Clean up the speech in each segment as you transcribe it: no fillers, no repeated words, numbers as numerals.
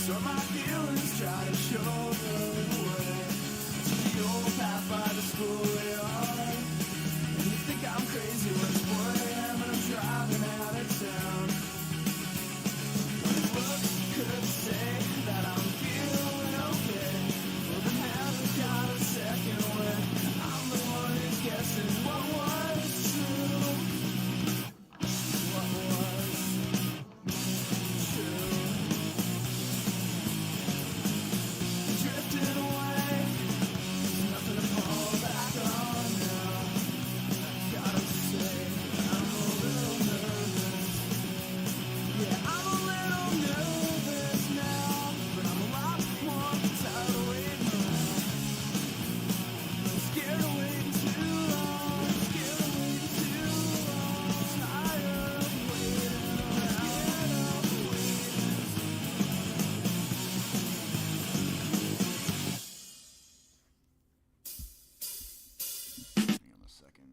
Sort my feelings, try to show them the way. The old path by the schoolyard. And you think I'm crazy when it's 4 a.m. and I'm driving out of town. Look, could say that I'm feeling okay. Well, then have a kind of second when I'm the one who's guessing what was true. What was true. Drifting away, there's nothing to fall back on now. Gotta say, I'm a little nervous. Yeah, I'm a little nervous now, but I'm a lot more tired of waiting around. I'm scared of waiting too long, scared of waiting too long, tired of waiting around, scared of waiting. Hang on a second.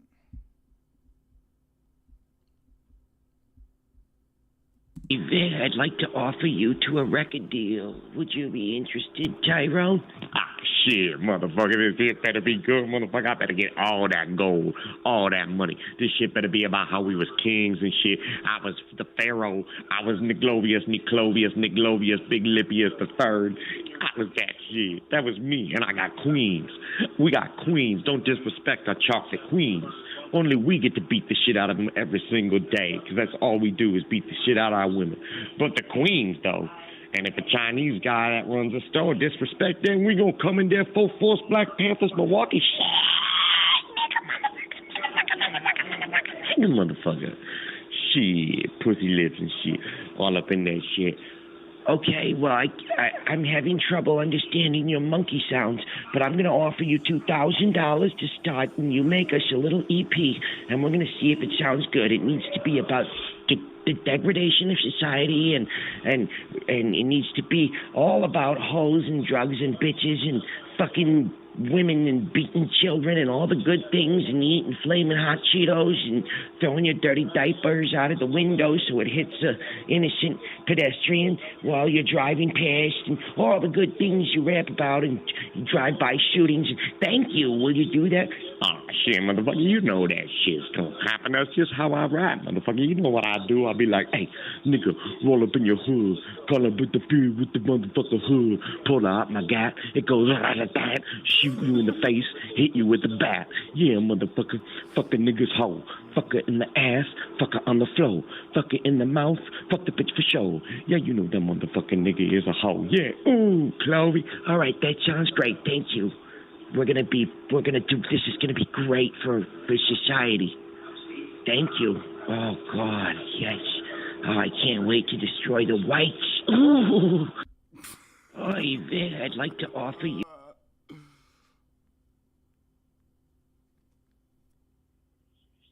Yvette, I'd like to offer you to a record deal. Would you be interested, Tyrone? Ah, shit, motherfucker. This shit better be good, motherfucker. I better get all that gold, all that money. This shit better be about how we was kings and shit. I was the pharaoh. I was Niclovius, Big Lipius the Third. I was that shit. That was me, and I got queens. We got queens. Don't disrespect our chocolate queens. Only we get to beat the shit out of them every single day, because that's all we do is beat the shit out of our women. But the queens, though, and if a Chinese guy that runs a store disrespect them, we gonna come in there full force Black Panthers, Milwaukee. Shit, motherfucker. Shit, pussy lips and shit, all up in that shit. Okay, well, I'm having trouble understanding your monkey sounds, but I'm going to offer you $2,000 to start, and you make us a little EP, and we're going to see if it sounds good. It needs to be about the degradation of society, and it needs to be all about hoes and drugs and bitches and fucking women and beating children and all the good things and eating flaming hot Cheetos and throwing your dirty diapers out of the window so it hits a innocent pedestrian while you're driving past and all the good things you rap about and drive-by shootings. Thank you. Will you do that? Oh, shit, motherfucker, you know that shit's gonna happen. That's just how I rap, motherfucker. You know what I do. I'll be like, hey, nigga, roll up in your hood, call up with the beard with the motherfucker hood, pull out my gat, it goes right at that, shoot you in the face, hit you with the bat. Yeah, motherfucker, fuck a nigga's hoe, fuck her in the ass, fuck her on the floor, fuck her in the mouth, fuck the bitch for sure. Yeah, you know that motherfucking nigga is a hoe. Yeah, ooh, Chloe. All right, that sounds great. Thank you. We're gonna do this is gonna be great for society. Thank you. Oh God, yes. Oh, I can't wait to destroy the whites. Ooh. Oh, Yvette, I'd like to offer you.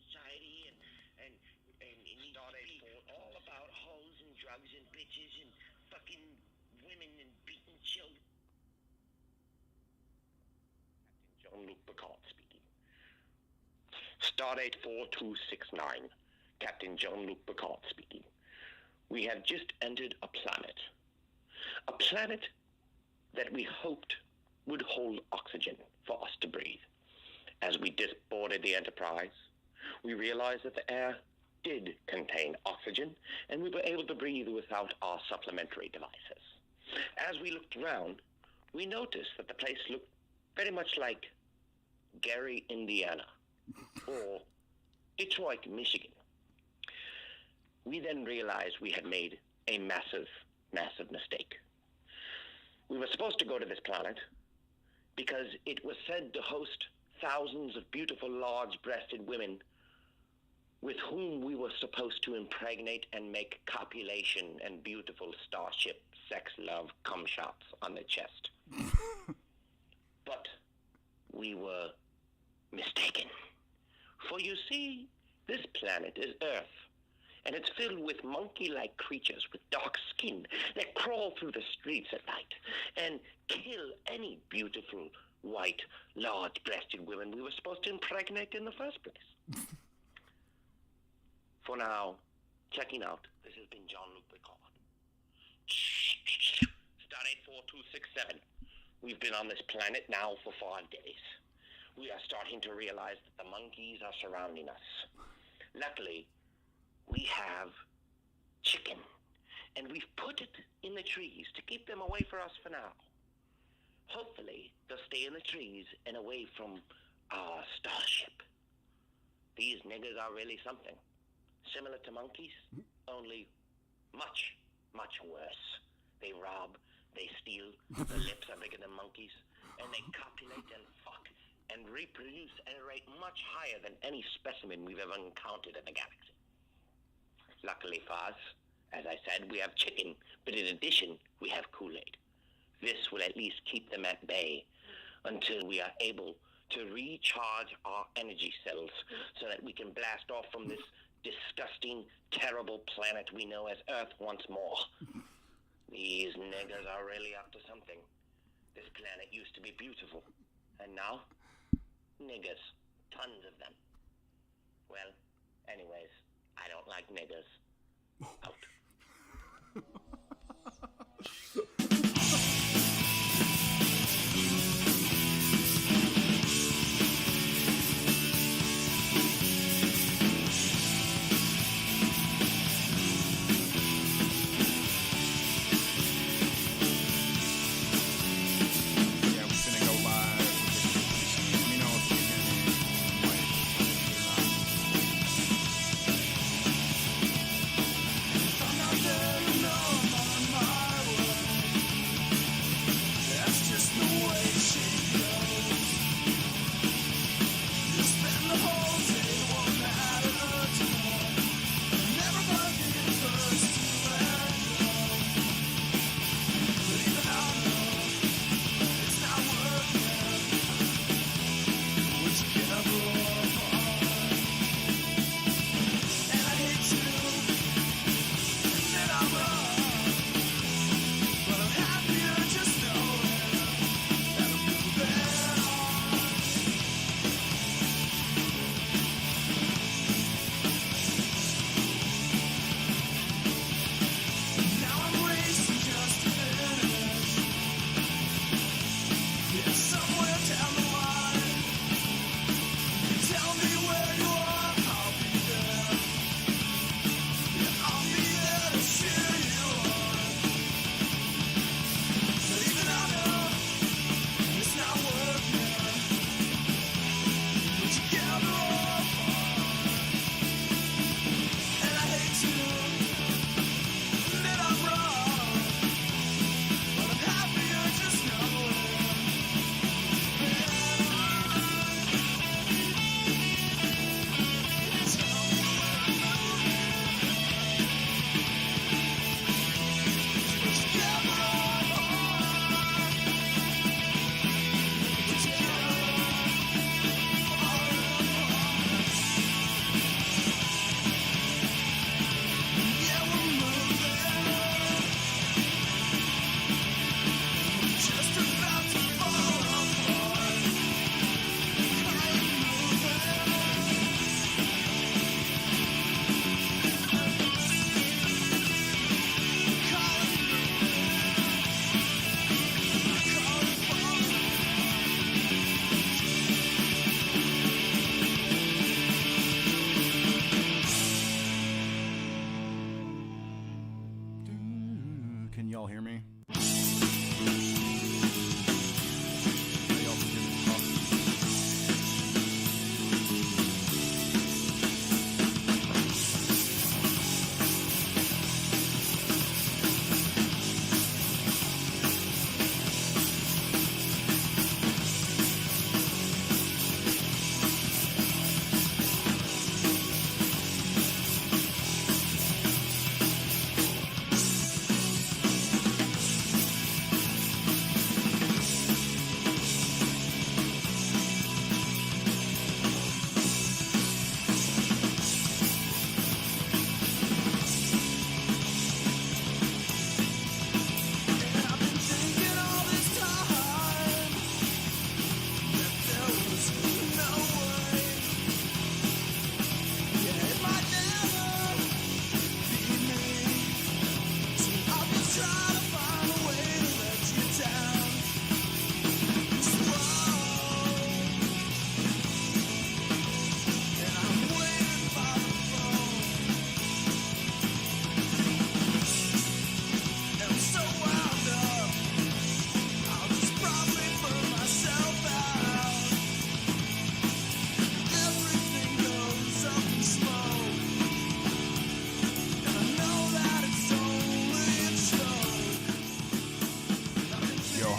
Society and all about hoes and drugs and bitches and fucking women and beating children. Jean-Luc Picard speaking. Stardate 4269. Captain Jean-Luc Picard speaking. We have just entered a planet. A planet that we hoped would hold oxygen for us to breathe. As we boarded the Enterprise, we realized that the air did contain oxygen, and we were able to breathe without our supplementary devices. As we looked around, we noticed that the place looked very much like Gary, Indiana, or Detroit, Michigan. We then realized we had made a massive, massive mistake. We were supposed to go to this planet because it was said to host thousands of beautiful, large-breasted women with whom we were supposed to impregnate and make copulation and beautiful starship sex love cum shots on the chest. But we were mistaken. For you see, this planet is Earth, and it's filled with monkey-like creatures with dark skin that crawl through the streets at night and kill any beautiful, white, large-breasted women we were supposed to impregnate in the first place. For now, checking out, this has been Jean-Luc Picard. Stardate We've been on this planet now for 5 days. We are starting to realize that the monkeys are surrounding us. Luckily, we have chicken, and we've put it in the trees to keep them away from us for now. Hopefully, they'll stay in the trees and away from our starship. These niggers are really something. Similar to monkeys, only much, much worse. They rob, they steal, their lips are bigger than monkeys, and they copulate and fuck and reproduce at a rate much higher than any specimen we've ever encountered in the galaxy. Luckily for us, as I said, we have chicken, but in addition, we have Kool-Aid. This will at least keep them at bay until we are able to recharge our energy cells so that we can blast off from this disgusting, terrible planet we know as Earth once more. These niggers are really up to something. This planet used to be beautiful, and now, niggers. Tons of them. Well, anyways, I don't like niggers. Out.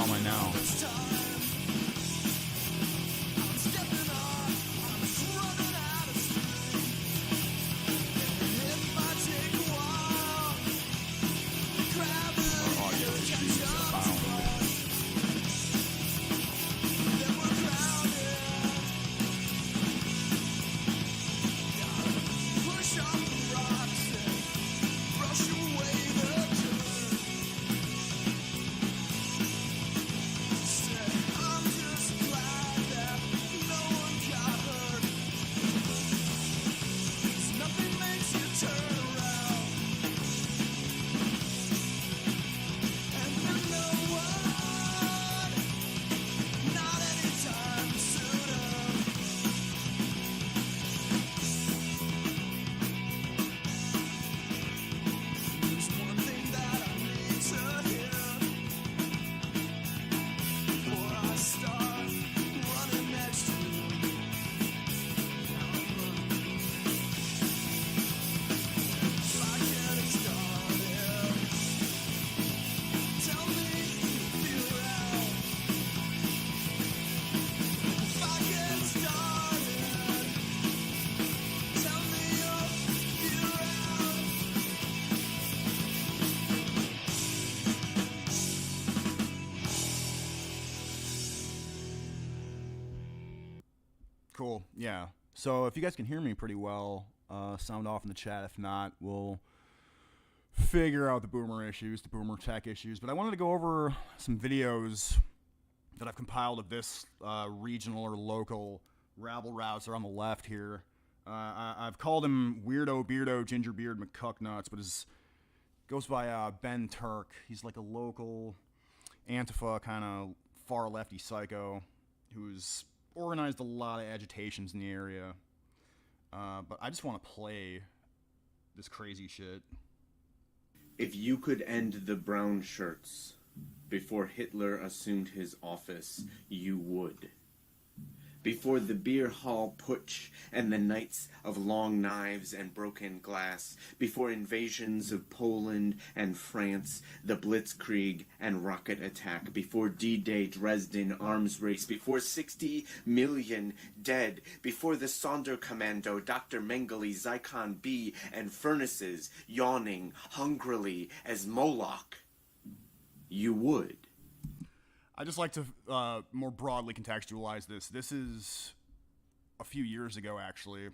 How am I now? Audio issues abound. Cool. Yeah. So if you guys can hear me pretty well, sound off in the chat. If not, we'll figure out the boomer issues, the boomer tech issues. But I wanted to go over some videos that I've compiled of this regional or local rabble rouser on the left here. I've called him Weirdo, Beardo, Gingerbeard, McCucknuts, but his goes by Ben Turk. He's like a local Antifa kind of far lefty psycho who's organized a lot of agitations in the area. But I just want to play this crazy shit. If you could end the brown shirts before Hitler assumed his office, you would. Before the beer hall putsch and the nights of long knives and broken glass, before invasions of Poland and France, the Blitzkrieg and rocket attack, before D-Day Dresden arms race, before 60 million dead, before the Sonderkommando, Dr. Mengele, Zyklon B, and furnaces yawning hungrily as Moloch, you would. I just like to more broadly contextualize this. This is a few years ago, actually.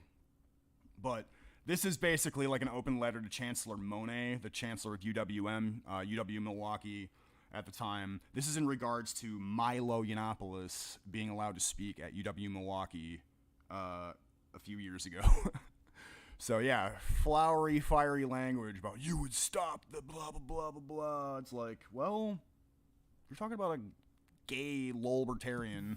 But this is basically like an open letter to Chancellor Monet, the chancellor of UWM, UW Milwaukee at the time. This is in regards to Milo Yiannopoulos being allowed to speak at UW Milwaukee a few years ago. So yeah, flowery, fiery language about you would stop the blah, blah, blah, blah, blah. It's like, well, you're talking about a gay lolbertarian.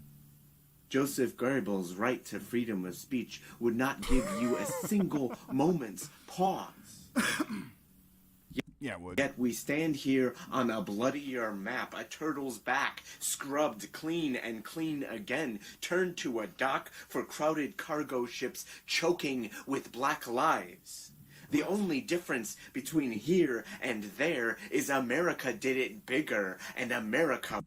Joseph Goebbels' right to freedom of speech would not give you a single moment's pause. Yeah, it would. Yet we stand here on a bloodier map, a turtle's back, scrubbed clean and clean again, turned to a dock for crowded cargo ships choking with black lives. The only difference between here and there is America did it bigger, and America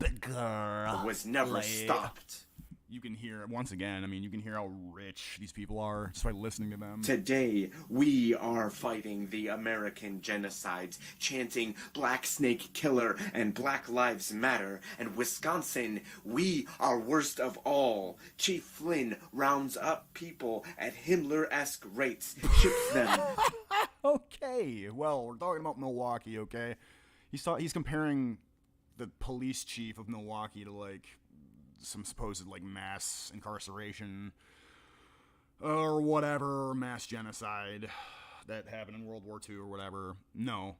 was never stopped. You can hear, once again, I mean, you can hear how rich these people are just by listening to them. Today, we are fighting the American genocides, chanting Black Snake Killer and Black Lives Matter. And Wisconsin, we are worst of all. Chief Flynn rounds up people at Himmler-esque rates, ships them. Okay, well, we're talking about Milwaukee, okay? He's comparing the police chief of Milwaukee to, like, some supposed, like, mass incarceration or whatever, mass genocide that happened in World War II or whatever. No.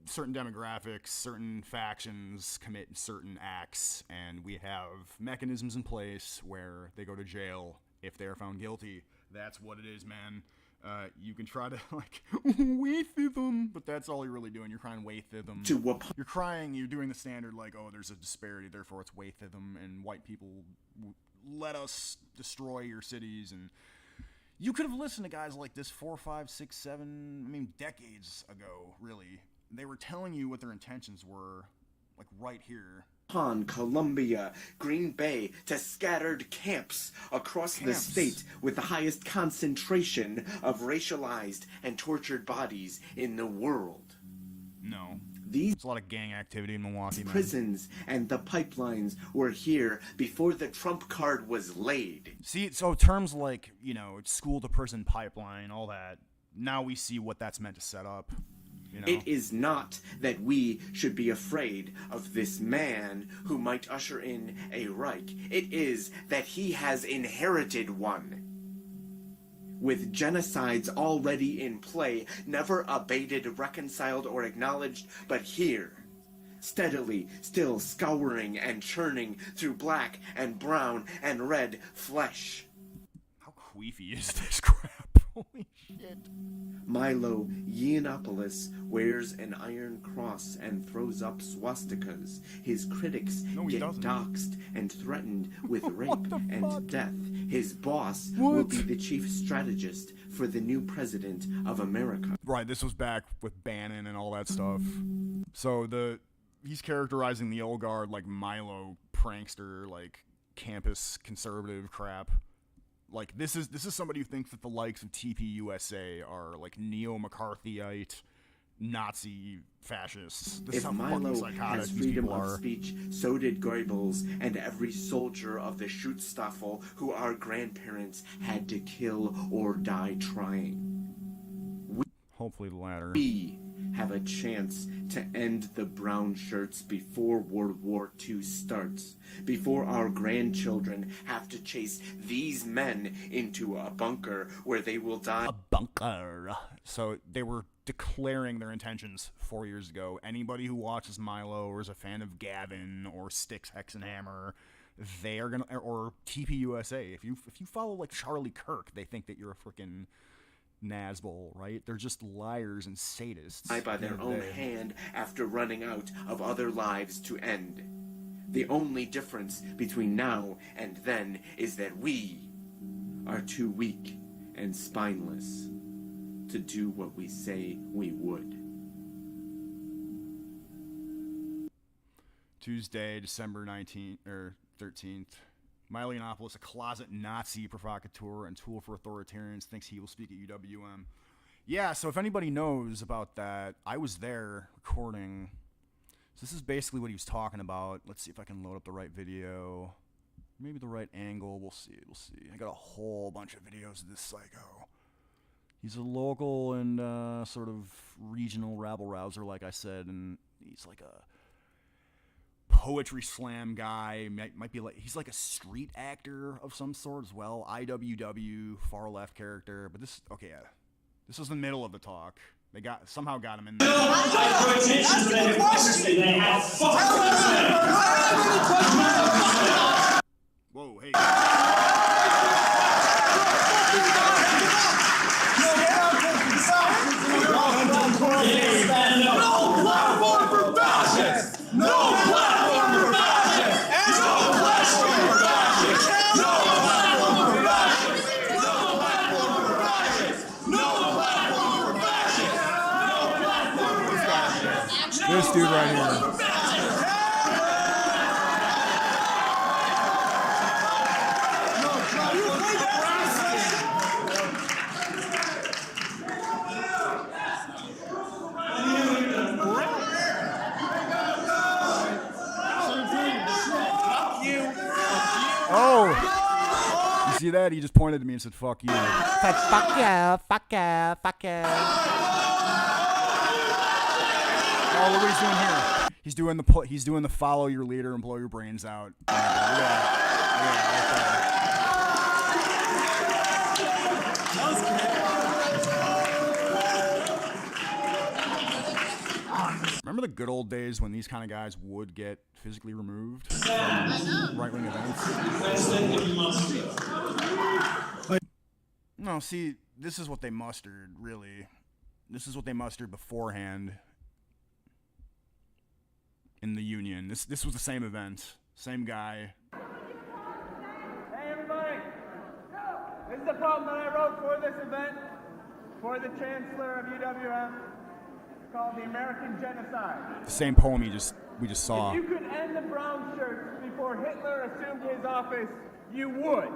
Certain demographics, certain factions commit certain acts, and we have mechanisms in place where they go to jail if they're found guilty. That's what it is, man. You can try to, like, waythism, but that's all you're really doing. You're crying waythism. You're crying, you're doing the standard, like, oh, there's a disparity, therefore it's waythism, and white people let us destroy your cities. And you could have listened to guys like this 4, 5, 6, 7, I mean, decades ago, really. They were telling you what their intentions were, like, right here. Columbia, Green Bay, to scattered camps across the state with the highest concentration of racialized and tortured bodies in the world. No. These There's a lot of gang activity in Milwaukee, man. prisons and the pipelines were here before the Trump card was laid. See, so terms like, you know, school to prison pipeline, all that, now we see what that's meant to set up. You know? It is not that we should be afraid of this man who might usher in a Reich. It is that he has inherited one. With genocides already in play, never abated, reconciled, or acknowledged, but here, steadily still scouring and churning through black and brown and red flesh. How queefy is this crap? Holy shit. Milo Yiannopoulos wears an iron cross and throws up swastikas. His critics get doxxed and threatened with rape and death. His boss will be the chief strategist for the new president of America. Right, this was back with Bannon and all that stuff. So he's characterizing the old guard like Milo prankster, like campus conservative crap. Like, this is somebody who thinks that the likes of TPUSA are, like, neo-McCarthyite, Nazi fascists. This is how Milo fucking psychotic has these freedom people of are. speech, so did Goebbels and every soldier of the Schutzstaffel who our grandparents had to kill or die trying. Hopefully the latter. We have a chance to end the brown shirts before World War II starts, before our grandchildren have to chase these men into a bunker where they will die. A bunker. So they were declaring their intentions 4 years ago. Anybody who watches Milo or is a fan of Gavin or Styx Hexenhammer, they are gonna, or TPUSA. If you follow like Charlie Kirk, they think that you're a freaking Nazbol, right? They're just liars and sadists. Die by their own hand after running out of other lives to end. The only difference between now and then is that we are too weak and spineless to do what we say we would. Tuesday, December 19th or 13th. Milo Yiannopoulos, a closet Nazi provocateur and tool for authoritarians, thinks he will speak at UWM. Yeah, so if anybody knows about that, I was there recording. So this is basically what he was talking about. Let's see if I can load up the right video. Maybe the right angle. We'll see. I got a whole bunch of videos of this psycho. He's a local and sort of regional rabble-rouser, like I said, and he's like a poetry slam guy, might be like, he's like a street actor of some sort as well. IWW, far left character. But this was the middle of the talk. They somehow got him in there. Whoa, hey. This dude right here. Oh! You see that? He just pointed to me and said, fuck you. Said, fuck yeah, fuck yeah, fuck yeah. Oh, look what he's doing here. He's doing the follow your leader and blow your brains out. Look at that. Remember the good old days when these kind of guys would get physically removed from right-wing events? No, see, this is what they mustered, really. This is what they mustered beforehand in the Union. This was the same event. Same guy. Hey everybody! This is the poem that I wrote for this event, for the Chancellor of UWM. called The American Genocide. The same poem we just saw. If you could end the brown shirts before Hitler assumed his office, you would.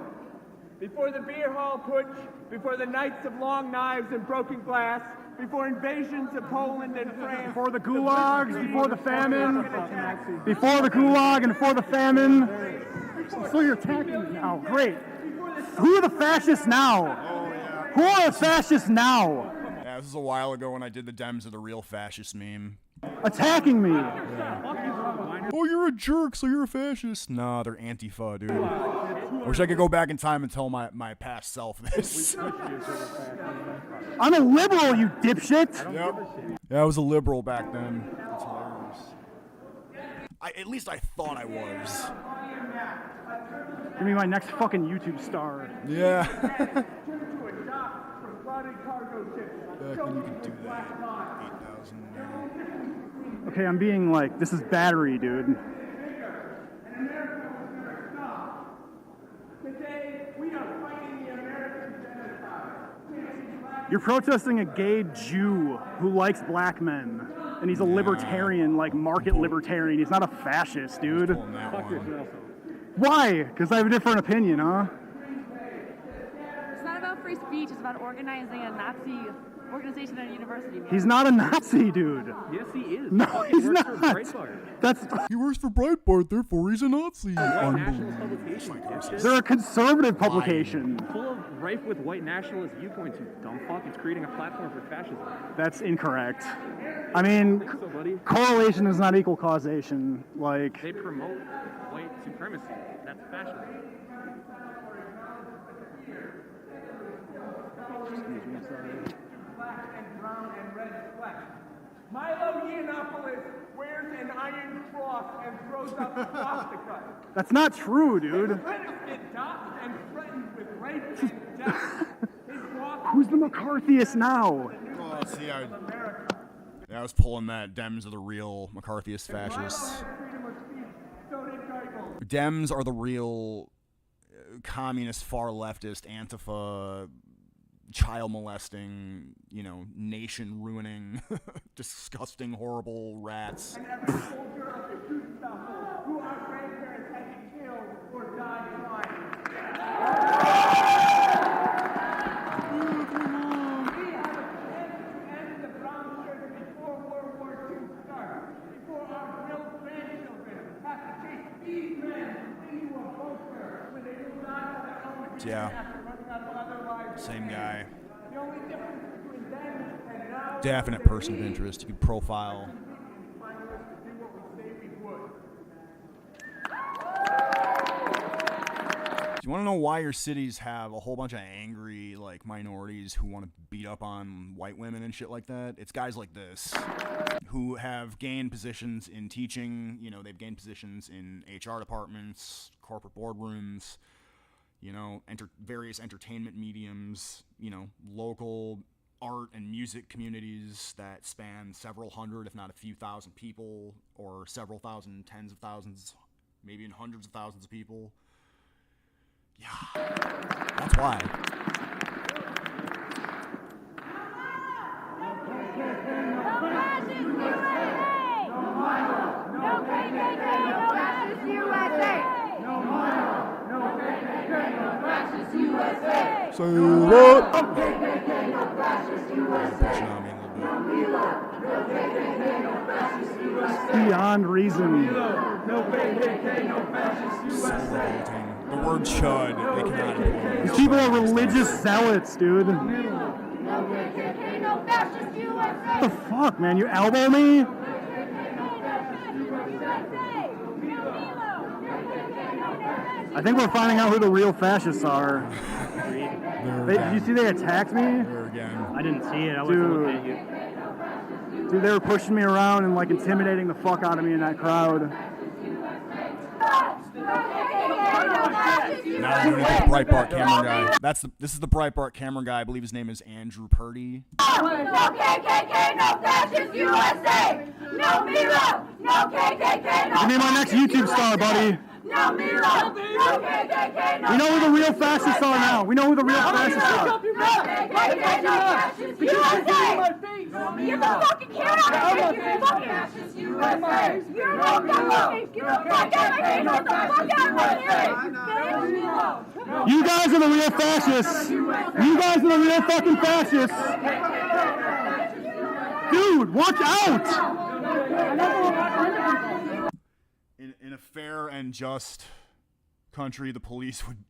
Before the beer hall putsch, before the nights of long knives and broken glass, before invasions of Poland and France. Before the gulags, before the famine. Before the gulag and before the famine. So you're attacking me now. Great. Who are the fascists now? Oh, yeah. Who are the fascists now? Yeah, this was a while ago when I did the Dems are the real fascist meme. Attacking me. Yeah. Oh, you're a jerk, so you're a fascist. Nah, they're Antifa, dude. I wish I could go back in time and tell my past self this. I'm a liberal, you dipshit. Yep. Yeah, I was a liberal back then. That's hilarious. At least I thought I was. Give me my next fucking YouTube star. Yeah. Back when you could do that. 8,000. Okay, I'm being like, this is battery, dude. Today, we are fighting the American genocide. You're protesting a gay Jew who likes black men. And he's a libertarian, like market libertarian. He's not a fascist, dude. Why? Because I have a different opinion, huh? It's not about free speech, it's about organizing a Nazi organization at a university. Man. He's not a Nazi, dude. Yes, he is. No, he's not. That's. He works for Breitbart, therefore he's a Nazi. Nationalist publication. They're a conservative publication. Full of rife with white nationalist viewpoints, you dumb fuck. It's creating a platform for fascism. That's incorrect. I mean, correlation is not equal causation. Like they promote white supremacy. That's fascism. Black and brown and red flesh. Milo Yiannopoulos wears an iron cross and throws up swastikas. that's not true, dude. Get doxxed and threatened with rape and death. His walk Who's the McCarthyist now? Oh, see, I was pulling that. Dems are the real McCarthyist fascists. Dems are the real communist, far leftist, Antifa, child molesting, nation ruining, disgusting, horrible rats. and every soldier of the Schutzstaffel who our grandparents had to kill or die trying. We have a chance to end the brown shirts before World War II starts, before our grandchildren have to chase these men into a bunker where they will not have their own Yeah. after running out of other lives. Same guy. The only difference between them and now Definite person of interest. You could profile. Do you want to know why your cities have a whole bunch of angry, minorities who want to beat up on white women and shit like that? It's guys like this who have gained positions in teaching. They've gained positions in HR departments, corporate boardrooms, various entertainment mediums, local art and music communities that span several hundred, if not a few thousand people, or several thousand, tens of thousands, maybe in hundreds of thousands of people. Yeah, that's why. Say what? Pushing on me a little bit. Beyond reason. So revolting. The word chud, they cannot employ. These people are religious zealots, dude. What the fuck, man? You elbow me? I think we're finding out who the real fascists are. Did you see they attacked me? There again. I didn't see it. I wasn't looking at you. Dude, they were pushing me around and intimidating the fuck out of me in that crowd. Now I'm doing the Breitbart camera guy. This is the Breitbart camera guy. I believe his name is Andrew Purdy. No KKK, no fascist USA! No Milo! No KKK, no Give me my next YouTube star, buddy. No Milo! No KKK, no We know who the real fascists are now. We know who the real fascists are. No KKK, no fascist USA! Get the fucking kid out of here, you fucking fascist USA! You're welcome! Get the fuck out of here! Get the fuck out of here! You guys are the real fascists. You guys are the real fucking fascists. Dude, watch out! In a fair and just country, the police would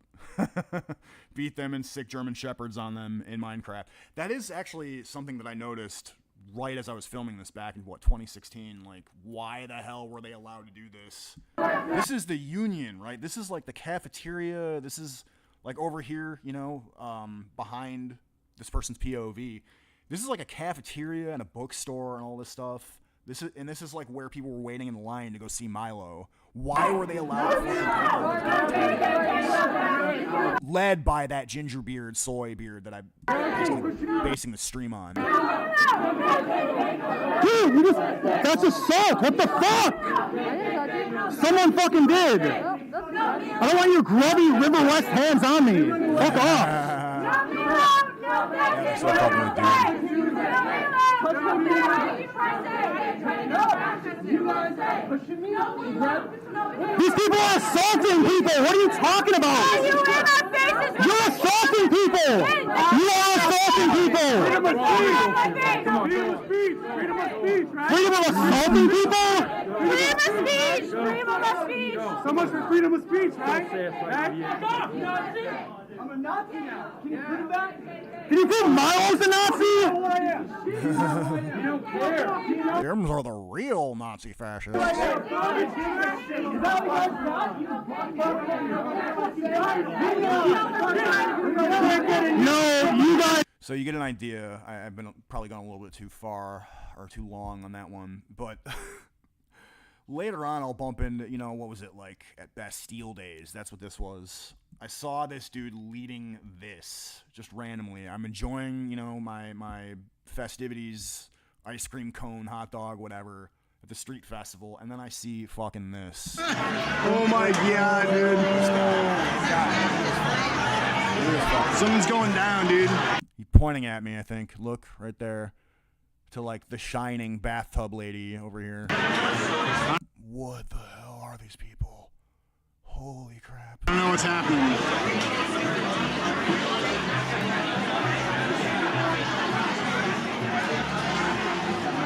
beat them and sick German shepherds on them in Minecraft. That is actually something that I noticed right as I was filming this back in, 2016. Like, why the hell were they allowed to do this? This is the Union, right? This is like the cafeteria. This is like over here, you know, behind this person's POV. This is like a cafeteria and a bookstore and all this stuff. This is like where people were waiting in line to go see Milo. Why were they allowed to fucking people? Led by that Gingerbeard soy beard that I'm basing the stream on. Dude, that's assault. What the fuck? Someone fucking did. I don't want your grubby River West hands on me. Fuck off. That's what I'm talking These people are assaulting people. What are you talking about? You're assaulting people. You are assaulting people. Freedom of speech! Freedom of speech, right? Freedom of assaulting people? Freedom of speech! Freedom of speech! So much for freedom of speech, right? Stop, Nazi! I'm a Nazi now. Can you prove that? Can you prove Milo's a Nazi? You know what I am. You don't care. Them are the real Nazi fascists. No, you guys. So you get an idea. I've been probably gone a little bit too far or too long on that one, but later on I'll bump into, you know, what was it like at Bastille Days? That's what this was. I saw this dude leading this just randomly. I'm enjoying, you know, my festivities, ice cream cone, hot dog, whatever, at the street festival, and then I see fucking this. Oh my god, dude. Someone's going down, dude. He's pointing at me, I think. Look, right there. To, like, the shining bathtub lady over here. What the hell are these people? Holy crap. I don't know what's happening.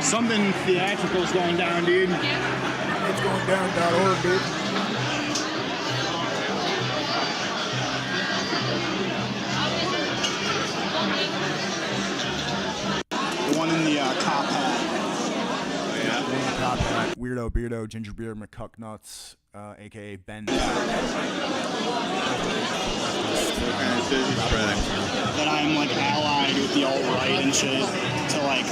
Something theatrical's going down, dude. It's going down.org, dude. The one in the cop hat. Top hat, Weirdo, Beardo, Gingerbeard, McCucknuts, aka Ben. That I'm like allied with the alt-right and shit to like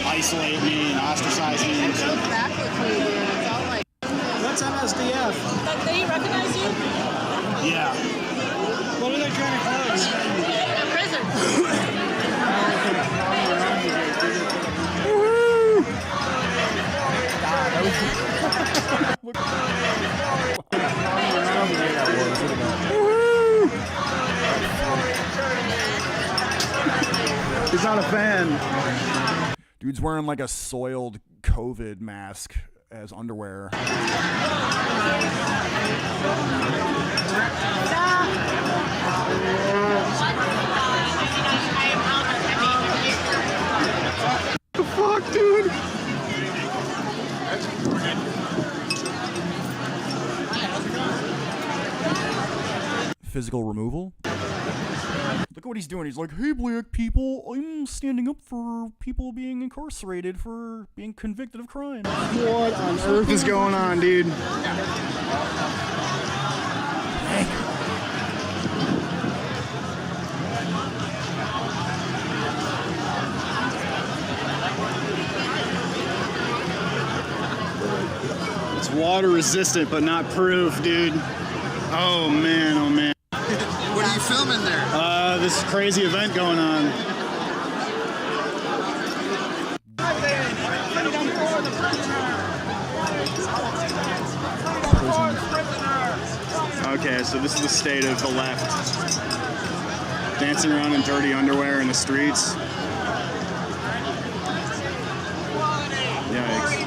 isolate me and ostracize me and shit. What's MSDF? They recognize you? Yeah. What are they trying to close? Prison. He's not a fan. Dude's wearing like a soiled COVID mask as underwear. The fuck, dude? Physical removal? Look at what he's doing. He's like, hey, black people, I'm standing up for people being incarcerated for being convicted of crime. What on earth is going on, dude? It's water resistant, but not proof, dude. Oh man, oh man. What are you filming there? This crazy event going on. Okay, so this is the state of the left. Dancing around in dirty underwear in the streets. Yikes.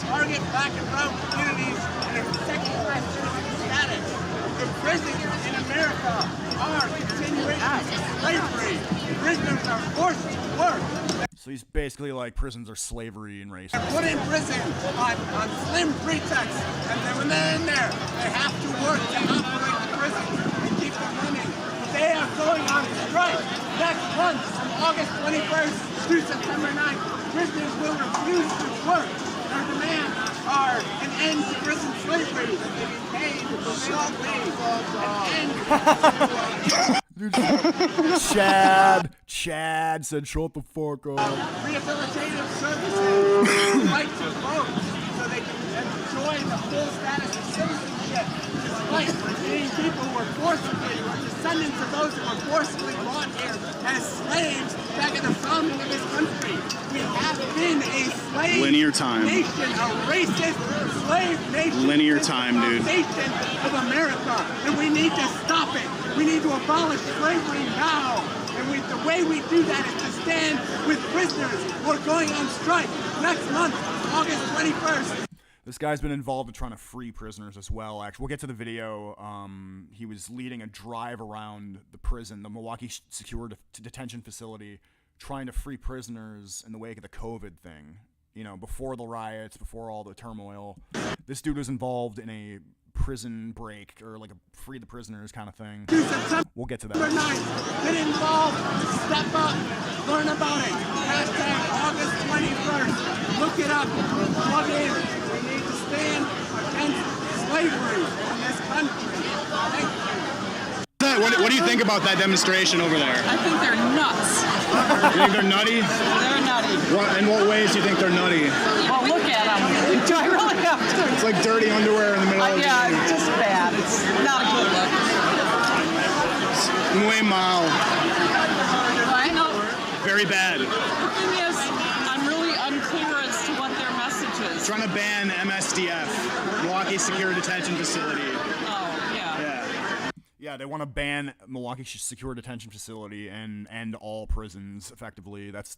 Target black and brown communities in a second-class citizen status. The prisons in America are continuations of slavery. Prisoners are forced to work. So he's basically like prisons are slavery and racism. They're put in prison on slim pretexts, and then when they're in there, they have to work to operate the prison and keep them running. They are going on strike next month from August 21st through September 9th. Prisoners will refuse to work. Their demands are an end to prison slavery, that they be paid an end Chad said, "Shut the fuck up." Rehabilitative services, right to vote, so they can enjoy the full status of citizenship, despite being people who were forcibly, or descendants of those who were forcibly brought here as slaves back at the founding of this country. We have been a slave Linear time. nation, a racist slave nation. Linear time, dude. Nation of America, and we need to stop it. We need to abolish slavery now. And the way we do that is to stand with prisoners who are going on strike next month, August 21st. This guy's been involved in trying to free prisoners as well, actually. We'll get to the video. He was leading a drive around the prison, the Milwaukee Secure Detention Facility, trying to free prisoners in the wake of the COVID thing. You know, before the riots, before all the turmoil. This dude was involved in a prison break, or like a free the prisoners kind of thing. We'll get to that. Number 9, get involved, step up, learn about it. Hashtag August 21st. Look it up, plug in. We need to stand against slavery in this country. Thank you. What do you think about that demonstration over there? I think they're nuts. You think they're nutty? They're nutty. In what ways do you think they're nutty? Well, look at them. Do I really have to? It's like dirty underwear in the middle of the Yeah, it's just bad. It's not a good look. Muy mal. I know. Very bad. The thing is, I'm really unclear as to what their message is. Trying to ban MSDF, Milwaukee Secure Detention Facility. Oh, yeah. Yeah, they want to ban Milwaukee Secure Detention Facility and end all prisons, effectively. That's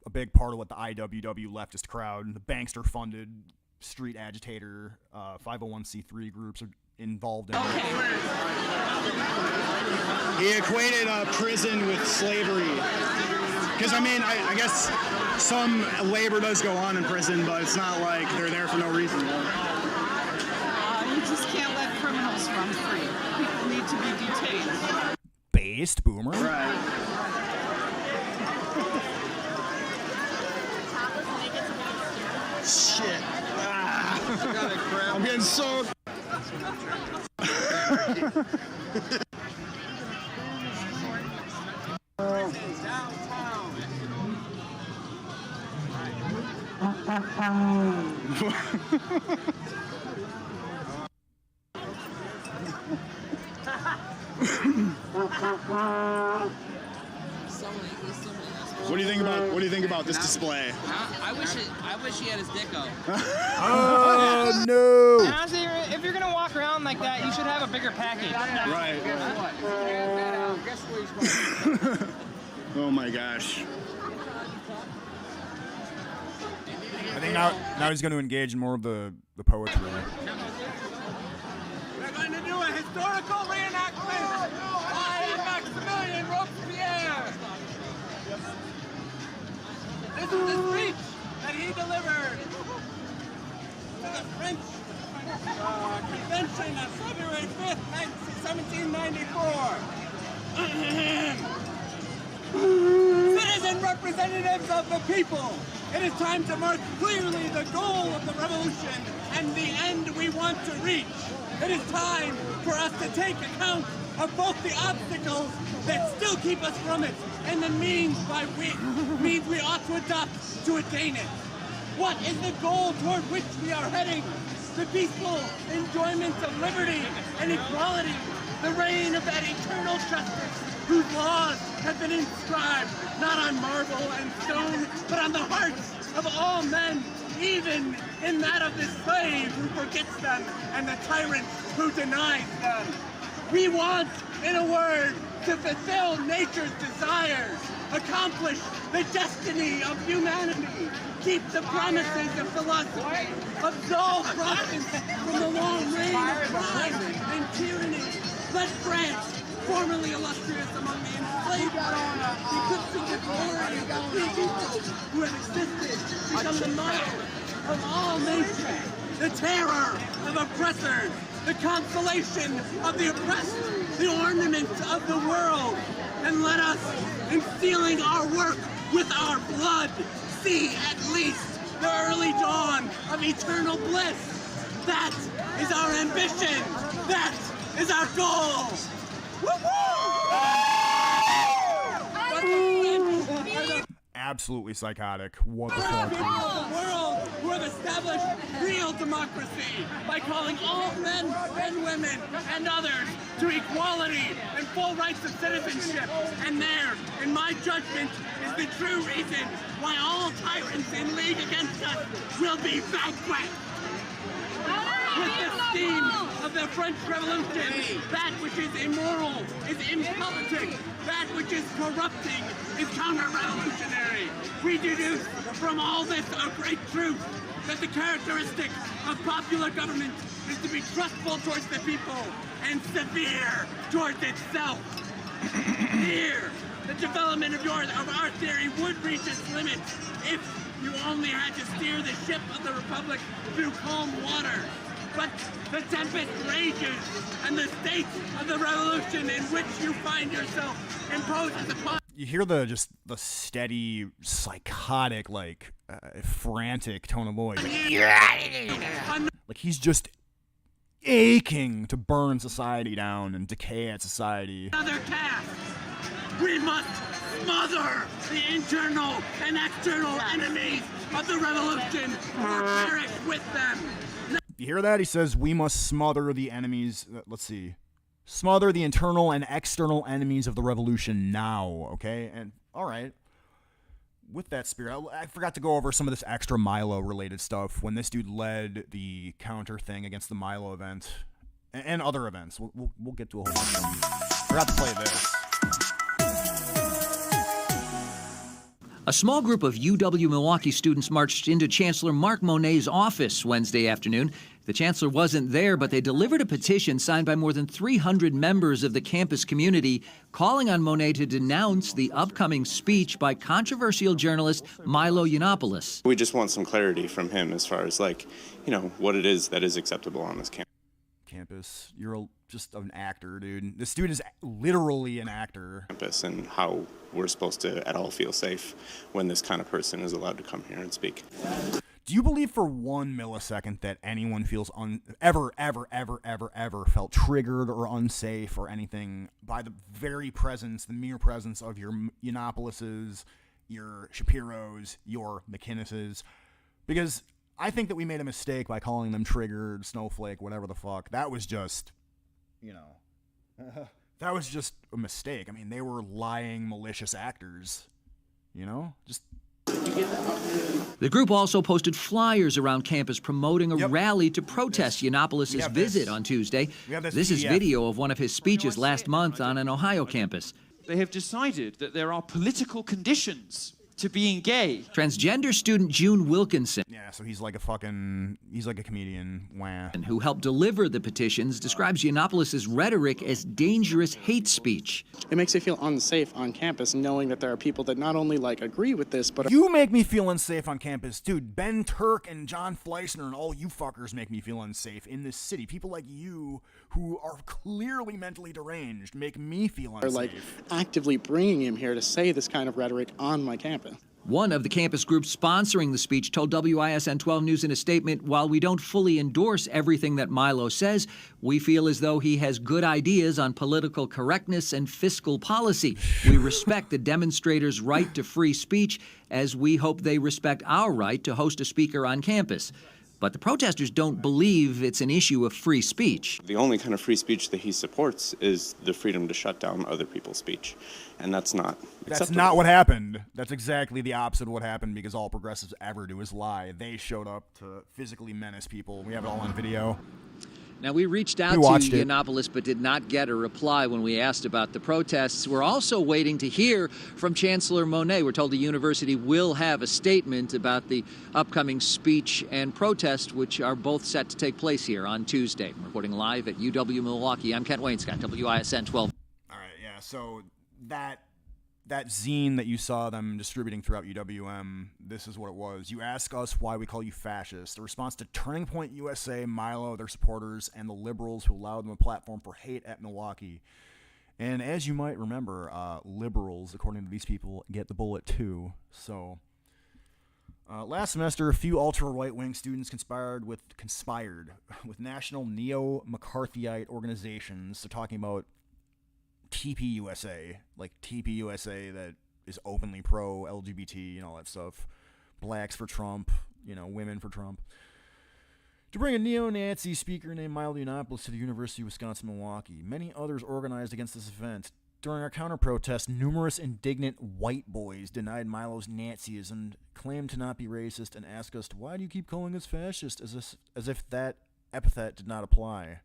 a big part of what the IWW leftist crowd, the bankster-funded street agitator 501c3 groups are involved in. Okay. He equated prison with slavery. Because, I mean, I guess some labor does go on in prison, but it's not like they're there for no reason. You just can't let criminals run free. People need to be detained. Based, boomer. Right. Shit. I'm getting so... What do you think about this display? I wish he had his dick out. Oh no! And honestly, if you're gonna walk around like that, you should have a bigger package. Right. Oh my gosh. I think now he's going to engage in more of the poetry. We're going to do a historical reenactment by Maximilian Robespierre. This is the speech that he delivered to the French Convention on February 5th, 1794. Citizen representatives of the people, it is time to mark clearly the goal of the revolution and the end we want to reach. It is time for us to take account of both the obstacles that still keep us from it and the means we ought to adopt to attain it. What is the goal toward which we are heading? The peaceful enjoyment of liberty and equality, the reign of that eternal justice whose laws have been inscribed not on marble and stone, but on the hearts of all men, even in that of the slave who forgets them and the tyrant who denies them. We want, in a word, to fulfill nature's desires, accomplish the destiny of humanity, keep the promises of philosophy, absolve Protestants from the long reign of crime and tyranny. Let France, formerly illustrious among the enslaved, eclipsing the glory of the free people who have existed, become the model of all nations, the terror of oppressors, the consolation of the oppressed, the ornament of the world. And let us, in sealing our work with our blood, see at least the early dawn of eternal bliss. That is our ambition. That is our goal. Absolutely psychotic. What the fuck? People of the world who have established real democracy by calling all men and women and others to equality and full rights of citizenship. And there, in my judgment, is the true reason why all tyrants in league against us will be vanquished. With the scheme of the French Revolution, that which is immoral is impolitic, that which is corrupting is counter-revolutionary. We deduce from all this a great truth, that the characteristic of popular government is to be trustful towards the people and severe towards itself. Here, the development of our theory would reach its limits if you only had to steer the ship of the Republic through calm water. But the tempest rages, and the state of the revolution in which you find yourself imposes upon... You hear the steady, psychotic, frantic tone of voice. Like he's just aching to burn society down and decay at society. Another task. We must smother the internal and external enemies of the revolution or perish with them. You hear that? He says, we must smother the enemies. Let's see. Smother the internal and external enemies of the revolution now, okay? And, all right. With that spirit, I forgot to go over some of this extra Milo-related stuff when this dude led the counter thing against the Milo event and other events. We'll get to a whole bunch of them. Forgot to play this. A small group of UW-Milwaukee students marched into Chancellor Mark Monet's office Wednesday afternoon. The chancellor wasn't there, but they delivered a petition signed by more than 300 members of the campus community calling on Monet to denounce the upcoming speech by controversial journalist Milo Yiannopoulos. We just want some clarity from him as far as, what it is that is acceptable on this campus. You're just an actor, dude. This dude is literally an actor. Campus and how we're supposed to at all feel safe when this kind of person is allowed to come here and speak. Do you believe for 1 millisecond that anyone feels ever felt triggered or unsafe or anything by the very presence, the mere presence of your Yiannopoulos, your Shapiros, your McInneses? Because I think that we made a mistake by calling them triggered, snowflake, whatever the fuck. That was just, that was just a mistake. I mean, they were lying, malicious actors, just... The group also posted flyers around campus promoting a rally to protest Yiannopoulos' visit on Tuesday. This is video of one of his speeches last month on an Ohio campus. They have decided that there are political conditions to being gay. Transgender student June Wilkinson, yeah, so he's like a comedian, wah, who helped deliver the petitions, describes Yiannopoulos' rhetoric as dangerous hate speech. It makes you feel unsafe on campus knowing that there are people that not only agree with this, but you make me feel unsafe on campus, dude. Ben Turk and John Fleisner and all you fuckers make me feel unsafe in this city. People like you who are clearly mentally deranged make me feel unsafe. Are actively bringing him here to say this kind of rhetoric on my campus. One of the campus groups sponsoring the speech told WISN 12 News in a statement, "While we don't fully endorse everything that Milo says, we feel as though he has good ideas on political correctness and fiscal policy. We respect the demonstrators' right to free speech, as we hope they respect our right to host a speaker on campus." But the protesters don't believe it's an issue of free speech. The only kind of free speech that he supports is the freedom to shut down other people's speech, and that's not acceptable. That's not what happened. That's exactly the opposite of what happened, because all progressives ever do is lie. They showed up to physically menace people. We have it all on video. Now, we reached out to Yiannopoulos but did not get a reply when we asked about the protests. We're also waiting to hear from Chancellor Monet. We're told the university will have a statement about the upcoming speech and protest, which are both set to take place here on Tuesday. I'm reporting live at UW Milwaukee. I'm Kent Wainscott, WISN 12. All right, yeah, so that zine that you saw them distributing throughout UWM, this is what it was. You ask us why we call you fascist. The response to Turning Point USA, Milo, their supporters, and the liberals who allowed them a platform for hate at Milwaukee. And as you might remember, liberals, according to these people, get the bullet too. So, last semester, a few ultra-right-wing students conspired with national neo-McCarthyite organizations. They're talking about TPUSA, like TPUSA that is openly pro-LGBT and all that stuff. Blacks for Trump, women for Trump. To bring a neo-Nazi speaker named Milo Yiannopoulos to the University of Wisconsin-Milwaukee. Many others organized against this event. During our counter-protest, numerous indignant white boys denied Milo's Nazism, claimed to not be racist, and asked us, "Why do you keep calling us fascist?" as if that epithet did not apply.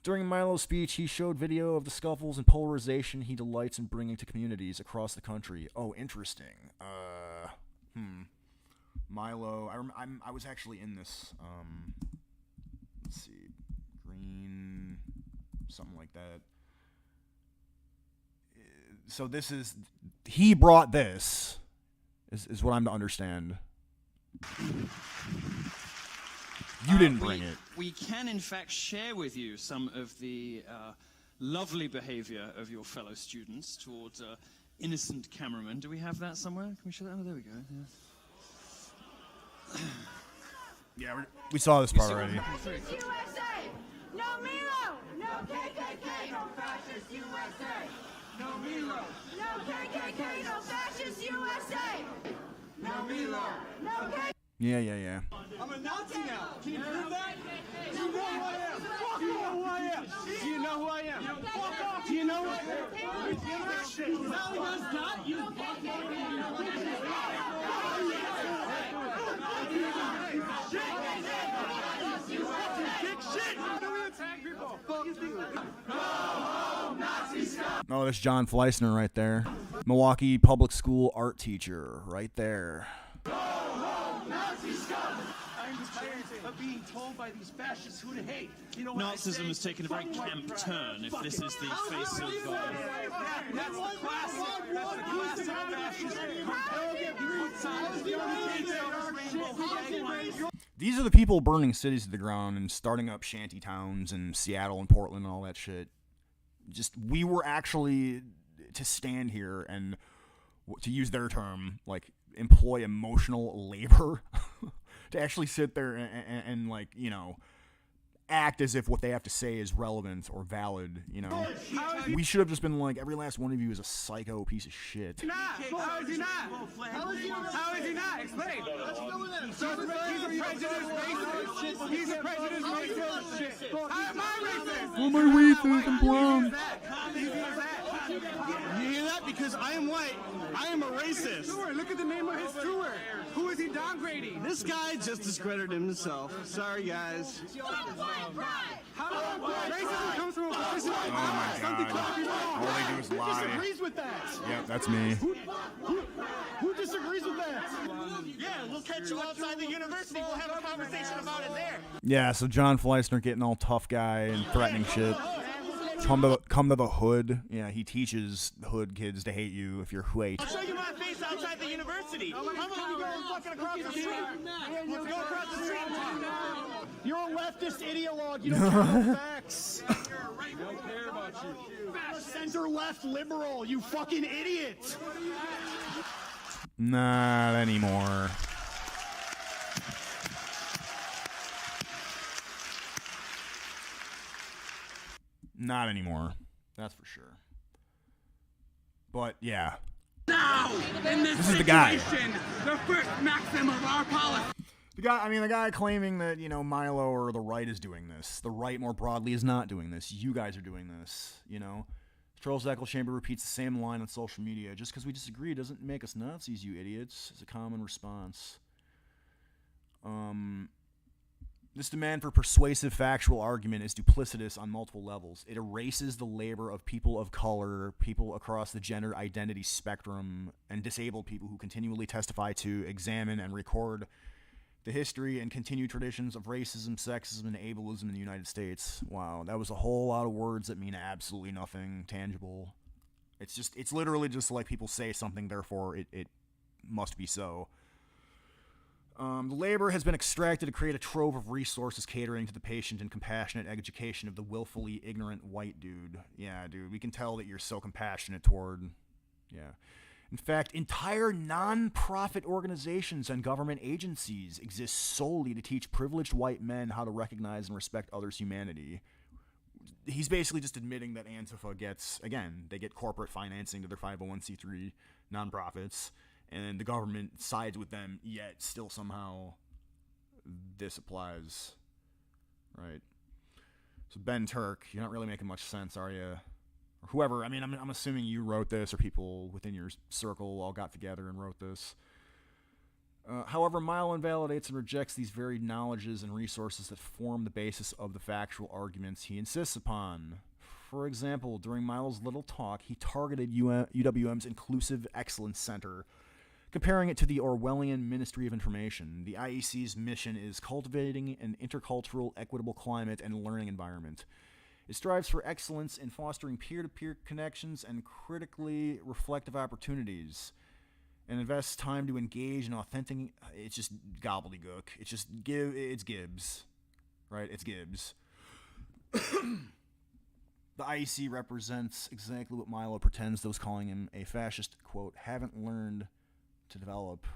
During Milo's speech, he showed video of the scuffles and polarization he delights in bringing to communities across the country. Oh, interesting. Milo, I was actually in this, let's see, green, something like that. So he brought this, is what I'm to understand. You didn't bring it. We can, in fact, share with you some of the lovely behavior of your fellow students towards innocent cameramen. Do we have that somewhere? Can we show that? Oh, there we go. Yeah, we saw this part already. USA! No Milo! No KKK! No fascist USA! No Milo! No KKK! No fascist USA! No Milo! No KKK! Yeah. I'm a Nazi now. Can you prove that? Do you know who I am? Fuck you know who I am. Do you know who I am? Fuck off. Do you know who I am? Shit. No, he does not. You Oh, there's John Fleissner right there. Milwaukee public school art teacher right there. I'm tired of being told by these fascists who to hate. You know what Nazism has taken a very camp turn, if this is the face of... That's the classic fascist. These are the people burning cities to the ground and starting up shanty towns in Seattle and Portland and all that shit. We were actually to stand here and, to use their term, like, employ emotional labor to actually sit there and like, act as if what they have to say is relevant or valid, We should have just been like, every last one of you is a psycho piece of shit. How is he not? How is he not? Explain. He's a prejudiced racist. He's a prejudiced racist. How am I racist? Oh, my racist, I'm blonde. You hear that? Because I am white, I am a racist. Look at the name of his tour. Who is he downgrading? This guy just discredited himself. Sorry, guys. Racism comes from a position like my God. All they do is lie. Who disagrees with that? Yep, that's me. Who disagrees with that? Yeah, we'll catch you outside the university. We'll have a conversation about it there. Yeah, so John Fleissner getting all tough guy and threatening shit. Come to the hood. Yeah, he teaches hood kids to hate you if you're white. I'll show you my face outside the university. How about we go fucking across the street? Let's go across the street. You're a leftist ideologue. You don't care about facts. I don't care about you. Center left liberal. You fucking idiot. Not anymore. Not anymore. That's for sure. But yeah. Now, in this is the guy. the first maxim of our policy. The guy claiming that, Milo or the right is doing this. The right more broadly is not doing this. You guys are doing this, Charles Echo Chamber repeats the same line on social media. Just because we disagree doesn't make us Nazis, you idiots, is a common response. This demand for persuasive factual argument is duplicitous on multiple levels. It erases the labor of people of color, people across the gender identity spectrum, and disabled people who continually testify to, examine, and record the history and continued traditions of racism, sexism, and ableism in the United States. Wow, that was a whole lot of words that mean absolutely nothing tangible. It's literally just like people say something, therefore it must be so. The labor has been extracted to create a trove of resources catering to the patient and compassionate education of the willfully ignorant white dude. Yeah, dude, we can tell that you're so compassionate toward... Yeah. In fact, entire non-profit organizations and government agencies exist solely to teach privileged white men how to recognize and respect others' humanity. He's basically just admitting that Antifa gets, again, they get corporate financing to their 501c3 nonprofits, and the government sides with them, yet still somehow this applies. Right. So Ben Turk, you're not really making much sense, are you? Or whoever, I'm assuming you wrote this, or people within your circle all got together and wrote this. However, Milo invalidates and rejects these very knowledges and resources that form the basis of the factual arguments he insists upon. For example, during Milo's little talk, he targeted UWM's Inclusive Excellence Center, comparing it to the Orwellian Ministry of Information. The IEC's mission is cultivating an intercultural, equitable climate and learning environment. It strives for excellence in fostering peer-to-peer connections and critically reflective opportunities, and invests time to engage in authentic... It's just gobbledygook. It's Gibbs. Right? It's Gibbs. The IEC represents exactly what Milo pretends those calling him a fascist, quote, haven't learned to develop.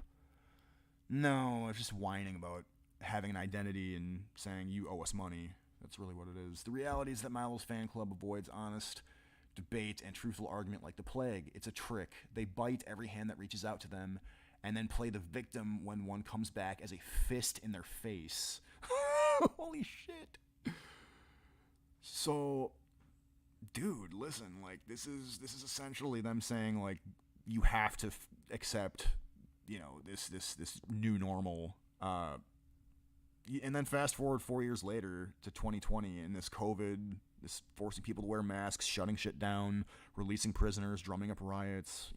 No, it's just whining about having an identity and saying you owe us money. That's really what it is. The reality is that Milo's fan club avoids honest debate and truthful argument like the plague. It's a trick. They bite every hand that reaches out to them and then play the victim when one comes back as a fist in their face. Holy shit. So, dude, listen, this is essentially them saying, you have to accept, this new normal. And then fast forward 4 years later to 2020, and this COVID, this forcing people to wear masks, shutting shit down, releasing prisoners, drumming up riots,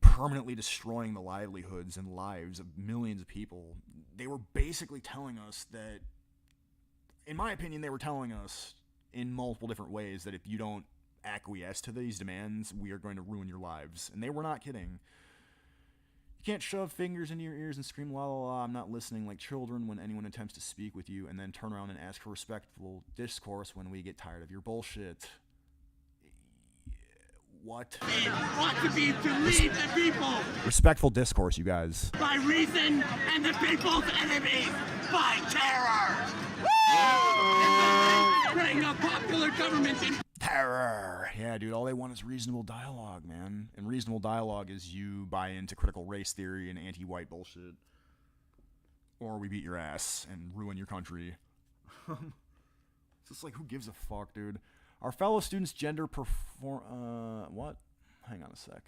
permanently destroying the livelihoods and lives of millions of people. They were basically telling us that, in my opinion, they were telling us in multiple different ways that if you don't acquiesce to these demands, we are going to ruin your lives. And they were not kidding. You can't shove fingers into your ears and scream, la la la, I'm not listening, like children when anyone attempts to speak with you, and then turn around and ask for respectful discourse when we get tired of your bullshit. What? Ought to be to lead the people Respectful discourse, you guys. by reason and the people's enemies by terror. Bring a popular government in Terror. Yeah, dude, all they want is reasonable dialogue, man. And reasonable dialogue is you buy into critical race theory and anti-white bullshit. Or we beat your ass and ruin your country. It's just like, who gives a fuck, dude? Our fellow students' gender what? Hang on a sec.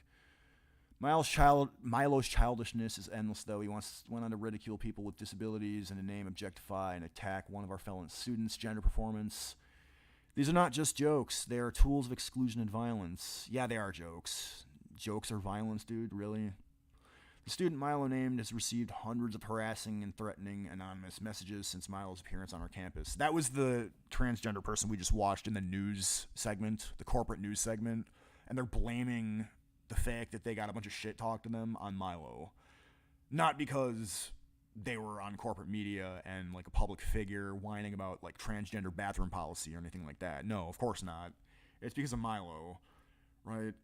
Milo's childishness is endless, though. He went on to ridicule people with disabilities and to name, objectify, and attack one of our fellow students' gender performance. These are not just jokes. They are tools of exclusion and violence. Yeah, they are jokes. Jokes are violence, dude, really? The student Milo named has received hundreds of harassing and threatening anonymous messages since Milo's appearance on our campus. That was the transgender person we just watched in the news segment, the corporate news segment, and they're blaming the fact that they got a bunch of shit talked to them on Milo. Not because they were on corporate media and like a public figure whining about like transgender bathroom policy or anything like that. No, of course not. It's because of Milo, right?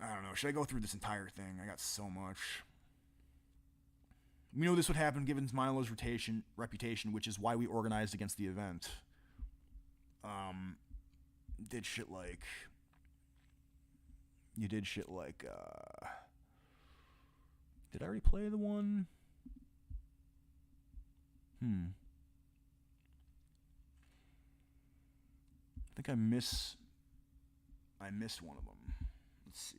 I don't know. Should I go through this entire thing? I got so much. We know this would happen given Milo's reputation, which is why we organized against the event. Did shit like... You did shit like, Did I already play the one? I think I missed one of them. Let's see.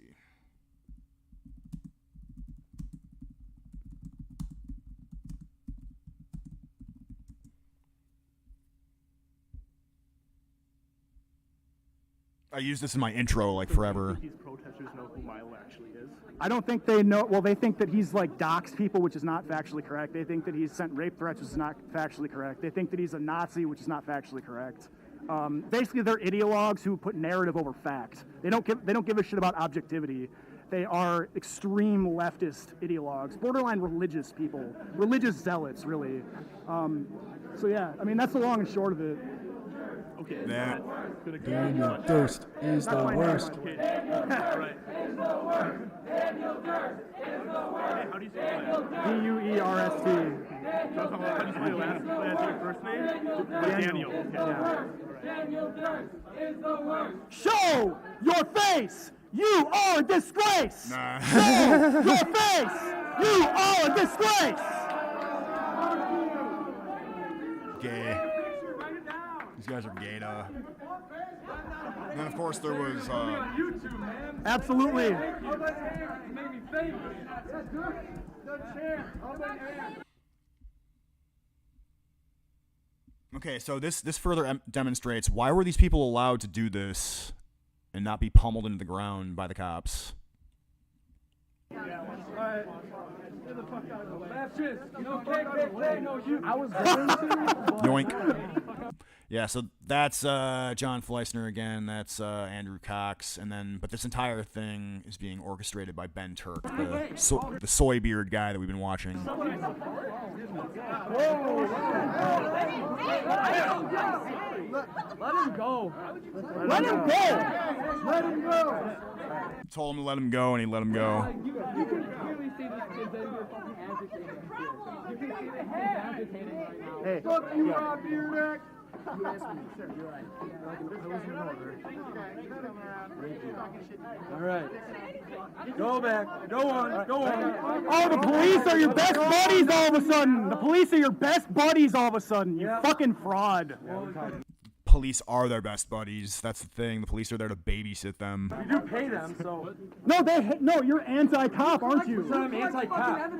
I use this in my intro like forever. These protesters know who Milo actually is. I don't think they know. Well, they think that he's like doxed people, which is not factually correct. They think that he's sent rape threats, which is not factually correct. They think that he's a Nazi, which is not factually correct. Basically, they're ideologues who put narrative over fact. They don't give a shit about objectivity. They are extreme leftist ideologues, borderline religious people, religious zealots, really. So yeah, I mean that's the long and short of it. Okay. That Daniel Durst is the worst. Right. How do you say that? Duerst. How do you say last your first name? Daniel. Daniel Durst is the worst. Show your face! You are a disgrace! Nah. Show your face! You are a disgrace! Gay. These guys are gay, And then, of course, there was, Absolutely. Okay, so this further demonstrates why were these people allowed to do this and not be pummeled into the ground by the cops? Yoink. Yeah, so that's John Fleissner again. That's Andrew Cox, but this entire thing is being orchestrated by Ben Turk, the soy beard guy that we've been watching. Let him go. Let him go. Let him go. Told him to let him go, and he let him go. You can clearly see this kid's fucking agitating. You can see that he's agitating right now. Hey, fuck you, Rob Beardo. You asked me, sir. You're right. I was in order. All right. Go back. Go on. Go on. Oh, the police are your best buddies all of a sudden. The police are your best buddies all of a sudden. You fucking fraud. Police are their best buddies. That's the thing. The police are there to babysit them. You do pay them, so. No, you're anti-cop, aren't you? I'm anti-cop.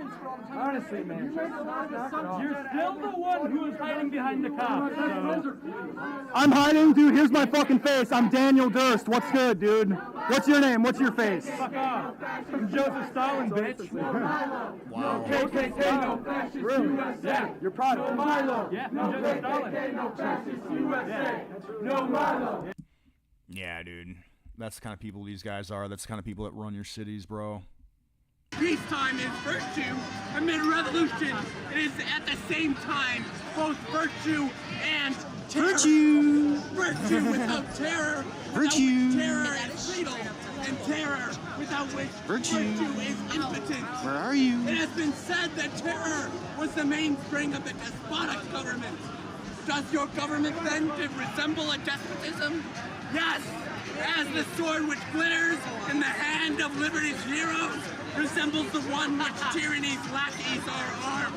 Honestly, man. You're still the one who is hiding behind the cops. So. I'm hiding, dude. Here's my fucking face. I'm Daniel Durst. What's good, dude? What's your name? What's your face? Fuck off. I'm Joseph Stalin, bitch. Wow. KKK, really? Yeah, you're proud of it. Milo. Yeah, I'm Joseph Stalin. Yeah. No Milo. Yeah, dude. That's the kind of people these guys are. That's the kind of people that run your cities, bro. Peacetime is virtue amid revolution. It is at the same time both virtue and terror. Virtue without terror. Virtue. Terror is fatal. And terror without which virtue is impotent. Where are you? It has been said that terror was the mainspring of the despotic government. Does your government then resemble a despotism? Yes, as the sword which glitters in the hand of liberty's heroes resembles the one which tyranny's lackeys are armed.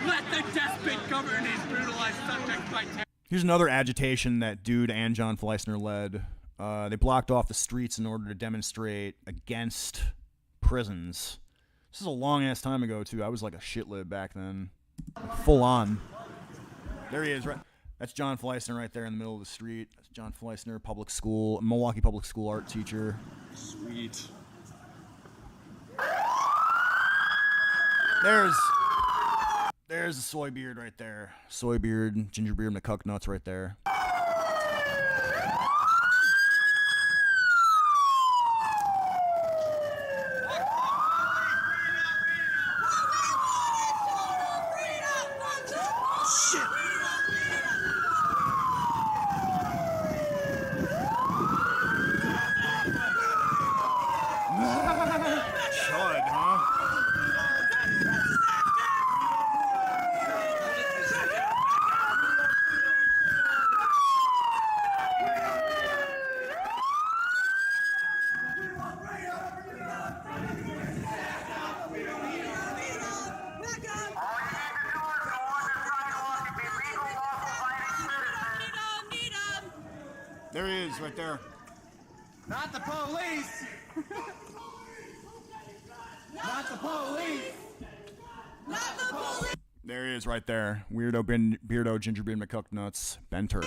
Let the despot govern his brutalized subjects by terror. Here's another agitation that dude and John Fleissner led. They blocked off the streets in order to demonstrate against prisons. This is a long-ass time ago, too. I was like a shitlib back then. Full on. There he is, right? That's John Fleissner right there in the middle of the street. That's John Fleissner, Milwaukee Public School art teacher. Sweet. There's the soy beard right there. Soy beard, Gingerbeard, McCucknuts right there. There he is, right there. Not the police! Not the police! Not the police! There he is, right there. Weirdo, Beardo, Gingerbeard, McCucknuts, Ben Turk.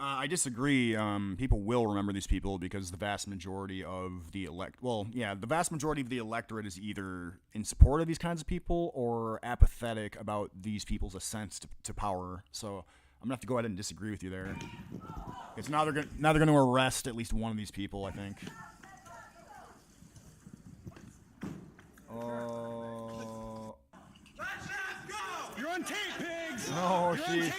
I disagree. People will remember these people because the vast majority of the the vast majority of the electorate is either in support of these kinds of people or apathetic about these people's ascent to power. So I'm gonna have to go ahead and disagree with you there. Because now they're gonna arrest at least one of these people, I think. You're on tape, pigs! Oh, she.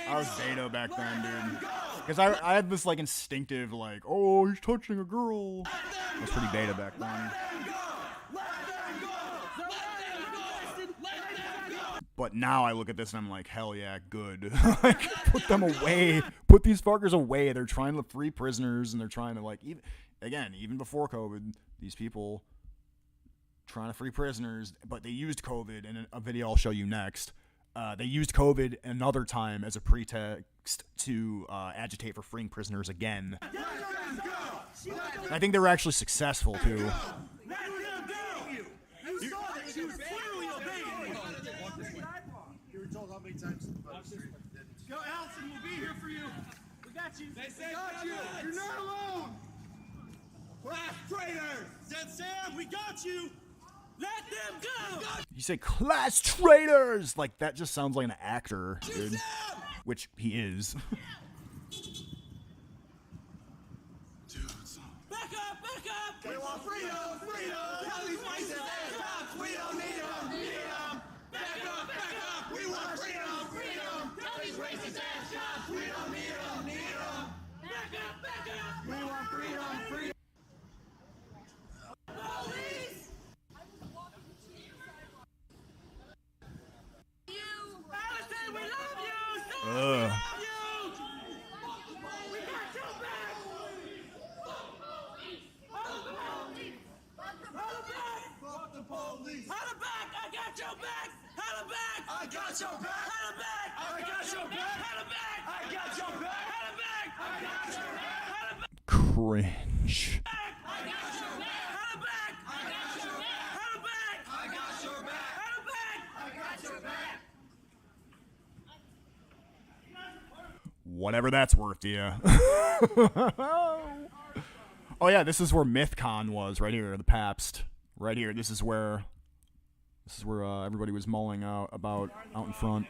I was Beto back then, dude. Because I had this like instinctive like, oh, he's touching a girl. I was pretty Beto back then. But now I look at this and I'm like, hell yeah, good. Like, put them away. Put these fuckers away. They're trying to free prisoners and they're trying to like, even before COVID, these people trying to free prisoners, but they used COVID, and a video I'll show you next. They used COVID another time as a pretext to agitate for freeing prisoners again. And I think they were actually successful, too. You were told how many times Go, Allison, we'll be here for you. We got you. They said got you. You're not alone. Class traitors. Said Sam, we got you. Let them go. You say class traitors! Like, that just sounds like an actor, dude. Which he is. Back up, back up. We want freedom, freedom. Tell these racist ass cops we don't need them, need them. Back up. We want freedom, freedom. Tell these racist ass cops we don't need them, need them. Back up. We want freedom, freedom. Police! Allison, we love you! We love you! We got your back! Fuck the police! Holla back! I got your back! Holla back! I got your back! Holla back! I got your back! Holla back! I got your back! Holla back! I got your back! Holla back! Cringe. I got your back! Holla back! I got your back! Holla back! I got your back! Holla back! I got your back! Whatever that's worth to you. Oh yeah, this is where MythCon was, right here, the Pabst. Right here, this is where everybody was mulling out in front.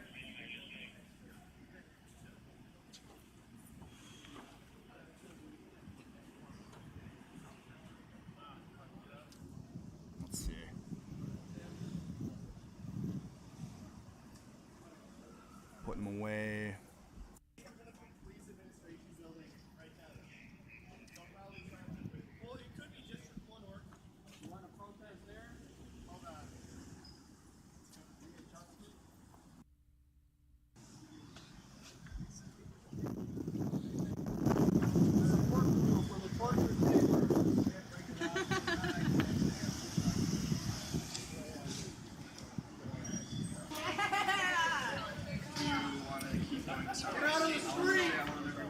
Let's see. Putting them away.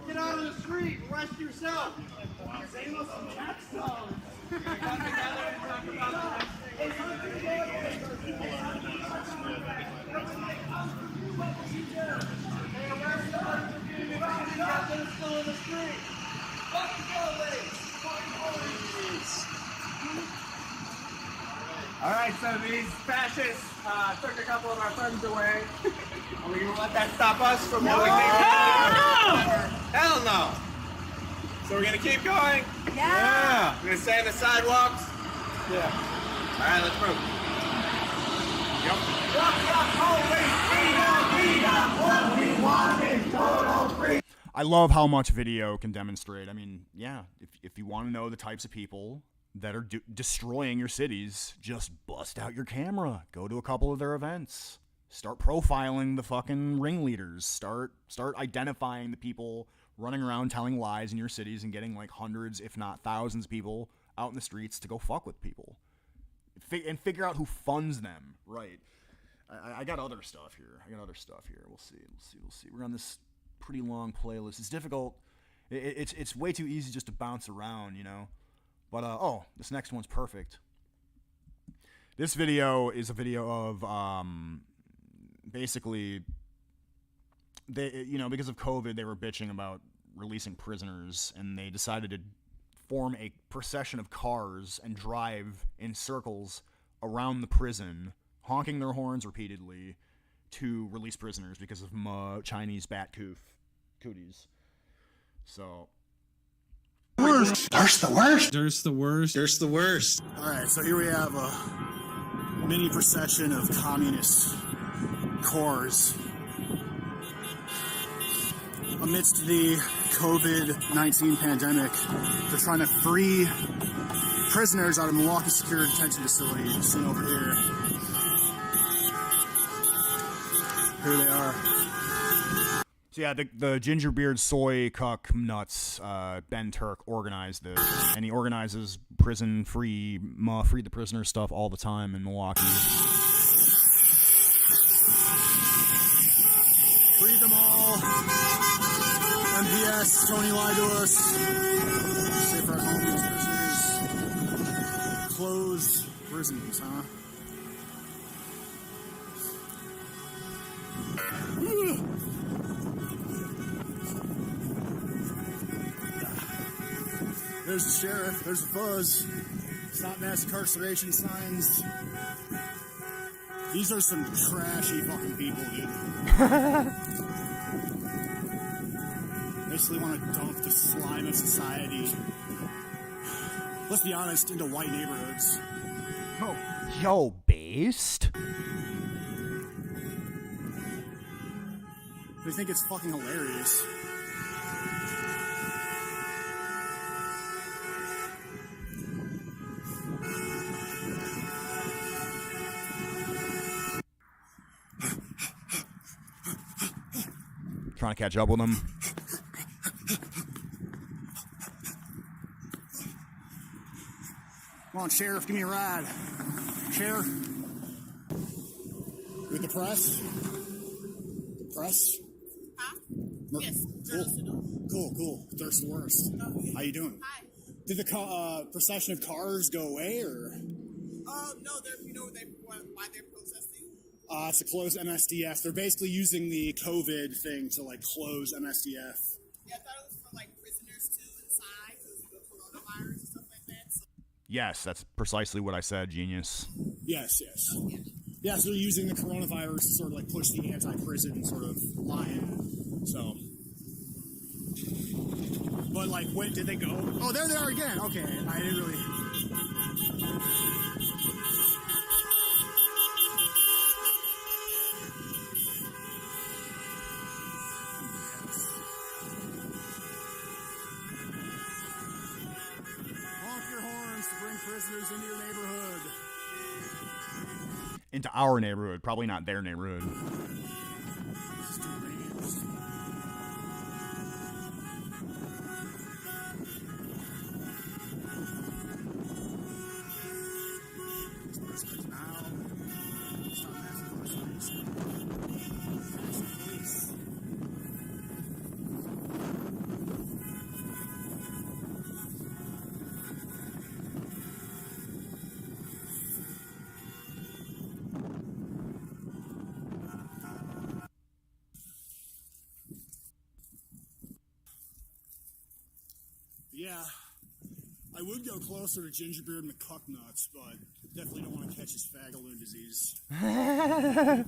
Get out of the street! Arrest yourself! Sing us some Jack songs! Come together and talk about All right, So these fascists took a couple of our friends away. Are we gonna let that stop us from going? Hell no! So we're gonna keep going? Yeah! We're gonna stay on the sidewalks? Yeah. Alright, let's move. Yep. I love how much video can demonstrate. I mean, yeah, if you want to know the types of people that are destroying your cities, just bust out your camera. Go to a couple of their events. Start profiling the fucking ringleaders. Start identifying the people running around telling lies in your cities and getting like hundreds, if not thousands of people out in the streets to go fuck with people. And figure out who funds them. Right. I got other stuff here. We'll see. We're on this pretty long playlist. It's difficult. It's way too easy just to bounce around, you know. But this next one's perfect. This video is a video of basically they, you know, because of COVID, they were bitching about releasing prisoners, and they decided to form a procession of cars and drive in circles around the prison, honking their horns repeatedly to release prisoners because of Chinese bat cooties. So. Worst. Durst the worst. Durst the worst. Durst the worst. Alright, so here we have a mini procession of communist cars amidst the COVID-19 pandemic. They're trying to free prisoners out of Milwaukee Secure Detention Facility. You've seen over here. Here they are. So yeah, the Gingerbeard soy cuck nuts, Ben Turk organized this, and he organizes free the prisoner stuff all the time in Milwaukee. Free them all. MPS, Tony lied to us. Safe our homeless prisoners. Close prisons, huh? There's the sheriff, there's the fuzz. Stop mass incarceration signs. These are some trashy fucking people, dude. Basically want to dump the slime of society, let's be honest, into white neighborhoods. Yo, based? They think it's fucking hilarious. Trying to catch up with them. Come on, Sheriff, give me a ride. Sheriff? With the press? Press? Huh? Yes. Cool. Durst the worst. Okay. How you doing? Hi. Did the procession of cars go away, or? No, you know why they're protesting? It's to close MSDF. They're basically using the COVID thing to, like, close MSDF. Yeah, I thought it was for, like, prisoners, too, inside, because of the coronavirus and stuff like that. So. Yes, that's precisely what I said, genius. Yes. Yeah, so they're using the coronavirus to sort of, like, push the anti-prison sort of line. So. But, like, when did they go? Oh, there they are again. Okay, I didn't really. Honk your horns to bring prisoners into your neighborhood. Into our neighborhood, probably not their neighborhood. Yeah, I would go closer to Gingerbeard and McCucknuts, but Definitely don't want to catch his fagaloon disease. I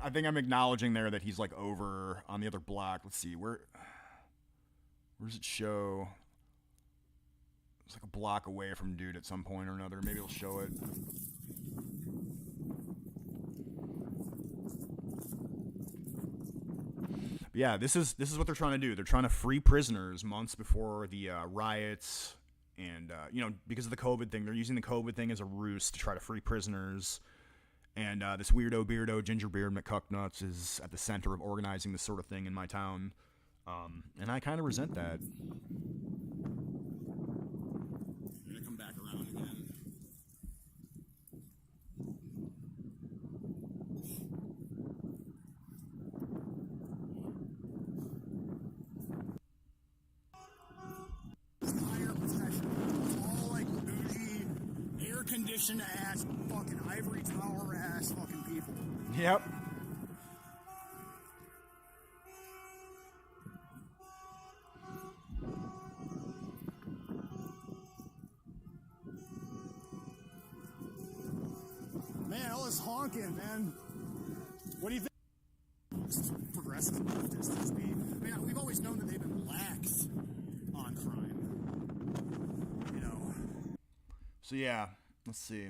think I'm acknowledging there that he's like over on the other block. Let's see, where does it show? It's like a block away from dude at some point or another. Maybe it'll show it. But yeah, this is what they're trying to do. They're trying to free prisoners months before the riots, and because of the COVID thing, they're using the COVID thing as a ruse to try to free prisoners. And this Weirdo, Beardo, Gingerbeard, McCucknuts is at the center of organizing this sort of thing in my town. And I kind of resent that. I'm gonna come back around again. Tire protection. All like bougie, air-conditioned ass, fucking ivory tower ass fucking people. Yep. Man, all this honking, man. What do you think? Progressive leftists just be. I mean, we've always known that they've been lax on crime. So yeah, let's see.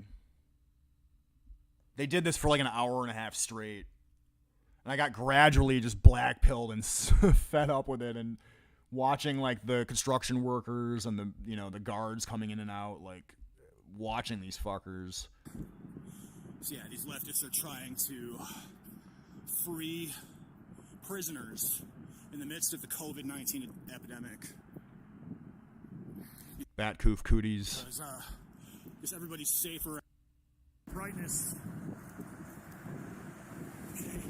They did this for like an hour and a half straight. And I got gradually just black-pilled and fed up with it, and watching like the construction workers and the guards coming in and out, like watching these fuckers. So yeah, these leftists are trying to free prisoners in the midst of the COVID-19 epidemic. Bat coof cooties. Because everybody's safer. Brightness. Okay.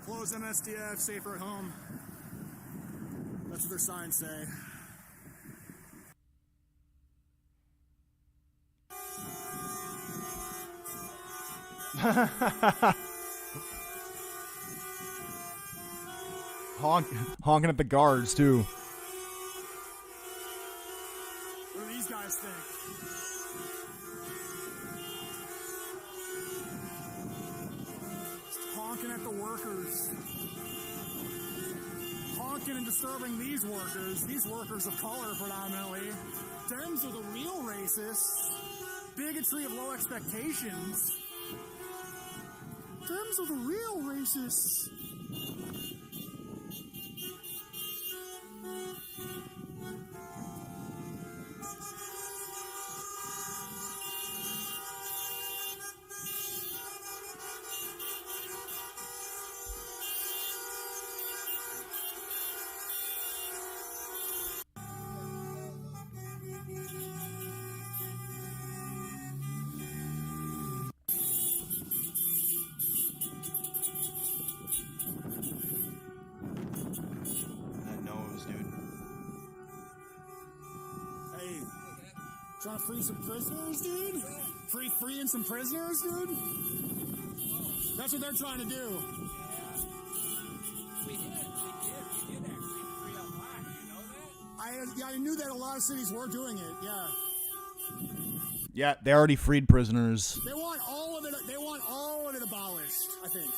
Close MSDF, safer at home. That's what their signs say. Honking at the guards too. What do these guys think? Just honking at the workers. Honking and disturbing these workers of color predominantly. Dems are the real racists. Bigotry of low expectations. Dems are the real racists. Trying to free some prisoners, dude? Freeing some prisoners, dude? That's what they're trying to do. We did actually free up black, you know that? I knew that a lot of cities were doing it, yeah. Yeah, they already freed prisoners. They want all of it abolished, I think.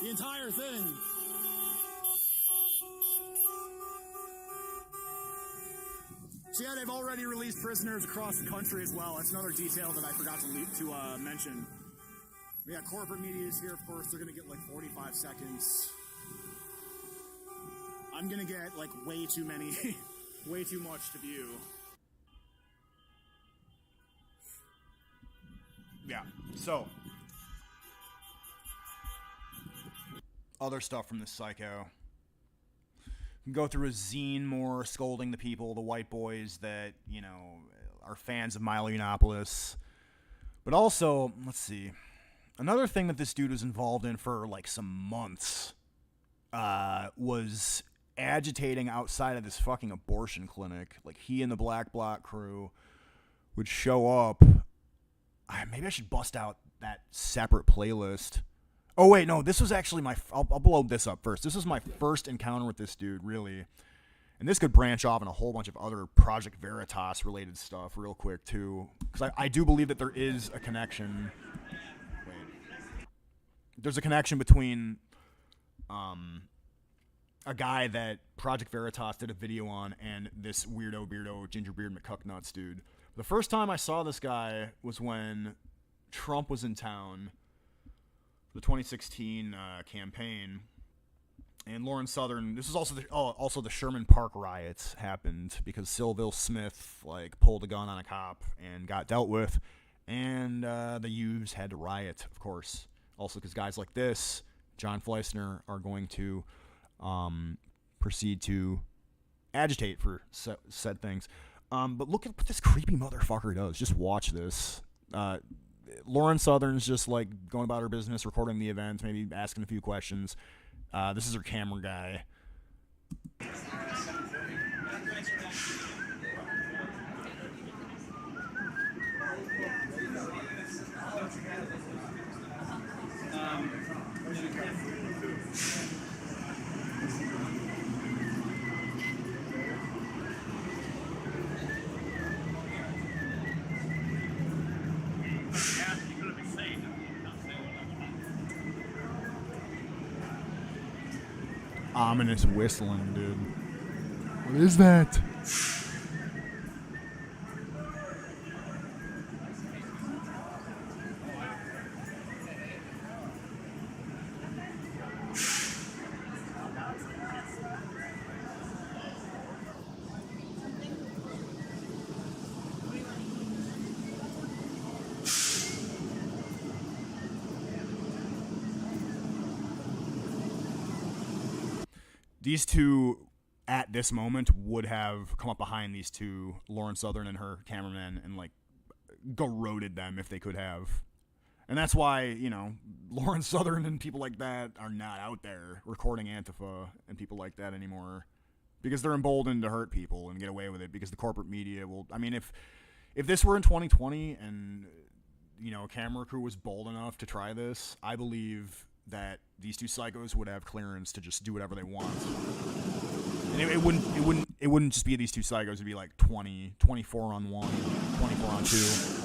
The entire thing. So yeah, they've already released prisoners across the country as well. That's another detail that I forgot to mention. We got corporate media is here, of course. They're going to get like 45 seconds. I'm going to get like way too many, way too much to view. Yeah, so. Other stuff from this psycho. Go through a zine more, scolding the people, the white boys that, are fans of Milo Yiannopoulos. But also, let's see, another thing that this dude was involved in for, like, some months was agitating outside of this fucking abortion clinic. Like, he and the Black Bloc crew would show up. Maybe I should bust out that separate playlist. Oh, wait, no, this was actually I'll blow this up first. This was my first encounter with this dude, really. And this could branch off in a whole bunch of other Project Veritas related stuff real quick too, because I do believe that there is a connection. Wait. There's a connection between a guy that Project Veritas did a video on and this Beardo, Gingerbeard, McCucknuts dude. The first time I saw this guy was when Trump was in town for the 2016 campaign. And Lauren Southern, this is also the Sherman Park riots happened because Sylville Smith pulled a gun on a cop and got dealt with, and the youths had to riot, of course. Also because guys like this, John Fleissner, are going to proceed to agitate for said things. But look at what this creepy motherfucker does. Just watch this. Lauren Southern's just going about her business, recording the event, maybe asking a few questions. This is her camera guy. Ominous whistling, dude. What is that? These two, at this moment, would have come up behind these two, Lauren Southern and her cameraman, and garroted them if they could have. And that's why, Lauren Southern and people like that are not out there recording Antifa and people like that anymore. Because they're emboldened to hurt people and get away with it because the corporate media will... I mean, if this were in 2020 and, a camera crew was bold enough to try this, I believe that these two psychos would have clearance to just do whatever they want. And it wouldn't just be these two psychos. It'd be 24 on one, 24 on two.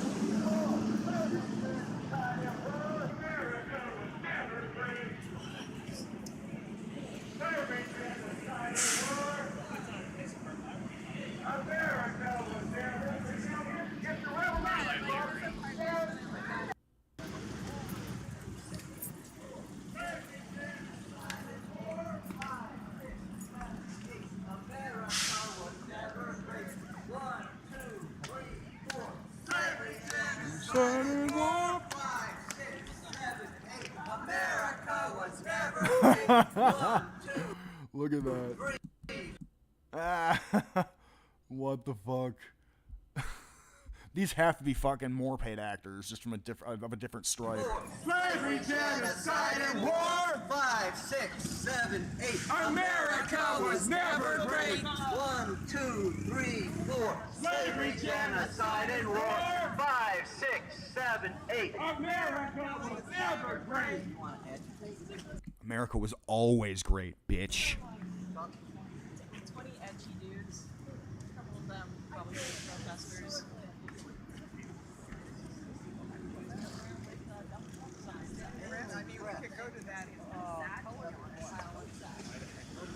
Look at that. What the fuck? These have to be fucking more paid actors, just from a different stripe. Slavery, genocide, and war. 5, 6, 7, 8. America was never great. 1, 2, 3, 4. Slavery, genocide, and war. 5, 6, 7, 8. America was never great. America was always great, bitch. 20 edgy dudes. A couple of them probably protesters. I mean, we could go to that.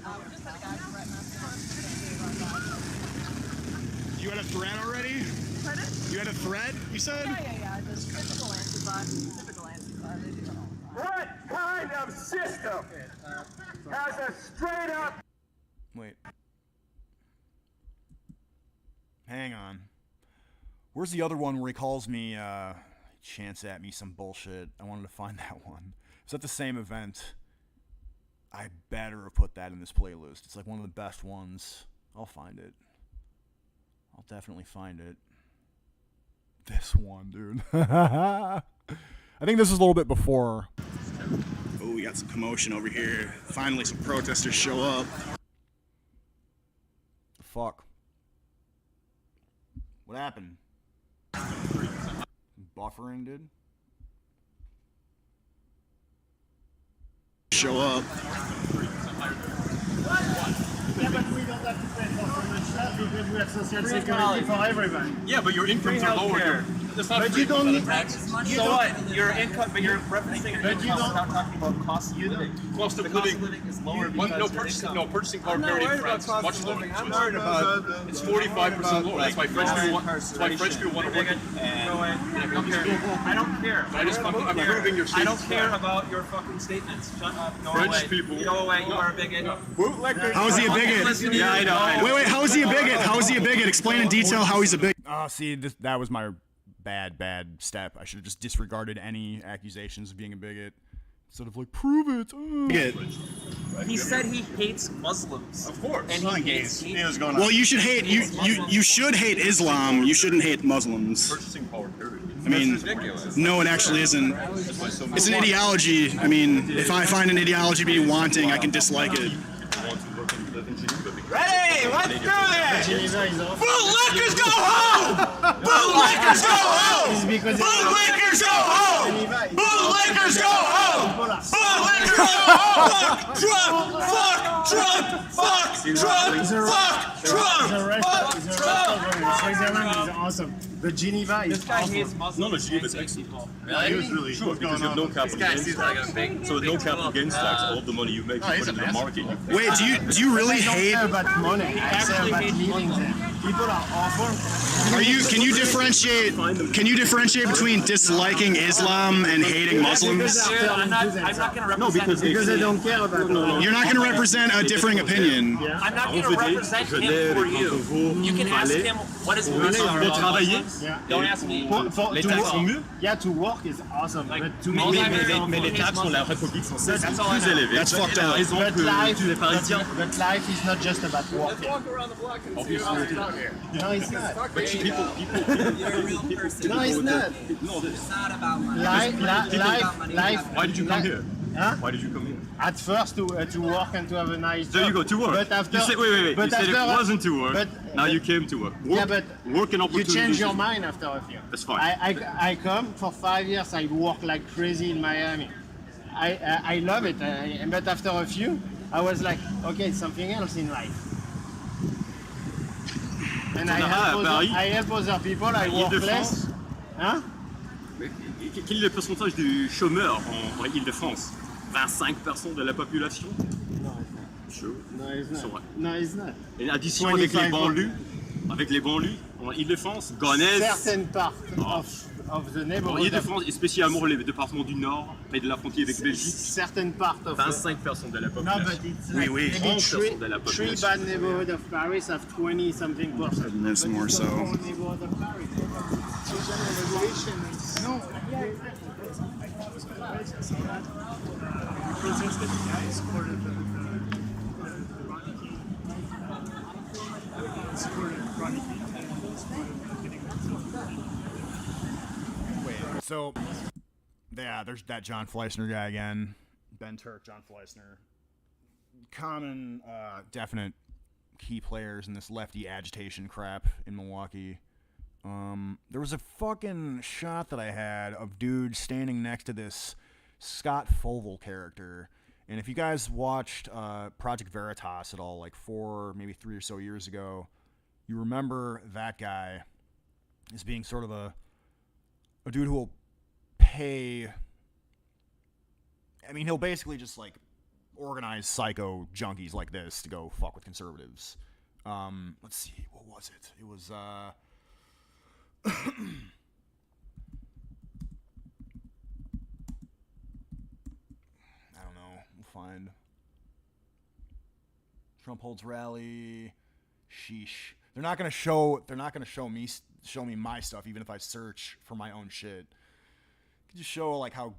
We just had a guy from You had a thread already? Pardon? You had a thread, you said? Yeah. Just typical Antifa. Typical Antifa. They do it all. What kind of system has a straight up... Wait. Hang on. Where's the other one where he calls me, chants at me some bullshit? I wanted to find that one. It's at the same event. I better have put that in this playlist. It's one of the best ones. I'll find it. I'll definitely find it. This one, dude. I think this is a little bit before. Oh, we got some commotion over here. Finally, some protesters show up. The fuck? What happened? Buffering, dude? Show up. Yeah, but we don't have to pay for so much stuff because we have social security for everyone. Yeah, but your incomes are lower. That's not But free you don't need tax. So what? Your income, but you're referencing But you don't- without talking about cost of living. Cost of living is lower purchasing power I'm not parity in worried about France is cost much of lower. living. So I'm worried about it's 45% lower. That's why French people want. That's why French people want to work. I don't care. I'm proving your I don't statements. care about your fucking statements. Shut up. Go French away. people- Go away. You are a bigot. How is he a bigot? Yeah, I know. Wait, how is he a bigot? How is he a bigot? Explain in detail how he's a bigot. See, that was my bad step. I should have just disregarded any accusations of being a bigot. Instead of like, prove it. He said he hates Muslims. Of course. And he hates Well, you should hate you should hate Islam. You shouldn't hate Muslims. Purchasing power parity. I mean, no, it actually isn't. It's an ideology. I mean, if I find an ideology to be wanting, I can dislike it. Hey, let's do this! Bootlickers go home! Bootlickers go home! Bootlickers go home! Bootlickers go home! Bootlickers go home! Fuck Trump! Fuck Trump! Fuck Trump! Fuck Trump! Fuck Trump! Awesome. The Geneva is This guy awesome. hates Muslims. No, Geneva is excellent. Really? He was really Sure, what's because going you have no on? capital This guy gains seems tax. like a big- So with no capital gains tax, all of the money you make, No, you he's put it in an the asshole. market. Wait, do you really I don't hate? care about money. I care about meeting them. People are awful. Can you differentiate between disliking Islam and hating Muslims? I'm not going to No, represent because they don't care about money. You're not going to represent a differing opinion. I'm not going to represent him for you. You can ask him what his views are about Muslims. Don't ask me. Les taxes sont mieux? Yeah, to work is awesome. But to Mais les taxes sur la République française sont plus élevées. That's fucked up. Raison But que life, tous les Parisiens. but life is not just about working. around the block and see what's out here. No, it's not. But people, You're a real person. No, it's not. No, It's not about money. Life. Why did you come here? Huh? Why did you come here? At first to work and to have a nice job. There you go, to work. But after, You said, wait. But You said it after- wasn't to work. but- Now you came to work. Yeah, but working you opportunities. change your mind after a few. That's fine. I come for 5 years. I work like crazy in Miami. I love it. But after a few, I was like, okay, something else in life. And I help other people. I work less. Hein? Quel est le pourcentage du chômeur en Ile-de-France? 25% de la population? Sure. No, it's not. C'est vrai. No, it's not. Et addition avec les banlieues, en Ile-de-France, Gonesse, Certain part of the en neighborhood. Ile-de-France, et spécialement les départements du Nord, près de la frontière avec Belgique, Certain part of 25% de la No, population. but it's Oui, oui. maybe 30% de la three population. bad neighborhoods of Paris have 20-something%. That's But more it's so. the whole neighborhood of Paris. Social regulation is no. Protested, I supported Ronnie Wait, so yeah, there's that John Fleissner guy again. Ben Turk, John Fleissner. Common, definite key players in this lefty agitation crap in Milwaukee. There was a fucking shot that I had of dude standing next to this Scott Foval character. And if you guys watched Project Veritas at all, like 3 or so years ago, you remember that guy as being sort of a dude who will pay. I mean, he'll basically just like organize psycho junkies like this to go fuck with conservatives. Let's see, what was it? It was I don't know. We'll find. Trump holds rally. Sheesh. They're not gonna show me my stuff, even if I search for my own shit. You can just show like how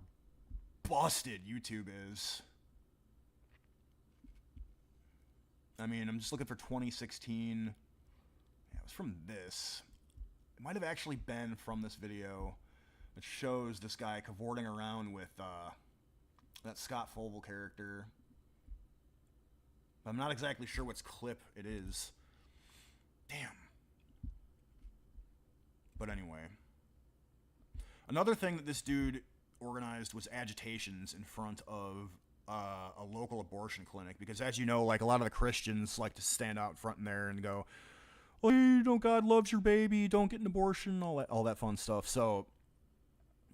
busted YouTube is. I mean, I'm just looking for 2016. Yeah, it was from this. It might have actually been from this video that shows this guy cavorting around with that Scott Foval character. But I'm not exactly sure which clip it is. Damn. But anyway. Another thing that this dude organized was agitations in front of a local abortion clinic, because as you know, like, a lot of the Christians like to stand out front in there and go, "Oh, you know, God loves your baby, don't get an abortion," all that fun stuff. So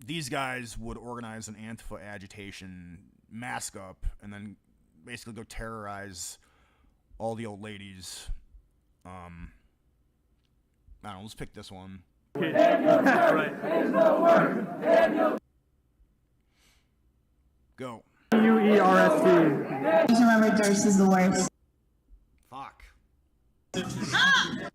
these guys would organize an Antifa agitation, mask up, and then basically go terrorize all the old ladies. I don't know, let's pick this one. Go. Uerst. Just remember, Durst is the worst. Fuck.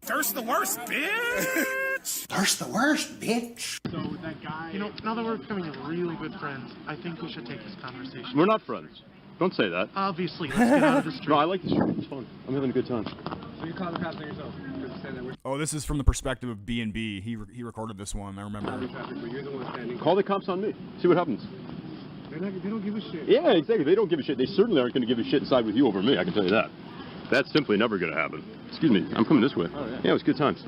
Durst the worst, bitch! Durst the worst, bitch! So that guy... You know, now that we're becoming really good friends, I think we should take this conversation. We're not friends. Don't say that. Obviously, let's get out of the street. No, I like the street. It's fun. I'm having a good time. So you call the cops on yourself? Oh, this is from the perspective of B&B. He recorded this one, I remember. Call the cops on me. See what happens. They don't give a shit. Yeah, exactly. They don't give a shit. They certainly aren't going to give a shit and side with you over me, I can tell you that. That's simply never going to happen. Excuse me, I'm coming this way. Oh, yeah. Yeah, it was good times.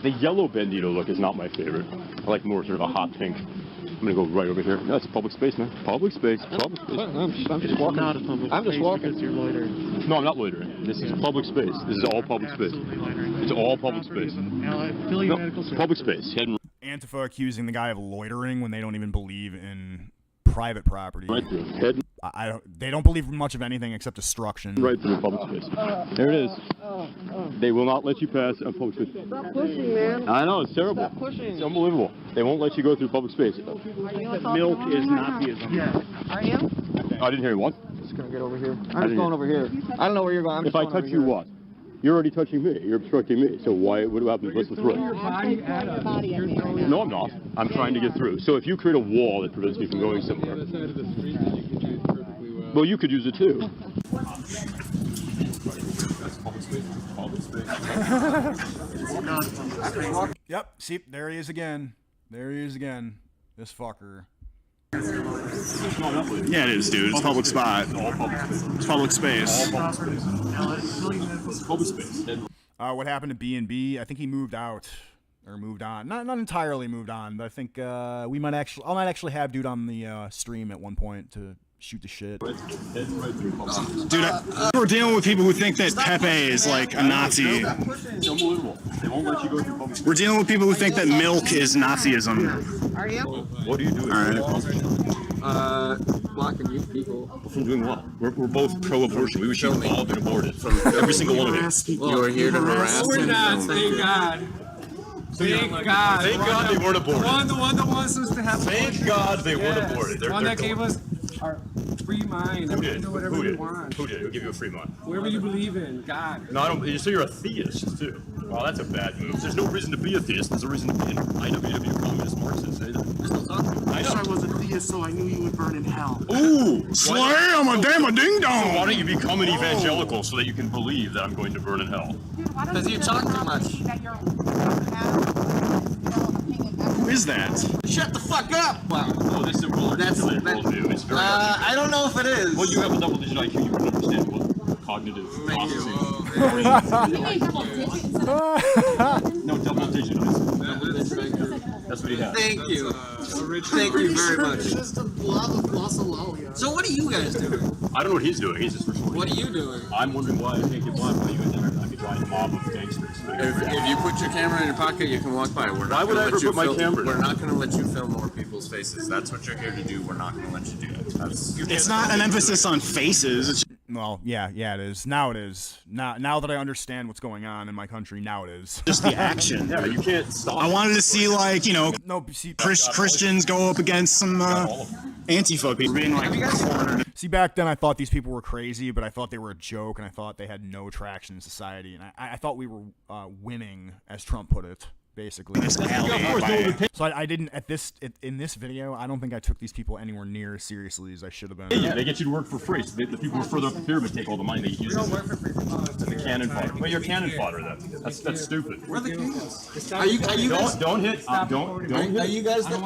The yellow Bandito look is not my favorite. I like more sort of a hot pink. I'm going to go right over here. No, it's public space, man. Public space. Public space. I'm just walking. Not a public I'm just space walking. because you're loitering. No, I'm not loitering. This is public space. This is all public space. It's all public space. Affiliate medical services. Public space. Antifa accusing the guy of loitering when they don't even believe in private property. Right through. They don't believe in much of anything except destruction. Right through public space. There it is. They will not let you pass on public space. Stop pushing, man. I know, it's terrible. Stop pushing. It's unbelievable. They won't let you go through public space. Milk is Nazism. Yeah. Are you? I didn't hear you once. Just gonna get over here. I'm just going over here. I don't know where you're going. If I touch you, what? You're already touching me. You're obstructing me. So why? What happens? What's the threat? No, I'm not. I'm trying to get through. So if you create a wall that prevents me from going somewhere, well, you could use it too. Yep. See, there he is again. There he is again. This fucker. Yeah, it is, dude. It's a public spot. It's public space. Public space. What happened to B&B? I think he moved out or moved on. Not entirely moved on, but I think I might actually have dude on the stream at one point to shoot the shit. Dude, we're dealing with people who think that Pepe is like a Nazi. It's unbelievable. They won't let you go through public space. We're dealing with people who think that milk is Nazism. Are you? What do you do? All right. Blocking you people. From doing what? We're both pro-abortion. We should all been aborted. From every single one of you. You're here to harass we're not, thank God. Thank God. Thank God they weren't aborted. The one that wants us to have Thank God they weren't aborted. The one that gave us our free mind. Who did? Do whatever Who we did? want. Who did? Who gave you a free mind? Whoever you believe in, God. No, I don't. So you're a theist too. Well, that's a bad move. There's no reason to be a theist. There's a reason to be an IWW communist Marxist either. I know. I was a theist, so I knew you would burn in hell. Ooh, slam a damn a ding dong. So why don't you become an evangelical so that you can believe that I'm going to burn in hell? Because you talk too much. Who is that? Shut the fuck up! Wow. Oh, this is a well-articulated worldview. It's very I don't know if it is. Well, you have a double-digit IQ. You can understand what cognitive processing. No, double-digit. That's what he has. Thank you. Thank you very much. Just a blob of glossolalia. So what are you guys doing? I don't know what he's doing. He's just recording. What are you doing? I'm wondering why I can't get by you in there. Like a giant mob of gangsters. If you put your camera in your pocket, you can walk by. Why would I ever put my camera? We're not going to let you film more people's faces. That's what you're here to do. We're not going to let you do that. It's not an emphasis on faces. It's well, yeah, it is. Now it is. Now that I understand what's going on in my country, now it is. just the action. Yeah, you can't stop. I wanted to see, like, you know, Christians go up against some Antifa people being like cornered. See, back then I thought these people were crazy, but I thought they were a joke, and I thought they had no traction in society, and I thought we were winning, as Trump put it. Basically, so I didn't in this video. I don't think I took these people anywhere near as seriously as I should have been. Yeah, they get you to work for free. So the people who are further up the pyramid take all the money. They use it. The cannon fodder. Well, you're cannon fodder then. That's stupid. We're the kings. Are you guys? Don't hit. Don't hit. Are you guys the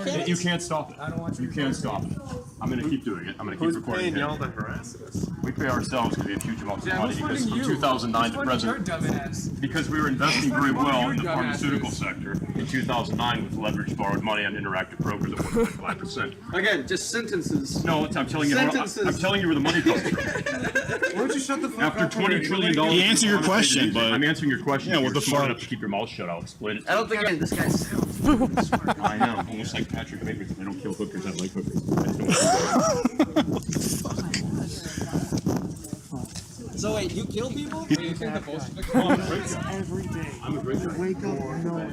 kings? You can't stop it. You can't stop it. I'm going to keep doing it. I'm going to keep recording it. y'all to harass us? We pay ourselves because we have huge amounts of money because from you? 2009 to Who's present, funding your dumbass? because we were investing very well in the Your pharmaceutical dumbasses. sector in 2009 with leveraged borrowed money on interactive brokers at 1.5%. Again, just sentences. No, I'm telling you. Sentences. I'm telling you where the money comes from. Why don't you shut the fuck After up? $20 trillion. He answered your question, but I'm answering your question. Yeah, what You're the smart fuck? enough to keep your mouth shut. I'll explain it. I don't think this guy's. I am almost like Patrick Baker. I don't kill hookers. I like hookers. So wait, you kill people? Do you think the Bolsheviks I'm a great guy. Every day. I'm a great guy. Wake up and know it.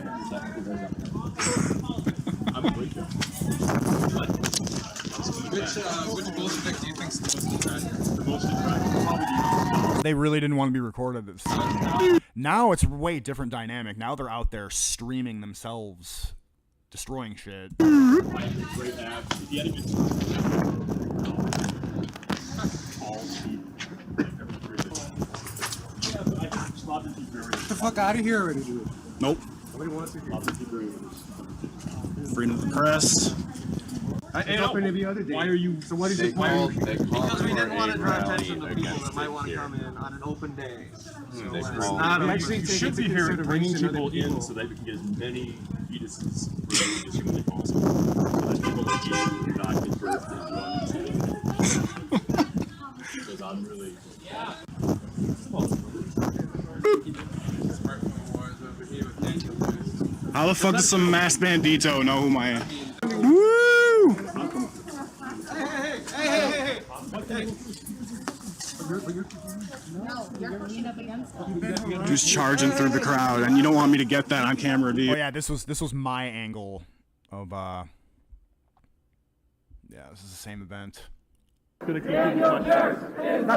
I'm a great guy. Which Bolshevik do you think's the most attractive? The most attractive. They really didn't want to be recorded at this time. Now it's a way different dynamic. Now they're out there streaming themselves, destroying shit. I have great abs. If you had a good tall, steep. Get the fuck out of here already, dude. Nope. Nobody wants to hear. Freedom of the press. Hey, every other day. Why are you? So what is They it? Why are called, you? they called Because we didn't for want a to draw rally attention to people against that might it want to here. come in on an open day. So They when it's called- not We open. actually You take should into be here bringing consideration people other in so that we can get as many fetuses removed as humanly possible. So that people like you do not get birthed into because I'm really. How the fuck does some masked bandito know who I am? Woo! Hey. No, you're pushing up against them. Just charging through the crowd, and you don't want me to get that on camera, do you? Oh yeah, this was my angle of yeah, this is the same event. That's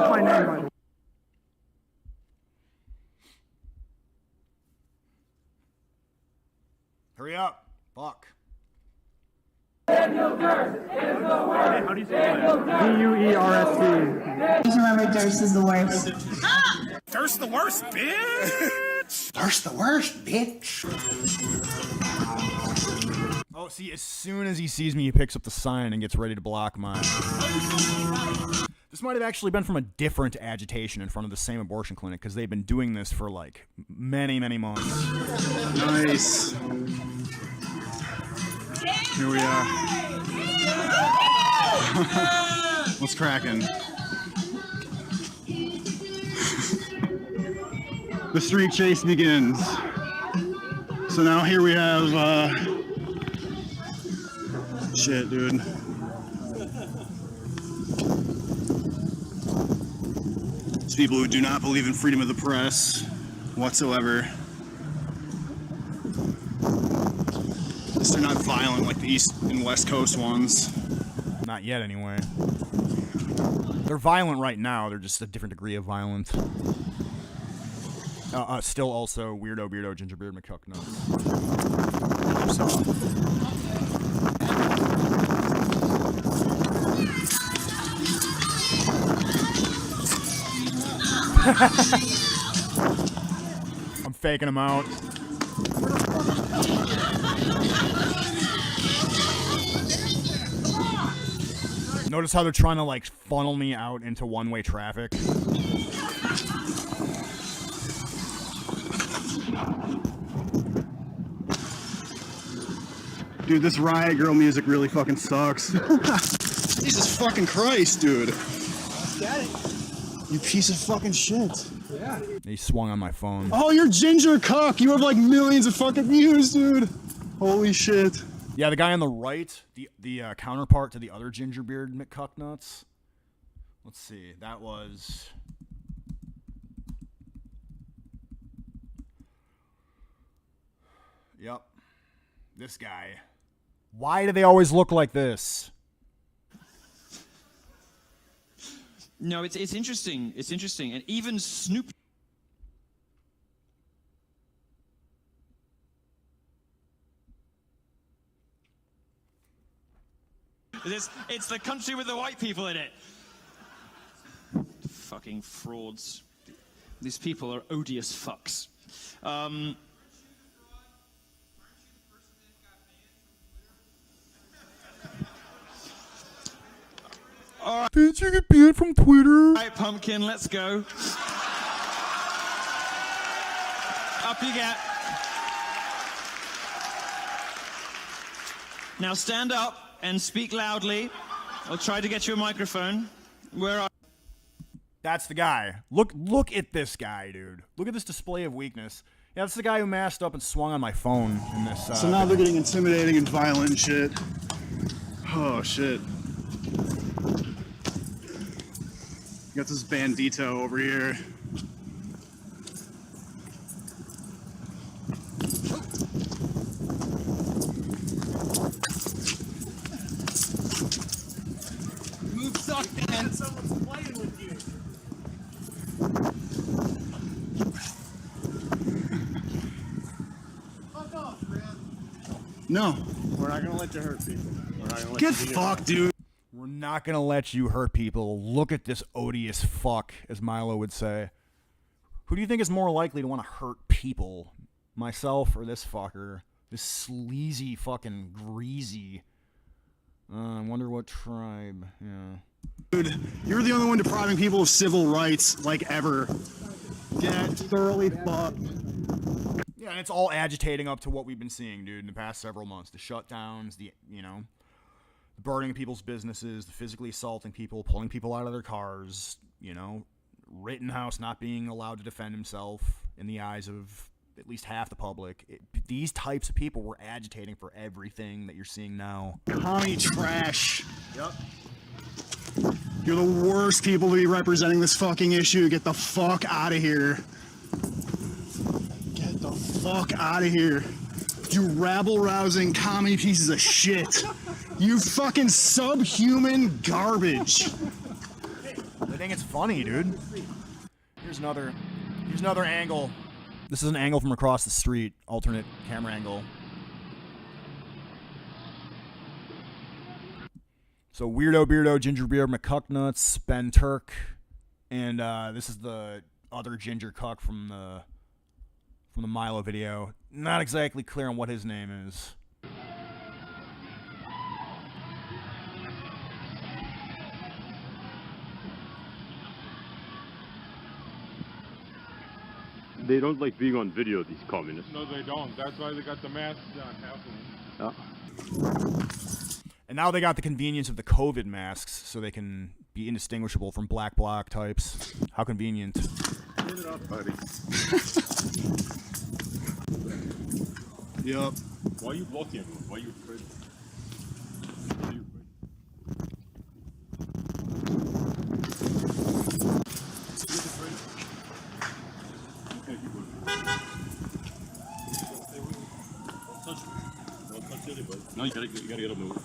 my name, by the way. Hurry up. Fuck. How do you say that? Duerst. Just remember, Durst is the worst. Durst the worst, bitch! Durst the worst, bitch! Oh, see, as soon as he sees me, he picks up the sign and gets ready to block mine. This might have actually been from a different agitation in front of the same abortion clinic, because they've been doing this for, like, many, many months. Nice. Here we are. What's cracking? The street chase begins. So now here we have, shit, dude. It's people who do not believe in freedom of the press whatsoever. At least they're not violent like the East and West Coast ones. Not yet, anyway. They're violent right now, they're just a different degree of violence. Still also Weirdo, Beardo, Gingerbeard, McCucknuts. I'm faking them out. Notice how they're trying to, like, funnel me out into one-way traffic. Dude, this Riot Girl music really fucking sucks. Jesus fucking Christ, dude. Got it. You piece of fucking shit. Yeah. He swung on my phone. Oh, you're Ginger Cuck. You have like millions of fucking views, dude. Holy shit. Yeah, the guy on the right, the counterpart to the other Gingerbeard McCucknuts. Let's see, that was... Yep, this guy. Why do they always look like this? No, it's interesting. It's interesting, and even Snoop. It's the country with the white people in it. Fucking frauds. These people are odious fucks. All right. Didn't you get banned from Twitter? All right, Pumpkin, let's go. Up you get. Now stand up and speak loudly. I'll try to get you a microphone. Where are... That's the guy. Look at this guy, dude. Look at this display of weakness. Yeah, that's the guy who masked up and swung on my phone in this. So now they're getting intimidating and violent and shit. Oh shit. Got this bandito over here. Move suck, man. Someone's playing with you. Fuck off, man. No. We're not gonna let you hurt people. We're not gonna let Get you do fucked, dude. We're not gonna let you hurt people. Look at this odious fuck, as Milo would say. Who do you think is more likely to want to hurt people? Myself or this fucker? This sleazy fucking greasy. I wonder what tribe. Yeah. Dude, you're the only one depriving people of civil rights, like, ever. Get thoroughly fucked. Yeah, and it's all agitating up to what we've been seeing, dude, in the past several months. The shutdowns, the burning of people's businesses, the physically assaulting people, pulling people out of their cars, Rittenhouse not being allowed to defend himself in the eyes of at least half the public. These types of people were agitating for everything that you're seeing now. Commie trash. Yep. You're the worst people to be representing this fucking issue. Get the fuck out of here. Get the fuck out of here. You rabble-rousing commie pieces of shit. You fucking subhuman garbage. I think it's funny, dude. Here's another angle. This is an angle from across the street, alternate camera angle. So Weirdo, Beardo, Gingerbeard, McCucknuts, Ben Turk, and this is the other Ginger Cuck from the Milo video. Not exactly clear on what his name is. They don't like being on video, these communists. No, they don't. That's why they got the masks on, half of them. And now they got the convenience of the COVID masks, so they can be indistinguishable from black bloc types. How convenient. Turn it off, buddy. Yep. Why are you blocking everyone? Why are you afraid? No, you gotta get up and move.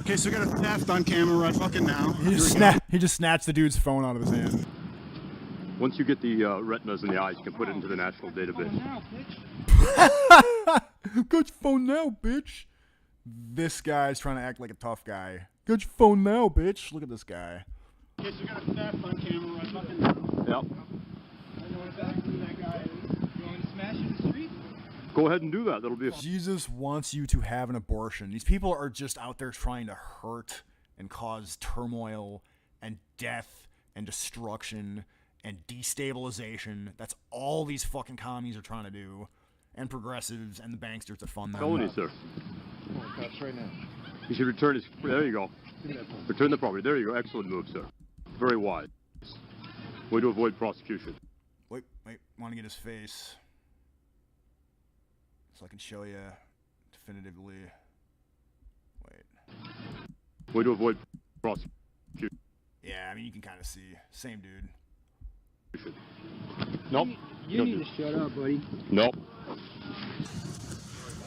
Okay, so we got a theft on camera right fucking now. He just snatched the dude's phone out of his hand. Once you get the retinas in the eyes, you can put it into the national database. Got your phone now, bitch. This guy's trying to act like a tough guy. Got your phone now, bitch. Look at this guy. Okay, so we got a theft on camera right fucking now. Yep. I know exactly who that guy is. You want me to smash in the street? Go ahead and do that. That'll be Jesus wants you to have an abortion. These people are just out there trying to hurt and cause turmoil and death and destruction and destabilization. That's all these fucking commies are trying to do. And progressives and the banksters to fund them. felony, sir. Oh, cops right now. You should return his. There you go. Return the property. There you go. Excellent move, sir. Very wise. Way to avoid prosecution. Wait. Want to get his face. So I can show you definitively. Wait. Way to avoid prosecution. Yeah, I mean, you can kind of see. Same dude. Nope. You need to shut up, buddy. Nope.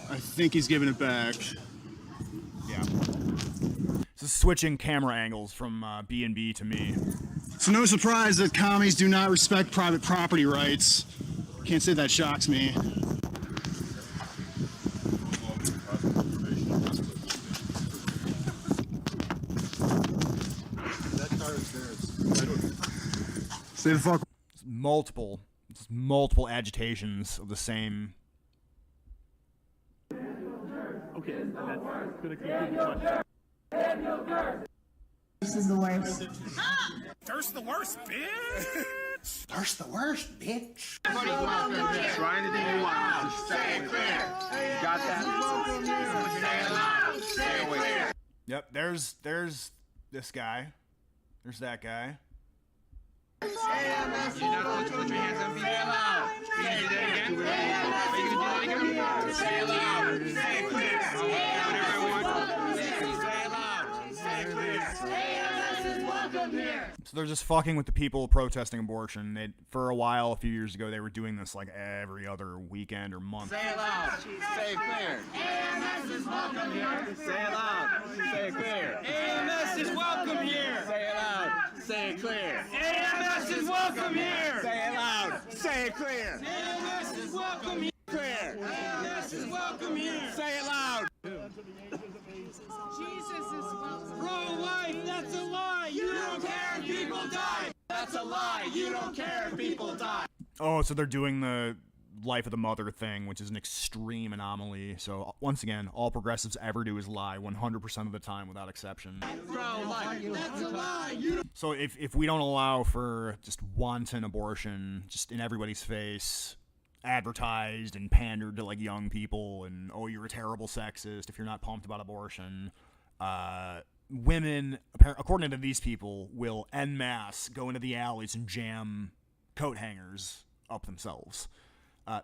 I think he's giving it back. Yeah. This is switching camera angles from B&B to me. So no surprise that commies do not respect private property rights. Can't say that shocks me. Stay the fuck. Multiple. Just multiple agitations of the same. Okay, and that's gonna conclude the question. This is the worst. Durst the worst, bitch! Durst the worst, bitch. Try anything you want. Just stay clear. You got that? Stay alive. Stay away. Yep, there's this guy. There's that guy. You're not supposed to put your hands on people. Stay alive. Are you gonna do that again? Stay alive. Stay clear. Down, everyone. Stay alive. Stay clear. So they're just fucking with the people protesting abortion. For a while, a few years ago, they were doing this like every other weekend or month. Stay alive. Stay clear. AMS is welcome here. Stay alive. Stay clear. AMS is welcome here. Say it loud. Say it clear. AMS is welcome here. Say it loud. Say it clear. AMS is welcome here. Clear. AMS is welcome here. Say it loud. Jesus is welcome. Pro-life, that's a lie. You don't care if people die. That's a lie. You don't care if people die. Oh, so they're doing the life of the mother thing, which is an extreme anomaly. So once again, all progressives ever do is lie 100% of the time without exception. Pro-life, that's a lie. So if we don't allow for just wanton abortion just in everybody's face, advertised and pandered to like young people, and oh, you're a terrible sexist if you're not pumped about abortion, women, according to these people, will en masse go into the alleys and jam coat hangers up themselves.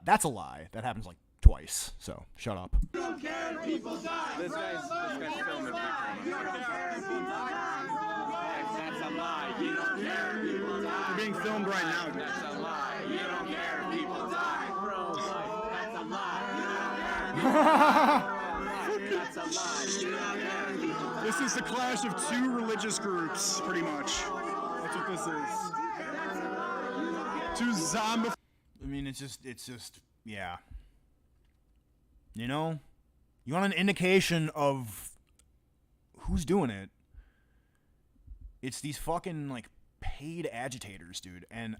That's a lie. That happens like twice, so shut up. You don't care if people die. This guy's filming. You don't care if people die. That's a lie. You don't care if people die. You're being filmed right now. That's a lie. You don't care if people die. Pro-life. That's a lie. That's a lie. You don't care if people die. This is the clash of two religious groups, pretty much. That's what this is. Two zombie. I mean, it's just, yeah. You know? You want an indication of who's doing it? It's these fucking, like, paid agitators, dude. And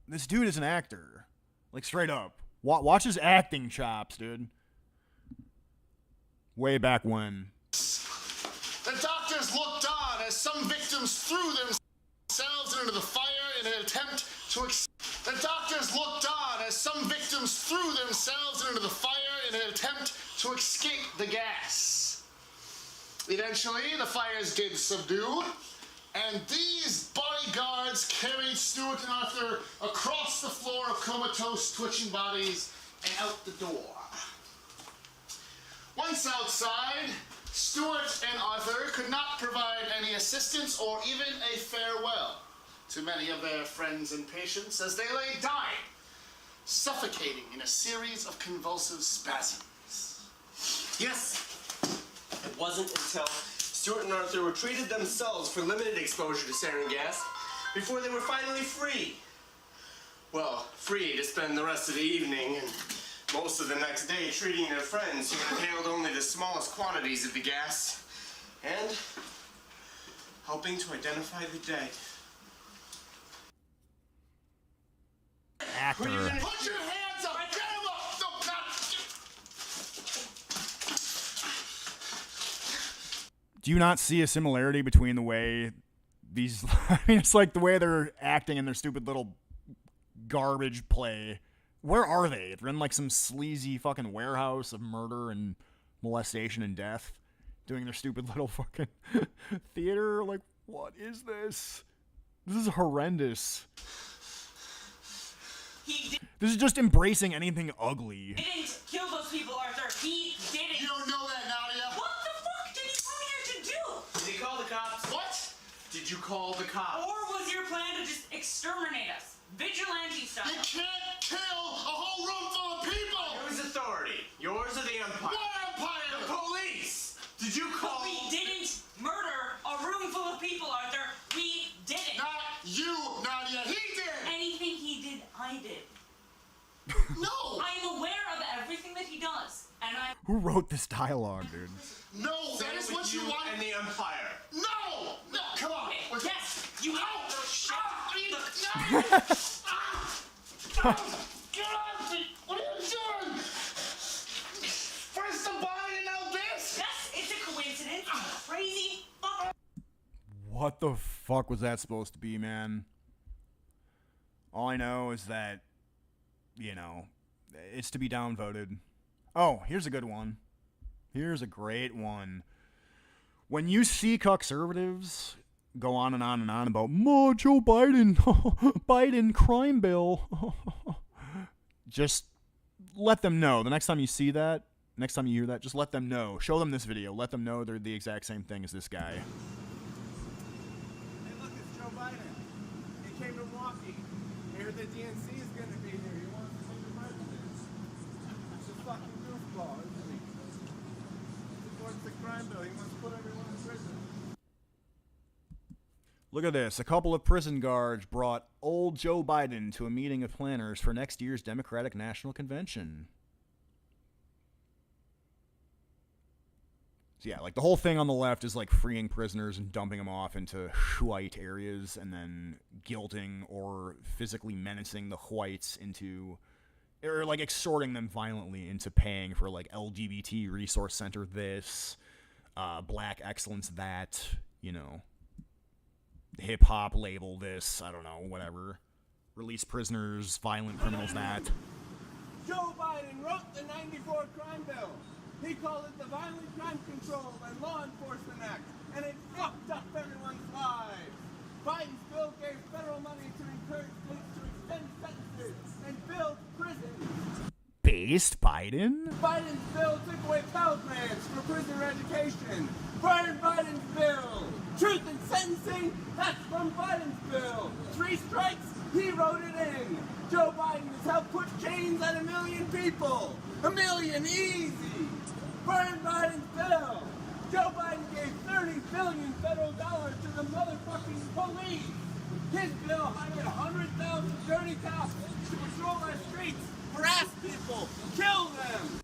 this dude is an actor. Like, straight up. Watch his acting chops, dude. Way back when. The doctors looked on as some victims threw themselves into the fire in an attempt to The doctors looked on as some victims threw themselves into the fire in an attempt to escape the gas. Eventually, the fires did subdue, and these bodyguards carried Stuart and Arthur across the floor of comatose, twitching bodies and out the door. Once outside, Stuart and Arthur could not provide any assistance or even a farewell to many of their friends and patients as they lay dying, suffocating in a series of convulsive spasms. Yes, it wasn't until Stuart and Arthur were treated themselves for limited exposure to sarin gas before they were finally free. Well, free to spend the rest of the evening and most of the next day treating their friends who inhaled only the smallest quantities of the gas and helping to identify the dead. Actor. Put your hands up! Get him up! No, not... Do you not see a similarity between the way these... I mean, it's like the way they're acting in their stupid little garbage play. Where are they? They're in like some sleazy fucking warehouse of murder and molestation and death, doing their stupid little fucking theater. Like, what is this? This is horrendous. This is just embracing anything ugly. He didn't kill those people, Arthur. He didn't. You don't know that, Nadia. What the fuck did he come here to do? Did he call the cops? What? Did you call the cops? Or was your plan to just exterminate us? Vigilante style. You can't kill a whole room full of people! Whose authority? Yours or the Empire? What Empire? The police! Did you call... We didn't murder a room full of people, Arthur. We didn't. Not you, Nadia. He did! Anything he did, I did. No! I am aware of everything that he does, and I... Who wrote this dialogue, dude? No, that is what you want. And the Empire. No! No, come on. Yes, you Ow! shut Ah, the... no! Get off me! What are you doing? First the body and now this? Yes, it's a coincidence. Crazy fuck. What the fuck was that supposed to be, man? All I know is that, you know, it's to be downvoted. Oh, here's a good one. Here's a great one. When you see conservatives go on and on and on about, Joe Biden, Biden crime bill, just let them know. The next time you see that, next time you hear that, just let them know. Show them this video. Let them know they're the exact same thing as this guy. Hey, look, it's Joe Biden. He came to Milwaukee. He heard the DNC is going to be here. He wants to see the president. He's a fucking goofball, isn't he? He supports the crime bill. He wants to put everyone in prison. Look at this. A couple of prison guards brought old Joe Biden to a meeting of planners for next year's Democratic National Convention. So yeah, like the whole thing on the left is like freeing prisoners and dumping them off into white areas and then guilting or physically menacing the whites into, or like extorting them violently into paying for like LGBT resource center this, black excellence that, you know, hip hop label this, I don't know, whatever. Release prisoners, violent criminals that. Joe Biden wrote the 94 crime bill. He called it the Violent Crime Control and Law Enforcement Act, and it fucked up everyone's lives. Biden's bill gave federal money to encourage police to extend sentences and build prisons. Based Biden? Biden's bill took away Pell Grants for prisoner education. Burn Biden's bill. Truth in sentencing, that's from Biden's bill. 3 strikes, he wrote it in. Joe Biden has helped put chains on 1 million people. 1 million easy. Burn Biden's bill. Joe Biden gave $30 billion federal dollars to the motherfucking police. His bill hired 100,000 dirty cops to patrol our streets, harass people, kill them.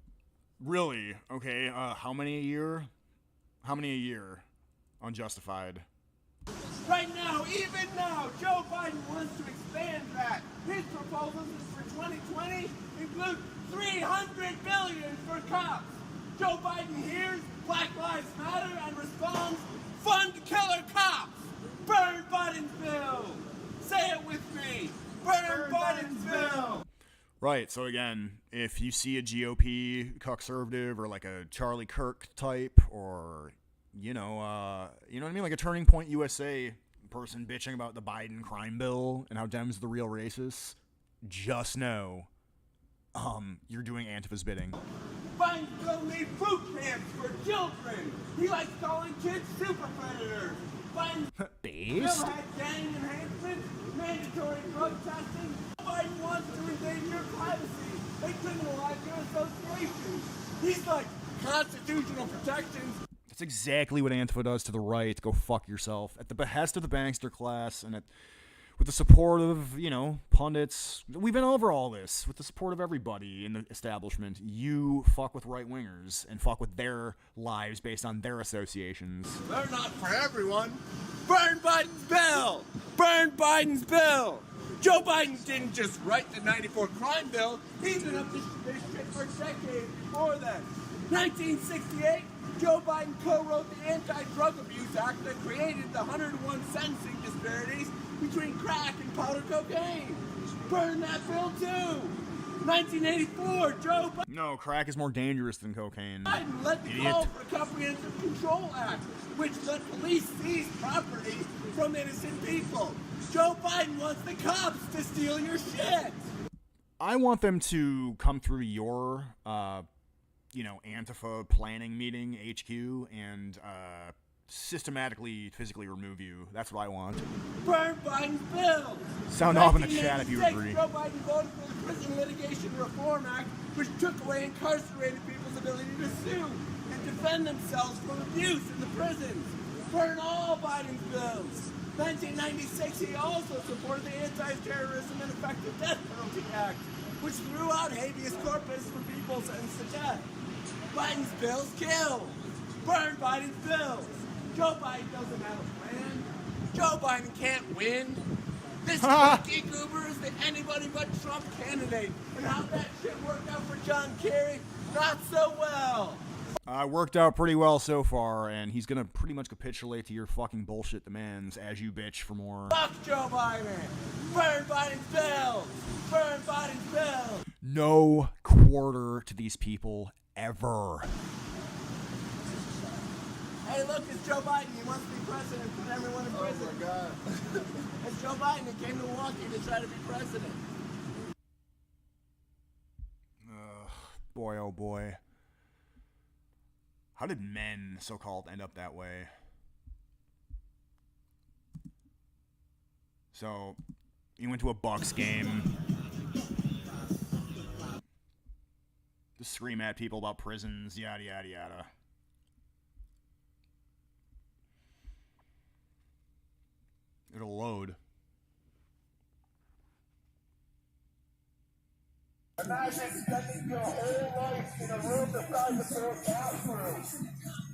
Really? Okay, how many a year? How many a year? Unjustified. Right now, even now, Joe Biden wants to expand that. His proposals for 2020 include $300 billion for cops. Joe Biden hears Black Lives Matter and responds, fund killer cops. Burn Biden's bill. Say it with me. Burn Biden's bill. Right, so again, if you see a GOP conservative or like a Charlie Kirk type or, you know what I mean? Like a Turning Point USA person bitching about the Biden crime bill and how Dems are the real racists, just know, you're doing Antifa's bidding. Biden's bill made boot camps for children. He likes calling kids super predators. Biden's Based? bill had gang enhancements, mandatory drug testing. Biden wants to invade your privacy. They criminalize your associations. He's like constitutional protections. That's exactly what Antifa does to the right. Go fuck yourself. At the behest of the bankster class and with the support of, you know, pundits. We've been over all this. With the support of everybody in the establishment. You fuck with right-wingers and fuck with their lives based on their associations. They're not for everyone. Burn Biden's bill! Burn Biden's bill! Joe Biden didn't just write the 94 crime bill. He's been up this shit for decades before then. 1968, Joe Biden co-wrote the Anti-Drug Abuse Act that created the 101 sentencing disparities between crack and powder cocaine. Burn that bill too. 1984, Joe Biden. No, crack is more dangerous than cocaine. Biden led the call for a Comprehensive Control Act, which let police seize property from innocent people. Joe Biden wants the cops to steal your shit. I want them to come through your, Antifa planning meeting, HQ, and systematically, physically remove you. That's what I want. Burn Biden's bill. Sound off in the chat if you agree. Joe Biden voted for the Prison Litigation Reform Act, which took away incarcerated people's ability to sue and defend themselves from abuse in the prisons. Burn all Biden's bills. 1996, he also supported the Anti-Terrorism and Effective Death Penalty Act, which threw out habeas corpus for people sentenced to death. Biden's bills kill. Burn Biden's bills. Joe Biden doesn't have a plan. Joe Biden can't win. This monkey goober is the anybody but Trump candidate. And how that shit worked out for John Kerry? Not so well. Worked out pretty well so far, and he's gonna pretty much capitulate to your fucking bullshit demands as you bitch for more. Fuck Joe Biden. Burn Biden's bills. Burn Biden's bills. No quarter to these people ever. Hey, look, it's Joe Biden. He wants to be president, put everyone in prison. Oh, my God. It's Joe Biden that came to Milwaukee to try to be president. Boy, oh boy. How did men, so-called, end up that way? So, you went to a Bucks game. Just scream at people about prisons, yada, yada, yada. It'll load. Imagine spending your whole life in a room the size of your bathroom.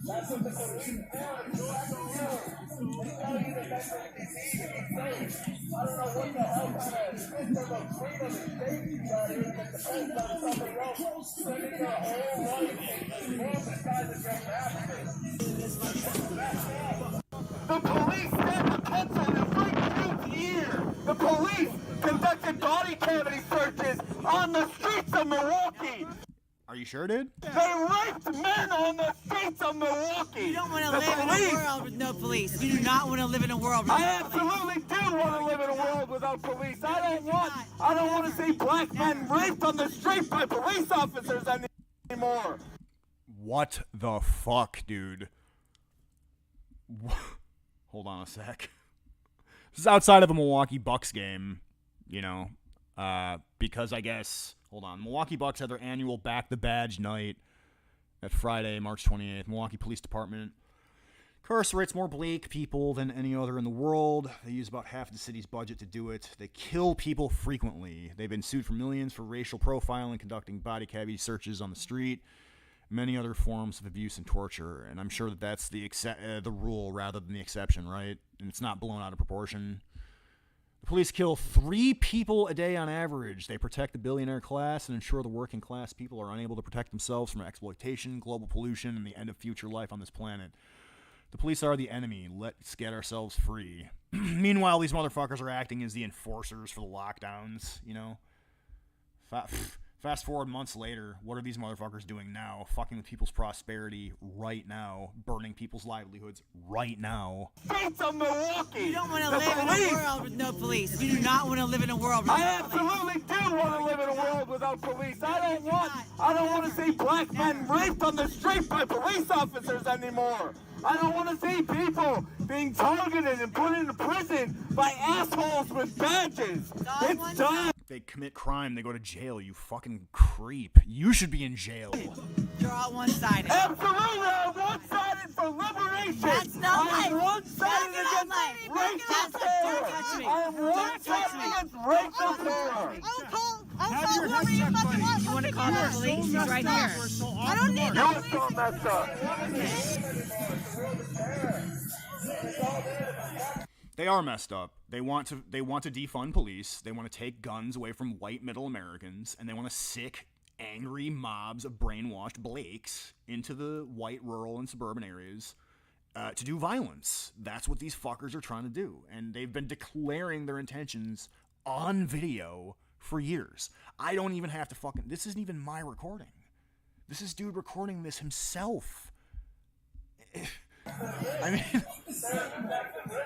That's what the police do. They tell you that that's what you need to be safe. I don't know what the hell kind of system of freedom and safety you got here that depends on something else. Spending your whole life in a room the size of your bathroom. The police stabbed a pencil in a white dude's ear. The police conducted body cavity searches on the streets of Milwaukee. Are you sure, dude? They raped men on the streets of Milwaukee. You don't want to live in a world with no police. You do not want to live in a world without I absolutely do want to live in a world without police. I don't want to see black men raped on the street by police officers anymore. What the fuck, dude? Hold on a sec. This is outside of a Milwaukee Bucks game, you know, because I guess, hold on, Milwaukee Bucks had their annual Back the Badge night at Friday, March 28th. Milwaukee Police Department incarcerates more Blake people than any other in the world. They use about half the city's budget to do it. They kill people frequently. They've been sued for millions for racial profiling, conducting body cavity searches on the street, many other forms of abuse and torture, and I'm sure that that's the rule rather than the exception, right? And it's not blown out of proportion. The police kill 3 people a day on average. They protect the billionaire class and ensure the working class people are unable to protect themselves from exploitation, global pollution, and the end of future life on this planet. The police are the enemy. Let's get ourselves free. Meanwhile, these motherfuckers are acting as the enforcers for the lockdowns, you know? Fast forward months later, what are these motherfuckers doing now? Fucking with people's prosperity right now. Burning people's livelihoods right now. Streets of Milwaukee! You don't want to live in a world with no police. You do not want to live in a world without I absolutely do want to live in a world without police. I don't want to see black men raped on the street by police officers anymore. I don't want to see people being targeted and put into prison by assholes with badges. It's done. They commit crime, they go to jail, you fucking creep. You should be in jail. You're all one-sided. Absolutely, I'm one-sided for liberation. That's not life. I'm one-sided against racial terror. I'm one-sided against racial terror. I'll call whoever you fucking want. You want to call the police? He's right here. I don't need the police. You're so messed up. They are messed up. They want to defund police. They want to take guns away from white middle Americans, and they want to sick, angry mobs of brainwashed Blakes into the white rural and suburban areas to do violence. That's what these fuckers are trying to do, and they've been declaring their intentions on video for years. I don't even have to fucking... This isn't even my recording. This is dude recording this himself. I mean,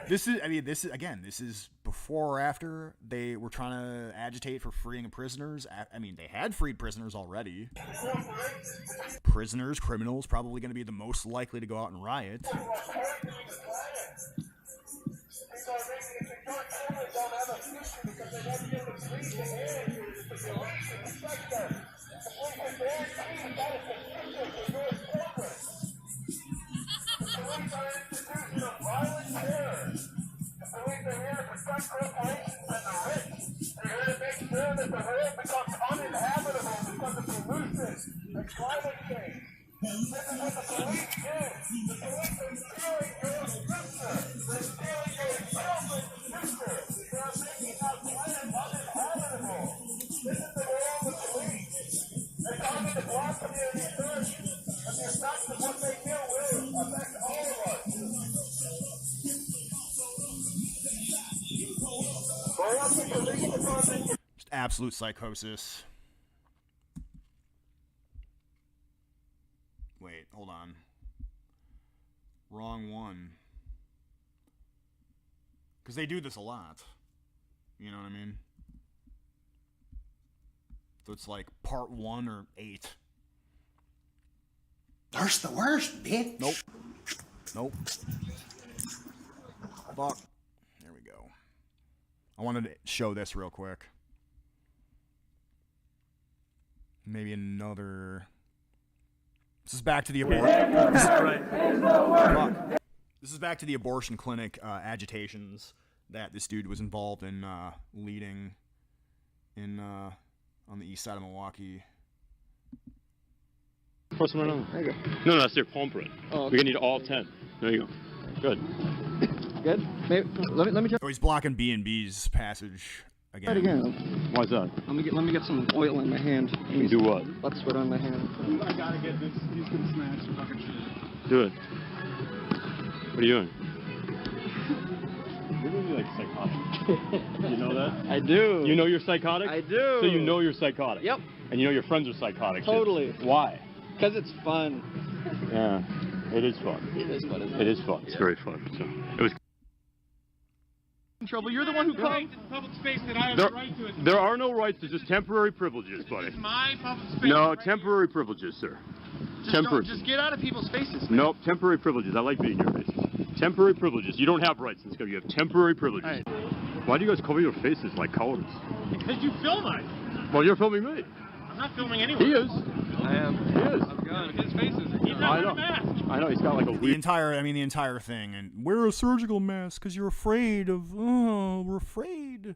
this is before or after they were trying to agitate for freeing of prisoners. I mean, they had freed prisoners already. Prisoners, criminals, probably going to be the most likely to go out and riot. absolute psychosis. Wait, hold on. Wrong one. Because they do this a lot. You know what I mean? So it's like part 1 or 8. That's the worst, bitch. Nope. Nope. Fuck. There we go. I wanted to show this real quick. Maybe another. This is back to the abortion. This is back to the abortion clinic agitations that this dude was involved in leading in on the east side of Milwaukee. First one on. There you go. No, that's your palm print. Oh, okay. We're gonna need all 10. There you go. Good. Good. Maybe, let me try. Oh, he's blocking B&B's passage again. Try it again. Why is that? Let me get some oil in my hand. You do what? Butt sweat on my hand. I gotta get this. He's gonna smash the fucking shit. Do it. What are you doing? You're really like psychotic. You know that? I do. You know you're psychotic? I do. So you know you're psychotic? Yep. And you know your friends are psychotic? Totally. Too. Why? Because it's fun. Yeah. It is fun. It is fun, isn't it? It is fun. It's very fun. So it was. Trouble. You're the one who called public space that I have the right to. There are no rights. There's just temporary privileges, buddy. It's my public space. No, right temporary privileges, sir. Just get out of people's faces. Man. Nope, temporary privileges. I like being in your faces. Temporary privileges. You don't have rights in this country. You have temporary privileges. Right. Why do you guys cover your faces like cowards? Because you film us. Well, you're filming me. I'm not filming anyone. He is. I am. He is. I'm good. His face is. He's not wearing a mask. I know. He's got like a weird. The entire thing, and wear a surgical mask because you're afraid of. Oh, we're afraid.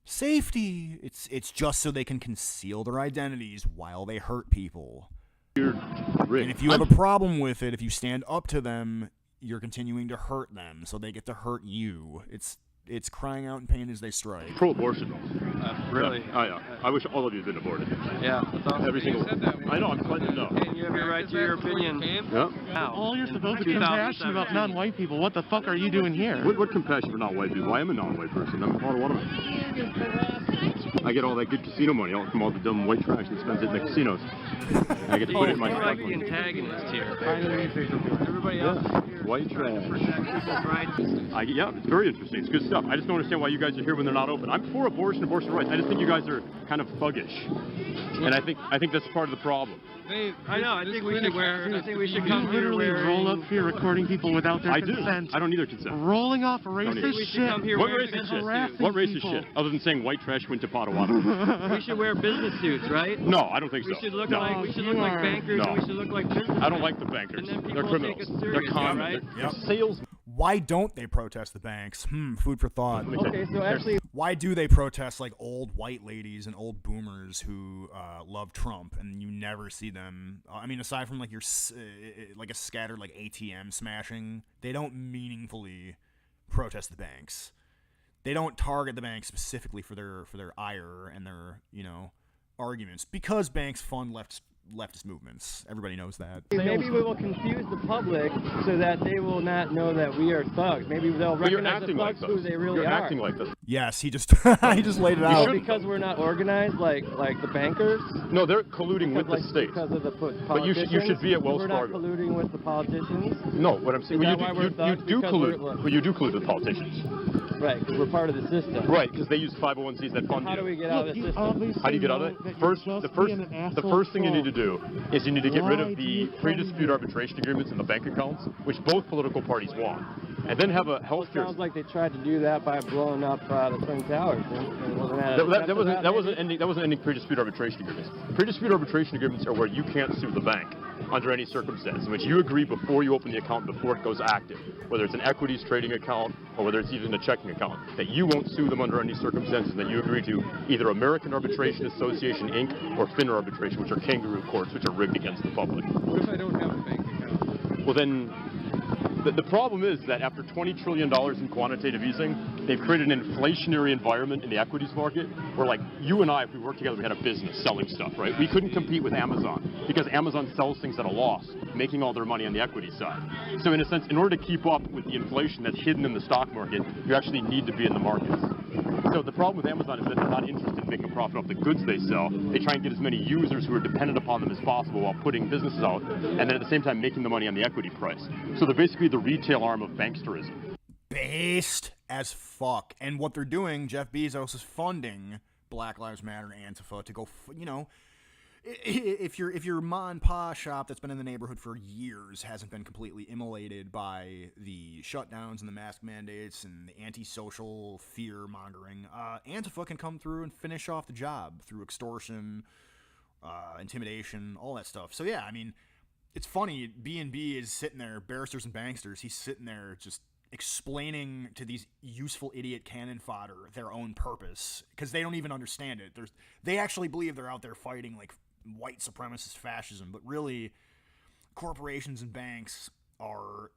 Safety. It's just so they can conceal their identities while they hurt people. And if you have a problem with it, if you stand up to them, you're continuing to hurt them, so they get to hurt you. It's crying out in pain as they strike. Pro-abortion. Really? Yeah. Oh, yeah. I wish all of you had been aborted. Yeah. That's awesome. Every single one. I know. I'm letting you know. And you have your right to your opinion. Yeah. All you're supposed to be compassionate about non-white people. What the fuck are you doing here? What compassion for non-white people? I am a non-white person. I'm a Potawatomi. I get all that good casino money from all the dumb white trash that spends it in the casinos. I get to put it in my stock money. The antagonist here. Everybody else. White trash. Right. Yeah, it's very interesting. It's good stuff. I just don't understand why you guys are here when they're not open. I'm for abortion rights. I just think you guys are kind of thuggish, and I think that's part of the problem. I know. I think we should come here wearing. Roll up here recording people without their consent. I don't need their consent. Rolling off racist shit. What racist shit? What racist shit? Other than saying white trash went to Potawatomi. We should wear business suits, right? No, I don't think so. We should look like bankers. No. And we should look like business. I don't like the bankers. They're criminals. They're con. Right? They're sales. Why don't they protest the banks? Food for thought. Okay, so actually... Why do they protest like old white ladies and old boomers who love Trump, and you never see them? I mean, aside from like your like a scattered like ATM smashing, they don't meaningfully protest the banks. They don't target the banks specifically for their ire and their arguments because banks fund leftist movements. Everybody knows that. Maybe we will confuse the public so that they will not know that we are thugs. Maybe they'll recognize the thugs who they really are. You're acting like this. Yes, he just laid it out. Because we're not organized like the bankers? No, they're colluding with the state. Because of the politicians? But you should be at Wells Fargo. We're not colluding with the politicians? No, what I'm saying, you do collude with politicians. Right, because we're part of the system. Right, because they use 501c that fund you. How do we get out of the system? How do you get out of it? The first thing you need to do is you need to get rid of the pre-dispute arbitration agreements in the bank accounts, which both political parties want, and then have a health care. Sounds like they tried to do that by blowing up the Twin Towers. That wasn't ending pre-dispute arbitration agreements. Pre-dispute arbitration agreements are where you can't sue the bank under any circumstance, in which you agree before you open the account, before it goes active, whether it's an equities trading account or whether it's even a checking account, that you won't sue them under any circumstances, that you agree to either American Arbitration Association, Inc., or FINRA arbitration, which are kangaroo courts, which are rigged against the public. What if I don't have a bank account? Well, then, the problem is that after $20 trillion in quantitative easing, they've created an inflationary environment in the equities market where, like, you and I, if we worked together, we had a business selling stuff, right? We couldn't compete with Amazon because Amazon sells things at a loss, making all their money on the equity side. So in a sense, in order to keep up with the inflation that's hidden in the stock market, you actually need to be in the markets. So the problem with Amazon is that they're not interested in making a profit off the goods they sell. They try and get as many users who are dependent upon them as possible while putting businesses out, and then at the same time making the money on the equity price. So they're basically the retail arm of banksterism. Based as fuck. And what they're doing, Jeff Bezos is funding Black Lives Matter and Antifa to go, you know, if your ma and pa shop that's been in the neighborhood for years hasn't been completely immolated by the shutdowns and the mask mandates and the antisocial fear mongering, Antifa can come through and finish off the job through extortion, intimidation, all that stuff. So yeah, I mean, it's funny. B&B is sitting there, barristers and banksters. He's sitting there just explaining to these useful idiot cannon fodder their own purpose because they don't even understand it. They actually believe they're out there fighting like white supremacist fascism, but really corporations and banks are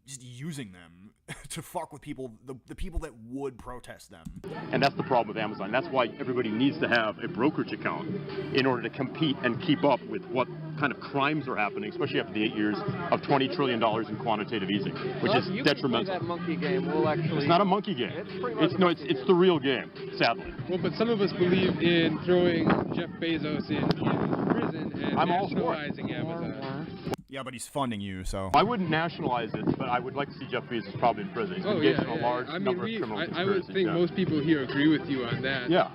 just using them to fuck with people, the people that would protest them. And that's the problem with Amazon. That's why everybody needs to have a brokerage account in order to compete and keep up with what kind of crimes are happening, especially after the 8 years of $20 trillion in quantitative easing, which is detrimental. That monkey game. We'll actually... It's not a monkey game. It's the real game, sadly. Well, but some of us believe in throwing Jeff Bezos in prison and nationalizing Amazon. Yeah, but he's funding you, so... I wouldn't nationalize it, but I would like to see Jeff Bezos probably in prison. He's engaged in a large number of criminal conspiracies. I would think most people here agree with you on that. Yeah.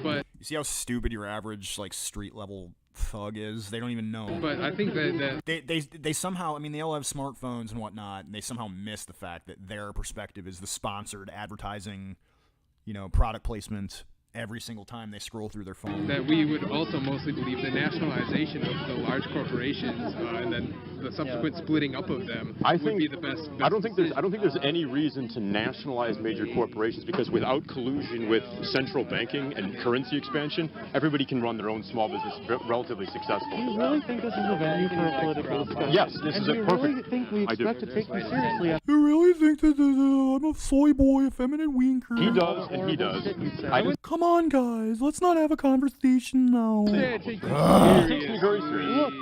But... You see how stupid your average, like, street-level thug is? They don't even know. But I think that... They somehow... I mean, they all have smartphones and whatnot, and they somehow miss the fact that their perspective is the sponsored advertising, you know, product placement every single time they scroll through their phone. That we would also mostly believe the nationalization of the large corporations and then the subsequent splitting up of them would be the best I don't think there's any reason to nationalize major corporations, because without collusion with central banking and currency expansion, everybody can run their own small business relatively successfully. Do you really think this is a venue for a political discussion? Yes, this is a perfect... Do you really think we expect to take you seriously? You really think that I'm a soy boy, a feminine winker? He does, and he does. Come on, guys, let's not have a conversation now. Look,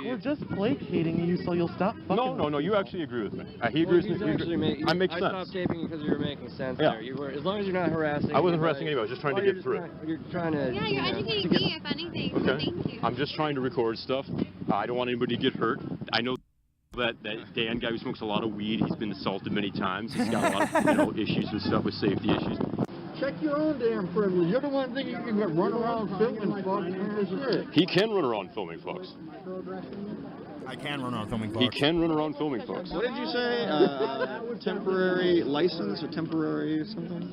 we're just placating you so you'll stop fucking... No, you actually agree with me. He agrees with me. I make sense. I stopped taping because you were making sense there. You were, as long as you're not harassing... I wasn't harassing anybody, I was just trying to get through. You're trying to... Yeah, you're educating me, if anything. Okay. So thank you. I'm just trying to record stuff. I don't want anybody to get hurt. I know that Dan guy who smokes a lot of weed, he's been assaulted many times. He's got a lot of issues with stuff, with safety issues. Check your own damn privilege. You're the one thinking you can run around filming folks. He can run around filming folks. I can run around filming folks. He can run around filming folks. What did you say? Temporary license or temporary something?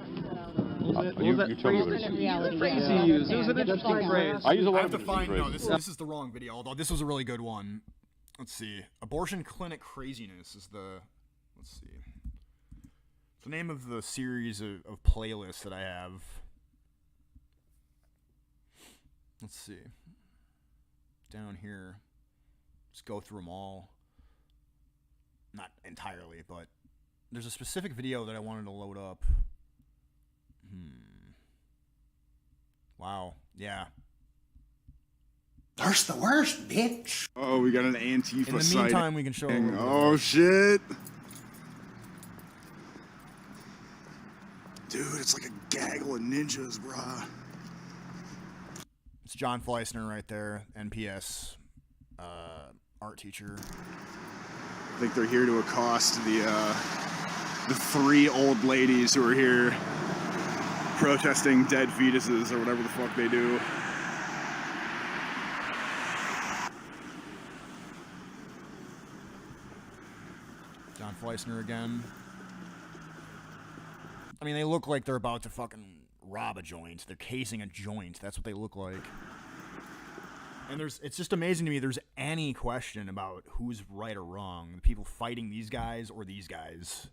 You tell me what it is. Phrase you used. It was an interesting phrase. I use a lot of interesting phrases. No, this is the wrong video, although this was a really good one. Let's see. Abortion clinic craziness is the... Let's see. It's the name of the series of playlists that I have. Let's see. Down here. Just go through them all. Not entirely, but there's a specific video that I wanted to load up. Wow. Yeah. There's the worst, bitch. Oh, we got an Antifa In the meantime, we can show. Oh shit. Dude, it's like a gaggle of ninjas, bruh. It's John Fleissner right there, NPS, art teacher. I think they're here to accost the three old ladies who are here protesting dead fetuses or whatever the fuck they do. John Fleissner again. I mean, they look like they're about to fucking rob a joint. They're casing a joint. That's what they look like. And it's just amazing to me there's any question about who's right or wrong. The people fighting these guys or these guys.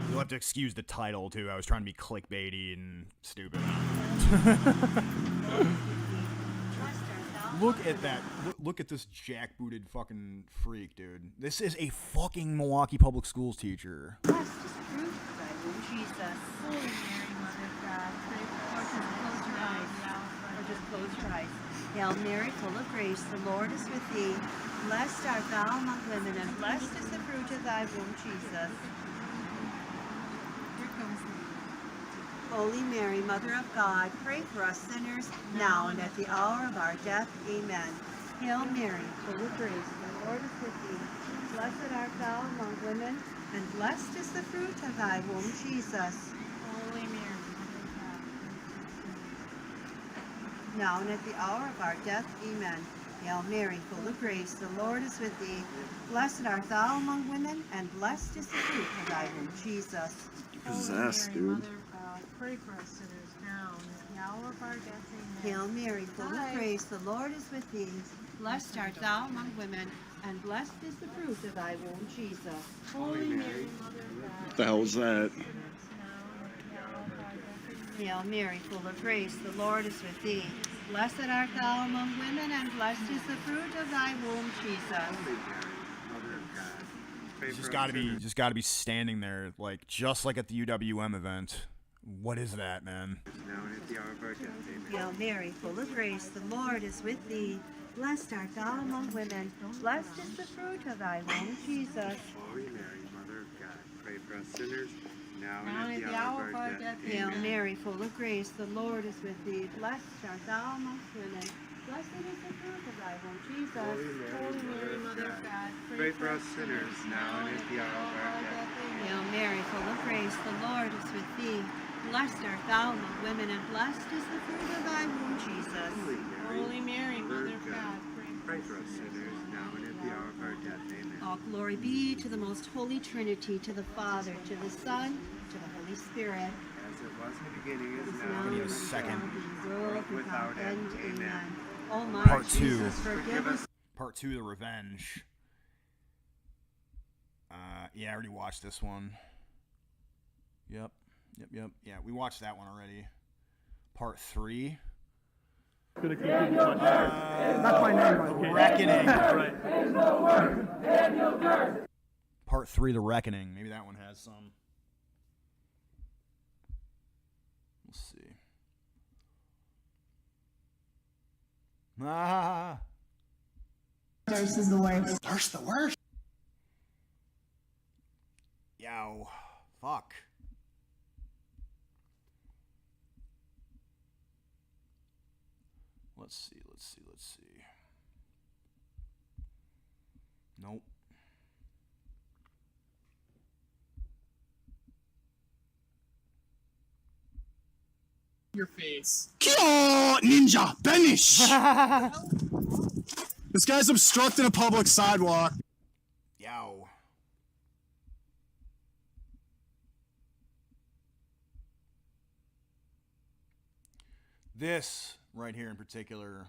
You'll have to excuse the title, too. I was trying to be clickbaity and stupid. Look at that. Look at this jackbooted fucking freak, dude. This is a fucking Milwaukee Public Schools teacher. Jesus. Holy Mary, Mother of God, pray for us and close your eyes. close your eyes. Hail Mary, full of grace, the Lord is with thee. Blessed art thou among women, and blessed is the fruit of thy womb, Jesus. Holy Mary, Mother of God, pray for us sinners, now and at the hour of our death. Amen. Hail Mary, full of grace, the Lord is with thee. Blessed art thou among women, and blessed is the fruit of thy womb, Jesus. Holy Mary, Mother of God, now and at the hour of our death. Amen. Hail Mary, full of grace, the Lord is with thee. Blessed art thou among women, and blessed is the fruit of thy womb, Jesus. Possessed, dude. Pray for us sinners now and at the hour of our death. Amen. Hail Mary, full of grace, the Lord is with thee. Blessed art thou among women, and blessed is the fruit of thy womb, Jesus. Holy Mary, Mother of God. What the hell was that? Hail Mary, full of grace, the Lord is with thee. Blessed art thou among women, and blessed is the fruit of thy womb, Jesus. Just gotta be standing there, like just like at the UWM event. What is that, man? Hail Mary, full of grace, the Lord is with thee. Blessed art thou among women, blessed is the fruit of thy womb, Jesus. Holy Mary, Mother of God, pray for us sinners, now and at the hour of our death. Hail Mary, full of grace, the Lord is with thee. Blessed art thou amongst women, blessed is the fruit of thy womb, Jesus. Holy Mary, Mother of God, pray for us sinners, now and at the hour of our death. Hail Mary, full of grace, the Lord is with thee. Blessed art thou among women, and blessed is the fruit of thy womb, Jesus. Holy Mary, Mother of God, pray for us sinners, now and at the hour of our death. Amen. All glory be to the most holy Trinity, to the Father, to the Son, to the Holy Spirit. As it was in the beginning, is now, I and need a ever second. shall be, world without end. Amen. Oh my Part Jesus, 2. forgive us. Part 2, The Revenge. Yeah, I already watched this one. Yep. Yeah, we watched that one already. Part 3. That's my name. Reckoning. Right. Part 3, The Reckoning. Maybe that one has some. Let's see. Thirst is the worst. Thirst the worst. Yow. Fuck. Let's see. Nope. Your face. Kyo Ninja Banish! This guy's obstructing a public sidewalk. Yow. This right here in particular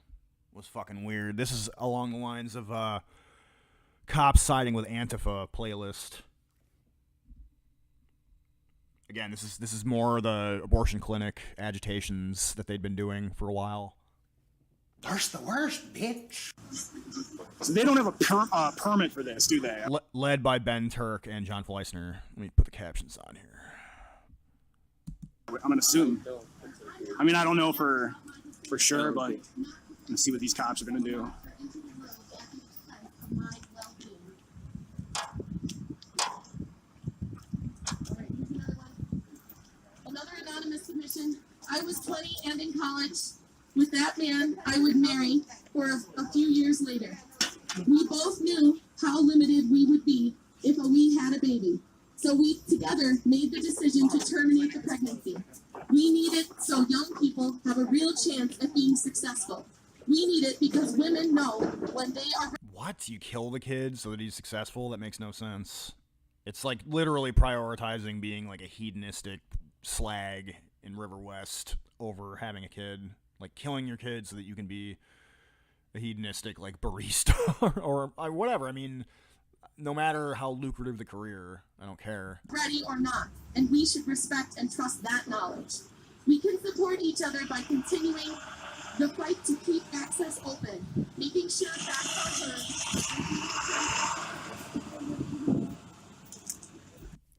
was fucking weird. This is along the lines of cops siding with Antifa playlist. Again, this is more the abortion clinic agitations that they'd been doing for a while. Thirst the worst, bitch. So they don't have a permit for this, do they? Led by Ben Turk and John Fleissner. Let me put the captions on here. I'm gonna assume. I mean, I don't know for sure, but I'm gonna see what these cops are gonna do. Another anonymous submission. I was 20 and in college. With that man, I would marry for a few years later. We both knew how limited we would be if we had a baby. So we together made the decision to terminate the pregnancy. We need it so young people have a real chance at being successful. We need it because women know when they are... What? You kill the kid so that he's successful? That makes no sense. It's like literally prioritizing being like a hedonistic slag in River West over having a kid. Like killing your kid so that you can be a hedonistic like barista or whatever. I mean, no matter how lucrative the career, I don't care. Ready or not, and we should respect and trust that knowledge. We can support each other by continuing the fight to keep access open, making sure facts are heard.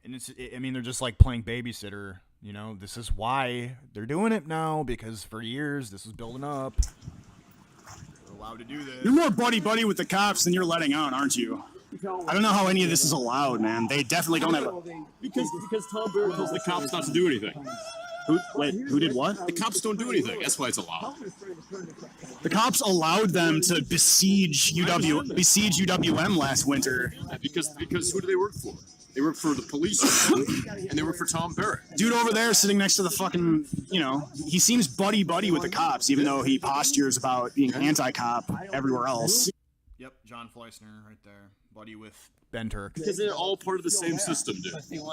And I mean, they're just like playing babysitter. You know, this is why they're doing it now, because for years this was building up. They're allowed to do this. You're more buddy-buddy with the cops than you're letting on, aren't you? I don't know how any of this is allowed, man. They definitely don't have a... Because Tom Beardo tells the cops not to do anything. Who did what? The cops don't do anything. That's why it's allowed. The cops allowed them to besiege UWM last winter. Because who do they work for? They work for the police, and they work for Tom Beardo. Dude over there sitting next to the fucking, you know, he seems buddy-buddy with the cops, even though he postures about being anti-cop everywhere else. Yep, John Fleissner right there. Buddy with Ben Turk. Because they're all part of the same system, dude. You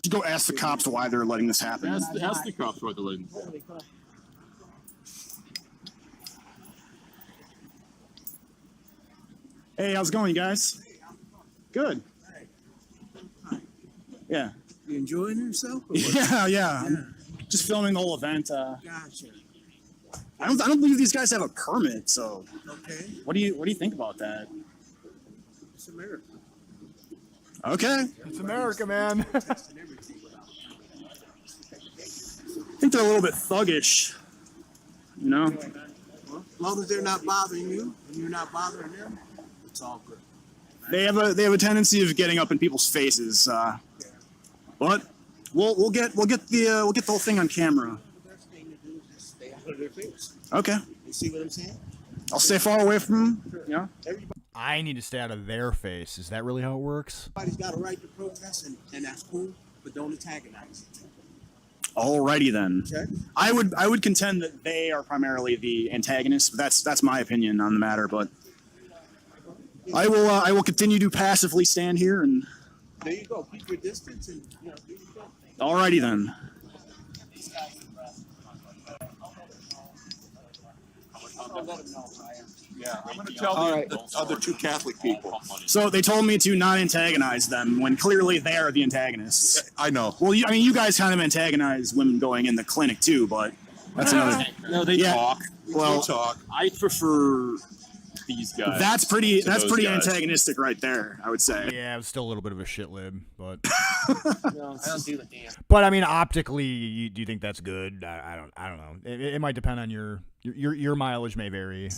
go ask the cops why they're letting this happen. Ask the cops why they're letting this happen. Hey, how's it going, you guys? Good. Yeah. You enjoying yourself? Yeah. Just filming the whole event. Gotcha. I don't believe these guys have a permit. So. Okay. What do you think about that? It's America. Okay. It's America, man. I think they're a little bit thuggish. You know. Well, as long as they're not bothering you and you're not bothering them, it's all good. They have a tendency of getting up in people's faces, but we'll get the whole thing on camera. The best thing to do is just stay out of their face. Okay. You see what I'm saying? I'll stay far away from them. Yeah. I need to stay out of their face. Is that really how it works? Everybody's got a right to protest, and that's cool, but don't antagonize. Alrighty then. Okay. I would contend that they are primarily the antagonists. But that's my opinion on the matter. But I will continue to passively stand here and. There you go. Keep your distance and do your thing. Alrighty then. Yeah, I'm going to tell the other two Catholic people. So they told me to not antagonize them when clearly they are the antagonists. I know. Well, I mean, you guys kind of antagonize women going in the clinic too, but that's another. No, they talk. Well, They talk. I prefer these guys. That's pretty guys. antagonistic right there, I would say. Yeah, it's still a little bit of a shit lib, but. No, I don't do the damn. But I mean, optically, do you think that's good? I don't know. It might depend on your mileage may vary.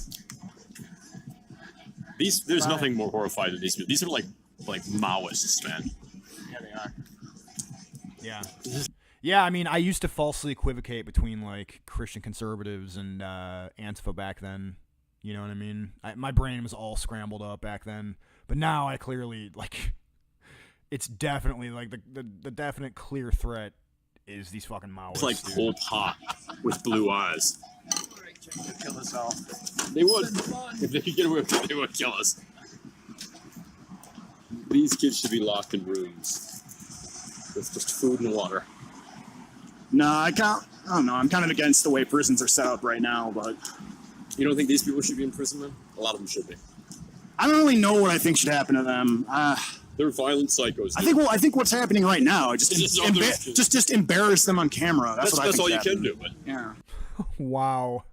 There's nothing more horrifying than these people. These are like Maoists, man. Yeah, they are. Yeah. Yeah, I mean, I used to falsely equivocate between like Christian conservatives and Antifa back then. You know what I mean? My brain was all scrambled up back then, but now I clearly like. It's definitely like the definite clear threat is these fucking Maoists. It's like Pol Pot with blue eyes. Kill us all. They would. If they could get away with it, they would kill us. These kids should be locked in rooms with just food and water. No, I don't know. I'm kind of against the way prisons are set up right now, but. You don't think these people should be in prison, then? A lot of them should be. I don't really know what I think should happen to them. They're violent psychos. I think what's happening right now, just embarrass them on camera. That's all you can do. But. Yeah. Wow.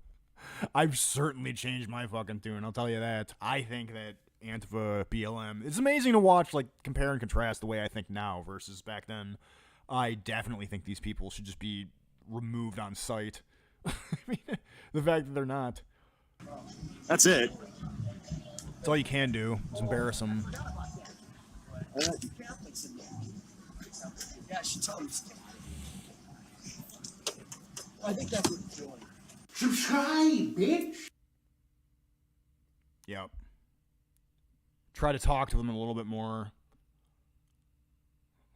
I've certainly changed my fucking tune, I'll tell you that. I think that Antifa, BLM, it's amazing to watch, like, compare and contrast the way I think now versus back then. I definitely think these people should just be removed on sight. I mean, the fact that they're not. That's it. That's all you can do, is embarrass them. Yeah, she told me. I think that's what it's doing. Subscribe, bitch. Yep. Try to talk to them a little bit more.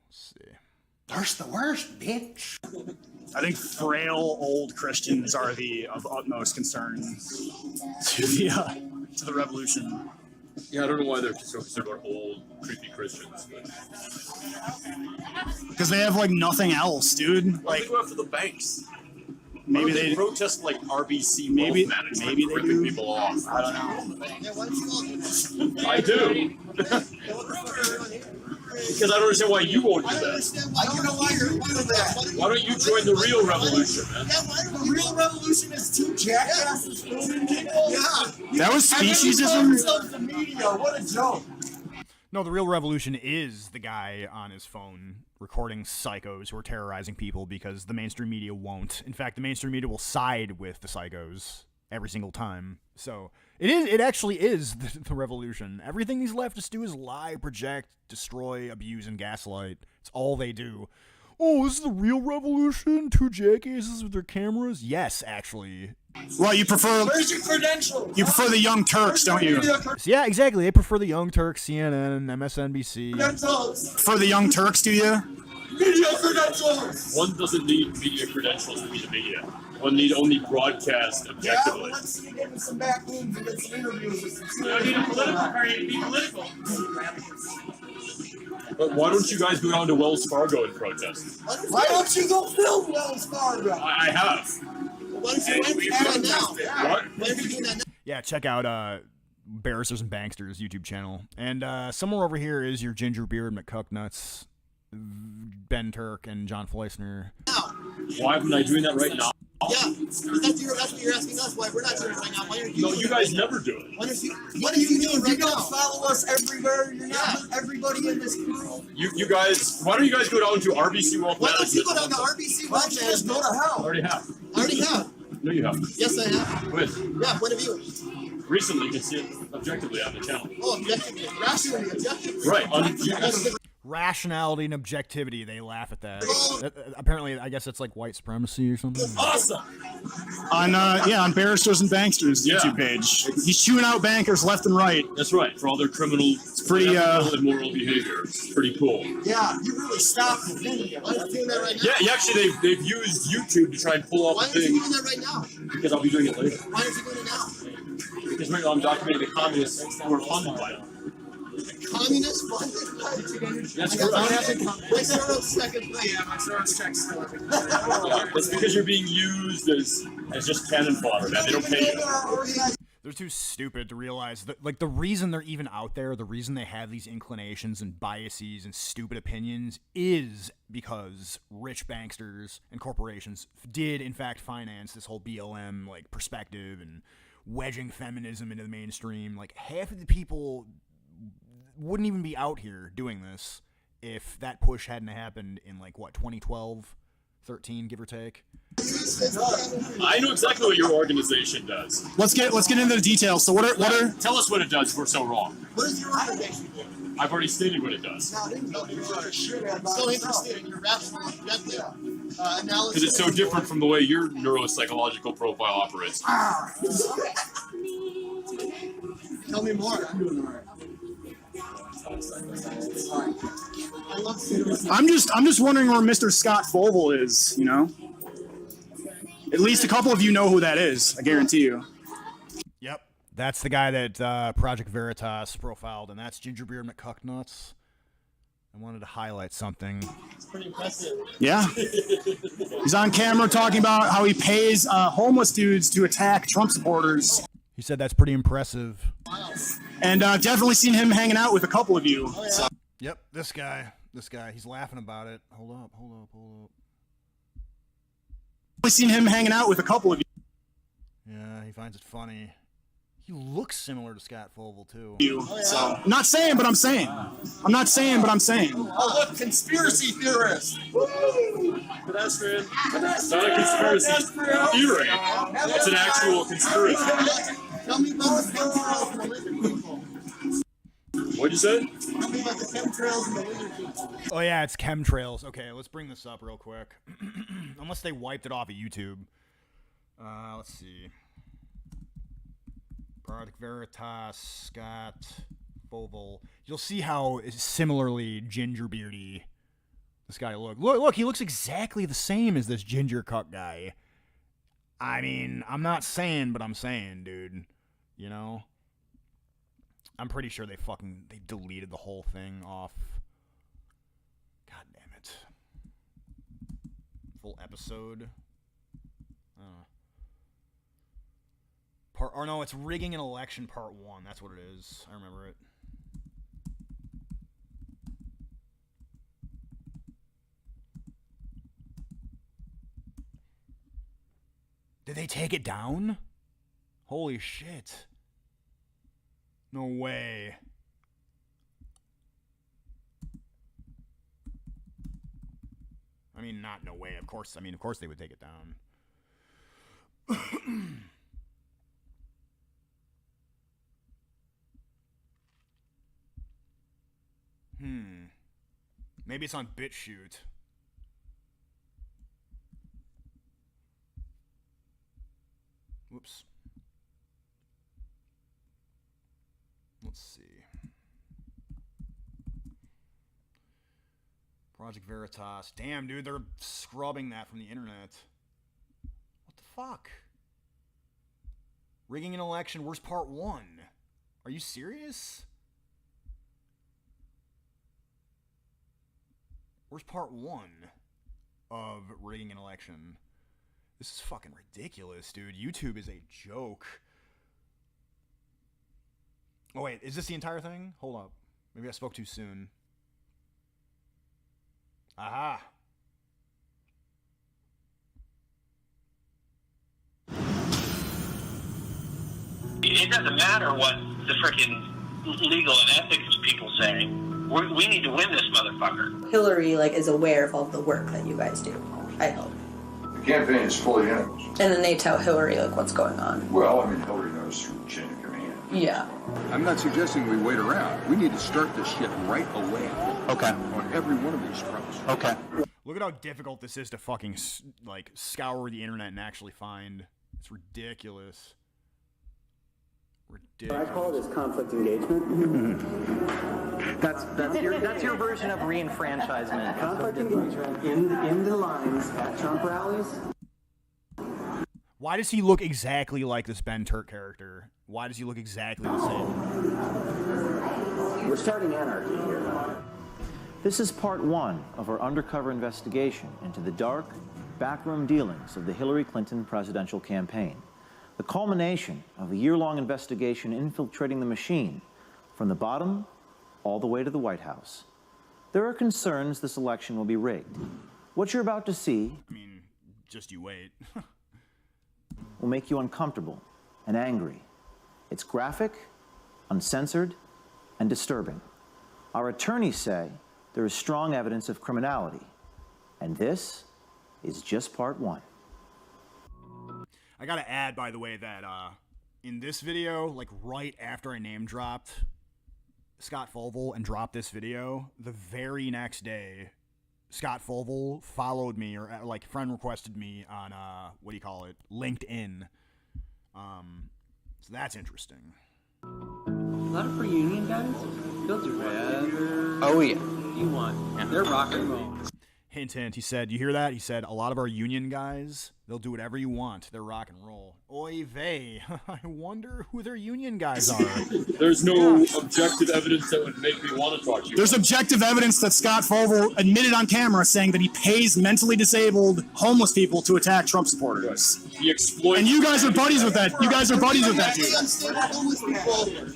Let's see. There's the worst, bitch. I think frail old Christians are of utmost concern to the revolution. Yeah, I don't know why they're so concerned about old, creepy Christians. Because they have like nothing else, dude. Why they go after the banks? Maybe they protest like RBC. Maybe they do. People off. I don't know. I do. Because I don't understand why you won't do that. I don't know why you're doing that. Why don't you join the real revolution, man? Yeah, the real revolution is two jackasses filming people. Yeah. That was And then he speciesism. calls himself the media. What a joke. No, the real revolution is the guy on his phone recording psychos who are terrorizing people because the mainstream media won't. In fact, the mainstream media will side with the psychos every single time. So it actually is the revolution. Everything these leftists do is lie, project, destroy, abuse, and gaslight. It's all they do. Oh, this is the real revolution? Two jackasses with their cameras? Yes, actually. Well, you prefer. Where's your credentials? You prefer the Young Turks, don't you? Yeah, exactly. They prefer the Young Turks, CNN, MSNBC. Prefer the Young Turks, do you? Media credentials! One doesn't need media credentials to be the media. One need only broadcast objectively. Yeah, let's see you give him some back rooms and get some interviews with some You don't need a political career to be political. But why don't you guys go down to Wells Fargo and protest? Why don't you go film Wells Fargo? I have. Why don't you do that now? What? Why don't you do that now? Yeah, check out Barristers and Banksters YouTube channel. And somewhere over here is your Gingerbeard, McCucknuts, Ben Turk, and John Fleisner. Why am I doing that right now? Yeah, that's what you're asking us. Why we're not doing it right now? Why are you? No, you guys never do it. What are you doing right now? You don't follow us everywhere. You're not with everybody in this crew. You guys, why don't you guys go down to RBC Wealth Why don't you go Management? down to RBC Wealth Management? Go to hell. I already have. I already have. No, you haven't. Yes, I have. When? Yeah, when have you? Recently, you can see it objectively on the channel. Oh, objectively. Rationally, objectively. Right. Rationality and objectivity, they laugh at that. Apparently, I guess it's like white supremacy or something. Awesome! On Barristers and Banksters YouTube page. He's chewing out bankers left and right. That's right, for all their criminal, pretty, immoral behavior. It's pretty cool. Yeah, you really stopped it, didn't you? Why are you doing that right now? Yeah, actually, they've used YouTube to try and pull off Why the aren't thing. you doing that right now? Because I'll be doing it later. Why aren't you doing it now? Because right now I'm documenting the communists who are funded by them. Communist funded by That's correct. My Soros second place. Yeah, my Soros check's still That's because you're being used as just cannon fodder, man. They don't pay you. They're too stupid to realize that, like, the reason they're even out there, the reason they have these inclinations and biases and stupid opinions is because rich banksters and corporations did, in fact, finance this whole BLM, like, perspective and wedging feminism into the mainstream. Like, half of the people wouldn't even be out here doing this if that push hadn't happened in, like, what, 2012, 13, give or take. I know exactly what your organization does. Let's get into the details. So what are Tell us what it does if we're so wrong. What is your organization do? I've already stated what it does. I'm so interested in your rational, objective analysis. Because it's so different from the way your neuropsychological profile operates. Tell me more. I'm just wondering where Mr. Scott Fogle is, you know? At least a couple of you know who that is, I guarantee you. Yep. That's the guy that Project Veritas profiled, and that's Gingerbeard McCucknuts. I wanted to highlight something. It's pretty impressive. Yeah. He's on camera talking about how he pays homeless dudes to attack Trump supporters. He said that's pretty impressive. And definitely seen him hanging out with a couple of you. Oh, yeah. So. Yep, this guy, he's laughing about it. Hold up. Definitely seen him hanging out with a couple of you. Yeah, he finds it funny. He looks similar to Scott Fogle, too. Oh, yeah. So, I'm not saying, but I'm saying. I'm not saying, but I'm saying. Oh, look, conspiracy theorist. Pedestrian. It's not a conspiracy theory. It's an actual conspiracy. Tell me about the chemtrails and the lizard people. What'd you say? Tell me about the chemtrails and the lizard people. Oh, yeah, it's chemtrails. Okay, let's bring this up real quick. Unless they wiped it off of YouTube. Let's see. Project Veritas, Scott Fogle. You'll see how similarly Gingerbeardy this guy look. Look, he looks exactly the same as this ginger cuck guy. I mean, I'm not saying, but I'm saying, dude. You know? I'm pretty sure they deleted the whole thing off. God damn it. Full episode. It's rigging an election part 1. That's what it is. I remember it. Did they take it down? Holy shit. No way. I mean, not no way. Of course. I mean, of course they would take it down. Maybe it's on BitChute. Whoops. Let's see. Project Veritas. Damn, dude, they're scrubbing that from the internet. What the fuck? Rigging an election. Where's part 1? Are you serious? Where's part 1 of rigging an election? This is fucking ridiculous, dude. YouTube is a joke. Oh, wait. Is this the entire thing? Hold up. Maybe I spoke too soon. Aha. It doesn't matter what the freaking legal and ethics people say. We need to win this motherfucker. Hillary is aware of all the work that you guys do. I hope. The campaign is fully in it. And then they tell Hillary what's going on. Well, I mean, Hillary knows through chain of command. Yeah. I'm not suggesting we wait around. We need to start this shit right away. Okay. On every one of these fronts. Okay. Look at how difficult this is to fucking, scour the internet and actually find. It's ridiculous. Ridiculous. I call this conflict engagement. That's your version of reenfranchisement. Conflict engagement in the lines at Trump rallies. Why does he look exactly like this Ben Turk character? Why does he look exactly the same? We're starting anarchy here. This is part 1 of our undercover investigation into the dark, backroom dealings of the Hillary Clinton presidential campaign. The culmination of a year-long investigation infiltrating the machine from the bottom all the way to the White House. There are concerns this election will be rigged. What you're about to see, I mean, just you wait. will make you uncomfortable and angry. It's graphic, uncensored, and disturbing. Our attorneys say there is strong evidence of criminality, and this is just part 1. I gotta add, by the way, that in this video, right after I name dropped Scott Fulvel and dropped this video, the very next day, Scott Fulvel followed me, or friend requested me on LinkedIn. So that's interesting. A lot of free union guys, they'll do whatever Oh yeah. you want. They're rock and roll. Hint, hint. He said, you hear that? He said, a lot of our union guys, they'll do whatever you want. They're rock and roll. Oy vey. I wonder who their union guys are. There's no objective evidence that would make me want to talk to you. There's objective evidence that Scott Fulvel admitted on camera saying that he pays mentally disabled homeless people to attack Trump supporters. He exploits. And you guys are buddies with that. You guys are buddies with that dude.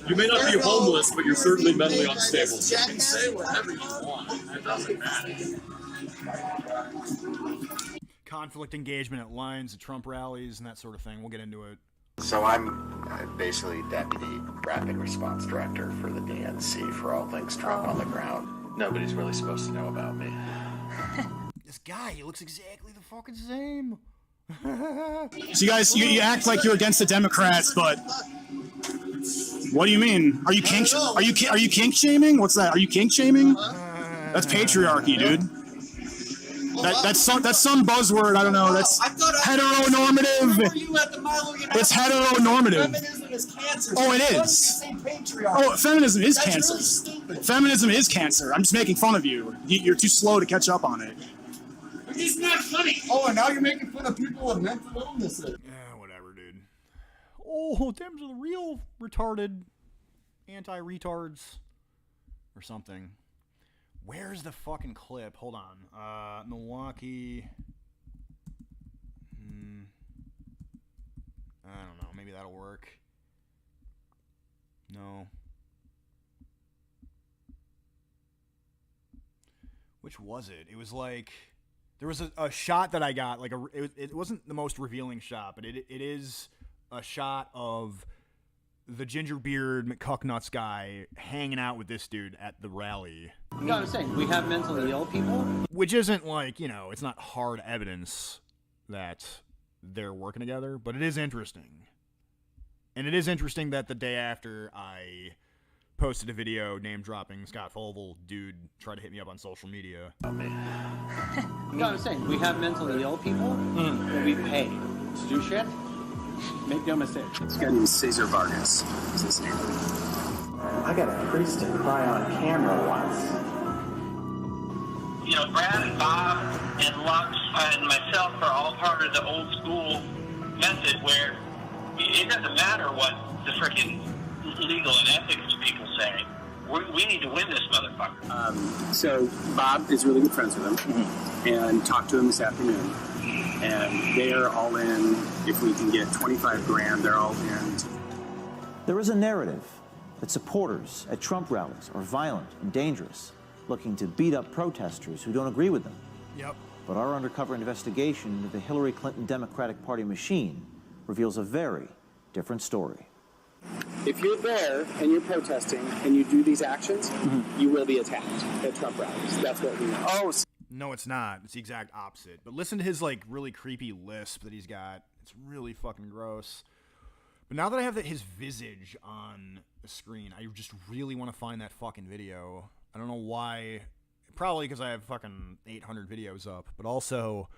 You may not be homeless, but you're certainly mentally unstable. You can say whatever you want. It doesn't matter. Conflict engagement at lines, at Trump rallies, and that sort of thing. We'll get into it. So I'm basically Deputy Rapid Response Director for the DNC for all things Trump on the ground. Nobody's really supposed to know about me. This guy, he looks exactly the fucking same. So you guys, you act like you're against the Democrats, but what do you mean? Are you kink shaming? What's that? Are you kink shaming? That's patriarchy, dude. That's some buzzword. I don't know. That's heteronormative. It's heteronormative. Feminism is cancer. Oh, it is. Oh, feminism is cancer. Feminism is cancer. I'm just making fun of you. You're too slow to catch up on it. It's not funny. Oh, and now you're making fun of people with mental illnesses. Yeah, whatever, dude. Oh, them's are the real retarded anti-retards or something. Where's the fucking clip? Hold on. Milwaukee. I don't know. Maybe that'll work. No. Which was it? It was there was a shot that I got. It wasn't the most revealing shot, but it is a shot of the Gingerbeard McCucknuts guy hanging out with this dude at the rally. You know what I'm saying? We have mentally ill people. Which isn't like, you know, it's not hard evidence that they're working together, but it is interesting. And it is interesting that the day after I posted a video name-dropping Scott Fogle, dude tried to hit me up on social media. You know what I'm saying? We have mentally ill people that we pay to do shit. Make no mistake. This guy named Cesar Vargas is his name. I got a priest to cry on camera once. You know, Brad and Bob and Lux and myself are all part of the old school method where it doesn't matter what the freaking legal and ethics people say. We need to win this motherfucker. So Bob is really good friends with him, and talked to him this afternoon. And they are all in. If we can get 25 grand, they're all in. There is a narrative that supporters at Trump rallies are violent and dangerous, looking to beat up protesters who don't agree with them. Yep. But our undercover investigation into the Hillary Clinton Democratic Party machine reveals a very different story. If you're there and you're protesting and you do these actions, you will be attacked at Trump rallies. That's what we know. Oh, no, it's not. It's the exact opposite. But listen to his, like, really creepy lisp that he's got. It's really fucking gross. But now that I have his visage on the screen, I just really want to find that fucking video. I don't know why. Probably because I have fucking 800 videos up. But also,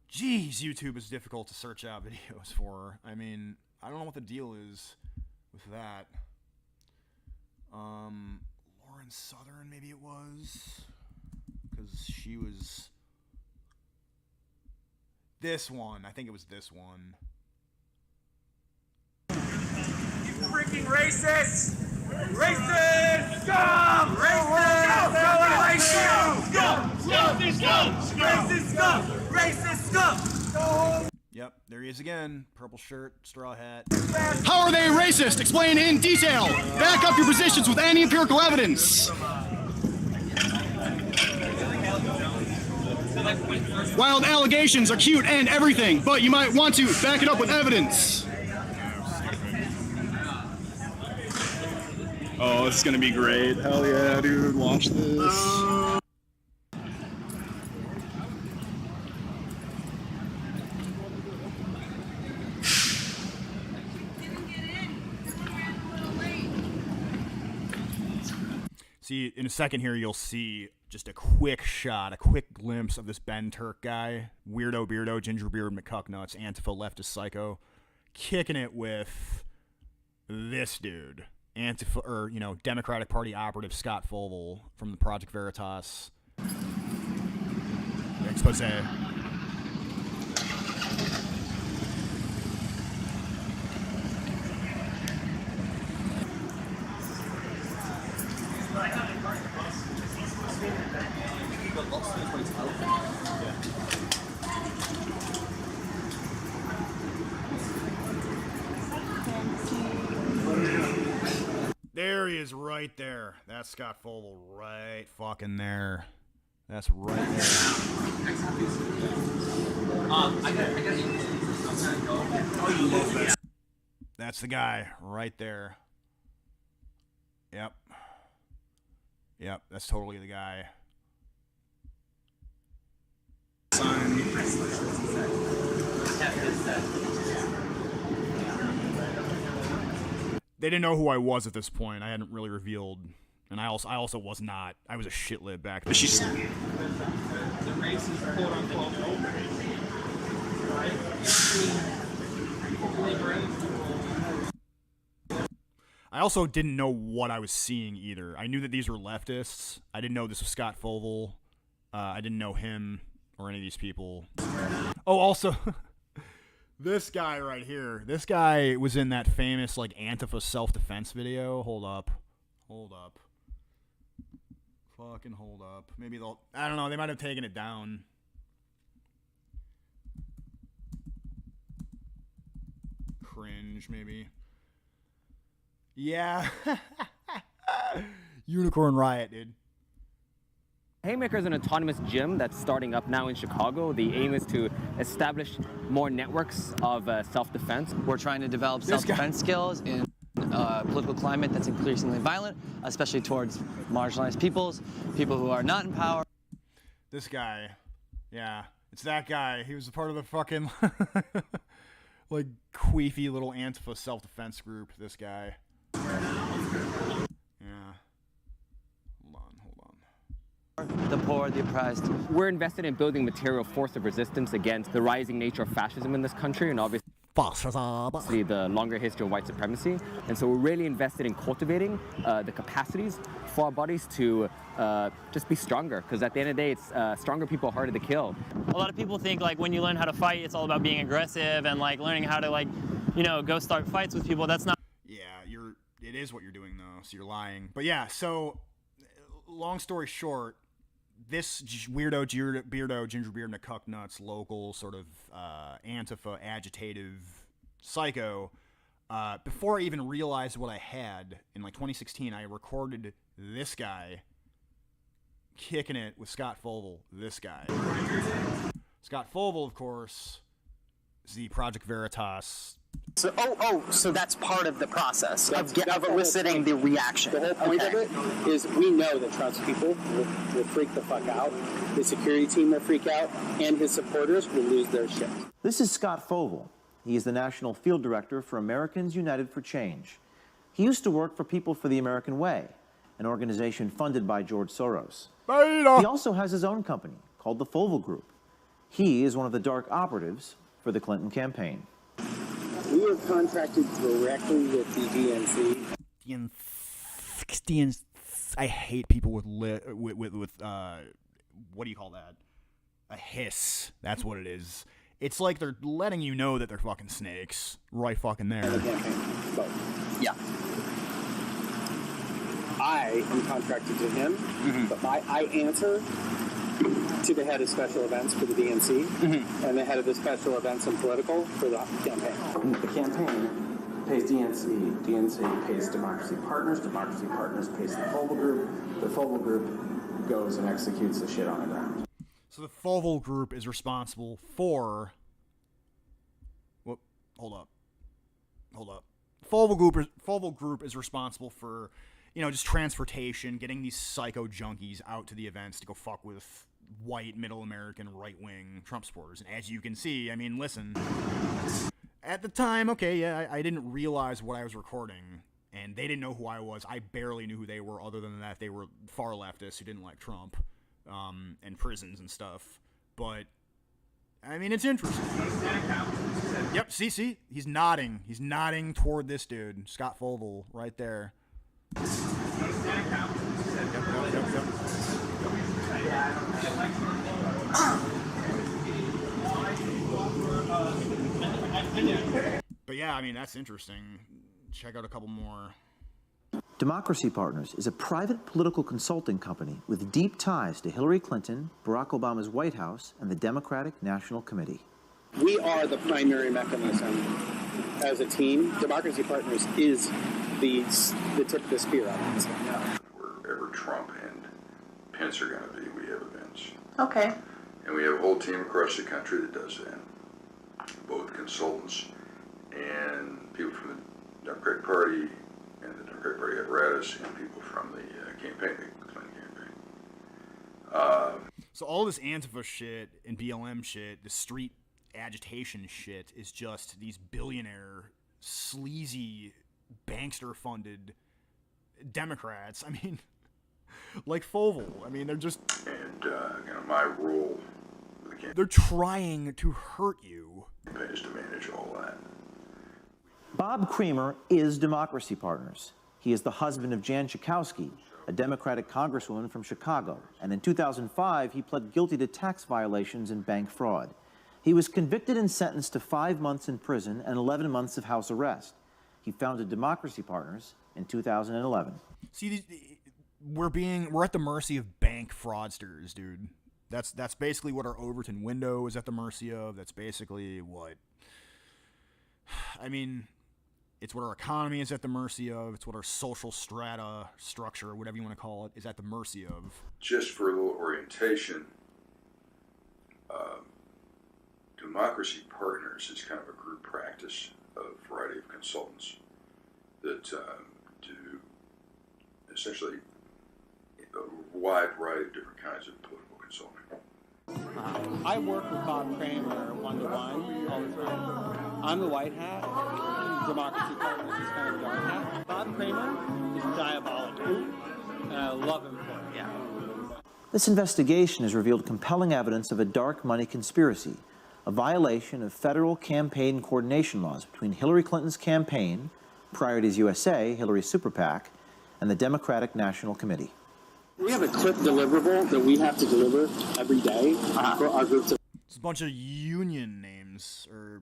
geez, YouTube is difficult to search out videos for. I mean, I don't know what the deal is with that. Lauren Southern, maybe it was. Because she was this one. I think it was this one. You freaking racist! Racist! Scum! Racist! Scum! Racist scum! Racist scum! Racist scum! Yep, there he is again. Purple shirt, straw hat. How are they racist? Explain in detail. Back up your positions with any empirical evidence. Wild allegations are cute and everything, but you might want to back it up with evidence. Oh, this is gonna be great. Hell yeah, dude. Watch this. See, in a second here, you'll see just a quick shot, a quick glimpse of this Ben Turk guy, Weirdo, Beardo, Gingerbeard, McCucknuts, Antifa, leftist psycho, kicking it with this dude, Antifa, or, you know, Democratic Party operative Scott Fogle from the Project Veritas expose. There he is, right there. That's Scott Fogle right fucking there. That's right there. That's the guy right there. Yep. Yep, that's totally the guy. They didn't know who I was at this point. I hadn't really revealed, and I also was not. I was a shitlib back then. She's the racist, quote unquote, I also didn't know what I was seeing either. I knew that these were leftists. I didn't know this was Scott Fogle. I didn't know him or any of these people. Oh, also, this guy right here. This guy was in that famous, like, Antifa self-defense video. Hold up. Fucking hold up. Maybe they'll... I don't know. They might have taken it down. Cringe, maybe. Yeah. Unicorn Riot, dude. Haymaker is an autonomous gym that's starting up now in Chicago. The aim is to establish more networks of self-defense. We're trying to develop self-defense skills in political climate that's increasingly violent, especially towards marginalized peoples, people who are not in power. This guy, yeah, it's that guy. He was a part of the fucking like queefy little Antifa self-defense group. This guy. Yeah. Hold on. The poor, the oppressed. We're invested in building material force of resistance against the rising nature of fascism in this country, and obviously the longer history of white supremacy. And so we're really invested in cultivating the capacities for our bodies to just be stronger, because at the end of the day, it's stronger people are harder to kill. A lot of people think like when you learn how to fight, it's all about being aggressive and like learning how to like, you know, go start fights with people. That's not. Yeah, it is what you're doing though, so you're lying. But yeah, so long story short, this weirdo, Beardo, Gingerbeard, McCucknuts, local sort of Antifa agitative psycho, before I even realized what I had, in like 2016, I recorded this guy kicking it with Scott Fovel, this guy. Scott Fovel, of course, is the Project Veritas. So that's part of the process of eliciting the reaction. The whole point of it is we know that Trump's people will freak the fuck out, his security team will freak out, and his supporters will lose their shit. This is Scott Fovel. He is the National Field Director for Americans United for Change. He used to work for People for the American Way, an organization funded by George Soros. He also has his own company called the Fovel Group. He is one of the dark operatives for the Clinton campaign. We are contracted directly with the DNC. I hate people with what do you call that? A hiss. That's what it is. It's like they're letting you know that they're fucking snakes right fucking there. Yeah. I am contracted to him, but I answer to the head of special events for the DNC and the head of the special events and political for the campaign. The campaign pays DNC, DNC pays Democracy Partners pays the Fovel Group, the Fovel Group goes and executes the shit on the ground. So the Fovel Group is responsible for... Well, hold up. Fovel Group is responsible for, you know, just transportation, getting these psycho junkies out to the events to go fuck with white, middle American, right-wing Trump supporters. And as you can see, I mean, listen, at the time, okay, yeah, I didn't realize what I was recording, and they didn't know who I was. I barely knew who they were, other than that they were far leftists who didn't like Trump, and prisons and stuff. But, I mean, it's interesting. Yep, see, he's nodding. He's nodding toward this dude, Scott Fovel, right there. Yep. But yeah, I mean, that's interesting. Check out a couple more. Democracy Partners is a private political consulting company with deep ties to Hillary Clinton, Barack Obama's White House, and the Democratic National Committee. We are the primary mechanism as a team. Democracy Partners is the tip of the spear on this. Wherever Trump and Pence are going to be, we have events. Okay. And we have a whole team across the country that does that. Both consultants and people from the Democratic Party and the Democratic Party apparatus and people from the campaign, the Clinton campaign. So all this Antifa shit and BLM shit, the street agitation shit, is just these billionaire, sleazy, bankster-funded Democrats. I mean, like Fovel. I mean, they're just... And, you know, my role with the campaign... They're trying to hurt you. ...is to manage all that. Bob Creamer is Democracy Partners. He is the husband of Jan Schakowsky, a Democratic congresswoman from Chicago, and in 2005, he pled guilty to tax violations and bank fraud. He was convicted and sentenced to 5 months in prison and 11 months of house arrest. He founded Democracy Partners in 2011. See, we're at the mercy of bank fraudsters, dude. That's basically what our Overton window is at the mercy of. That's basically what... I mean... It's what our economy is at the mercy of. It's what our social strata, structure, whatever you want to call it, is at the mercy of. Just for a little orientation, Democracy Partners is kind of a group practice of a variety of consultants. that to essentially a wide variety of different kinds of political consulting. I work with Bob Kramer one-to-one all the time. I'm the white hat. Democracy Partners is kind of the dark hat. Bob Kramer is diabolical, and I love him for it. Yeah. This investigation has revealed compelling evidence of a dark money conspiracy, a violation of federal campaign coordination laws between Hillary Clinton's campaign, Priorities USA, Hillary's super PAC, and the Democratic National Committee. We have a clip deliverable that we have to deliver every day for our group to. It's a bunch of union names or,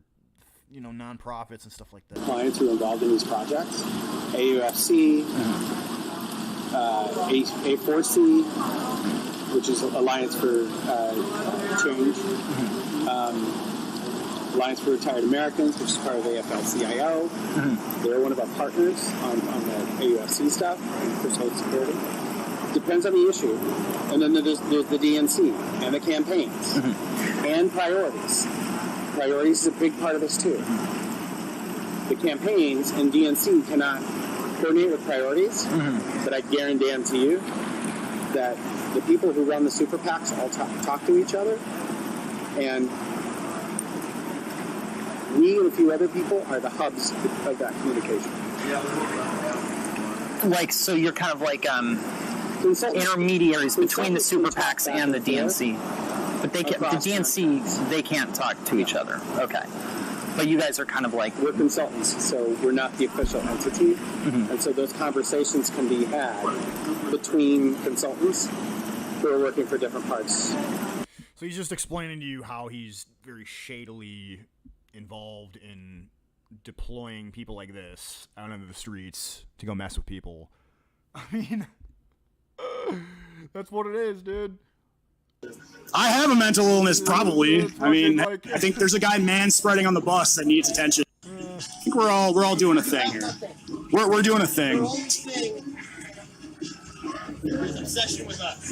nonprofits and stuff like that. Clients who are involved in these projects, AUFC, A4C, which is Alliance for Change, Alliance for Retired Americans, which is part of AFL-CIO. They're one of our partners on the AUFC stuff for social security. Depends on the issue. And then there's the DNC and the campaigns and priorities. Priorities is a big part of this too. The campaigns and DNC cannot coordinate with priorities, but I guarantee you that the people who run the super PACs all talk to each other, and we and a few other people are the hubs of that communication. Like, so you're kind of like intermediaries between the super PACs and the DNC, but they can, the DNC, they can't talk to each other. Okay. But you guys are kind of like... We're consultants, so we're not the official entity. And so those conversations can be had between consultants who are working for different parts. So he's just explaining to you how he's very shadily involved in deploying people like this out into the streets to go mess with people. I mean, that's what it is, dude. I have a mental illness, probably. I mean, I think there's a guy man-spreading on the bus that needs attention. I think we're all doing a thing here. We're doing a thing. Obsession with us.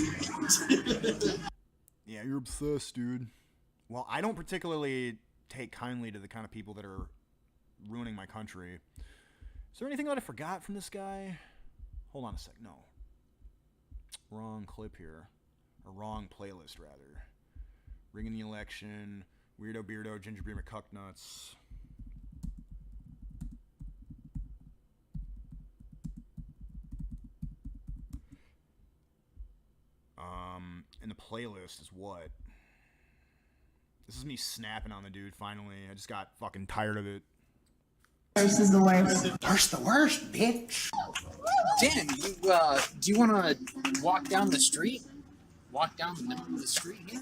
Yeah, you're obsessed, dude. Well, I don't particularly take kindly to the kind of people that are ruining my country. Is there anything that I forgot from this guy? Hold on a sec. No. Wrong clip here. Or wrong playlist, rather. Rigging the election. Weirdo, Beardo, Gingerbeard, McCucknuts. And the playlist is what? This is me snapping on the dude, finally. I just got fucking tired of it. Thirst is the worst. Thirst the worst, bitch. Dan, do you want to walk down the street? Walk down the street here?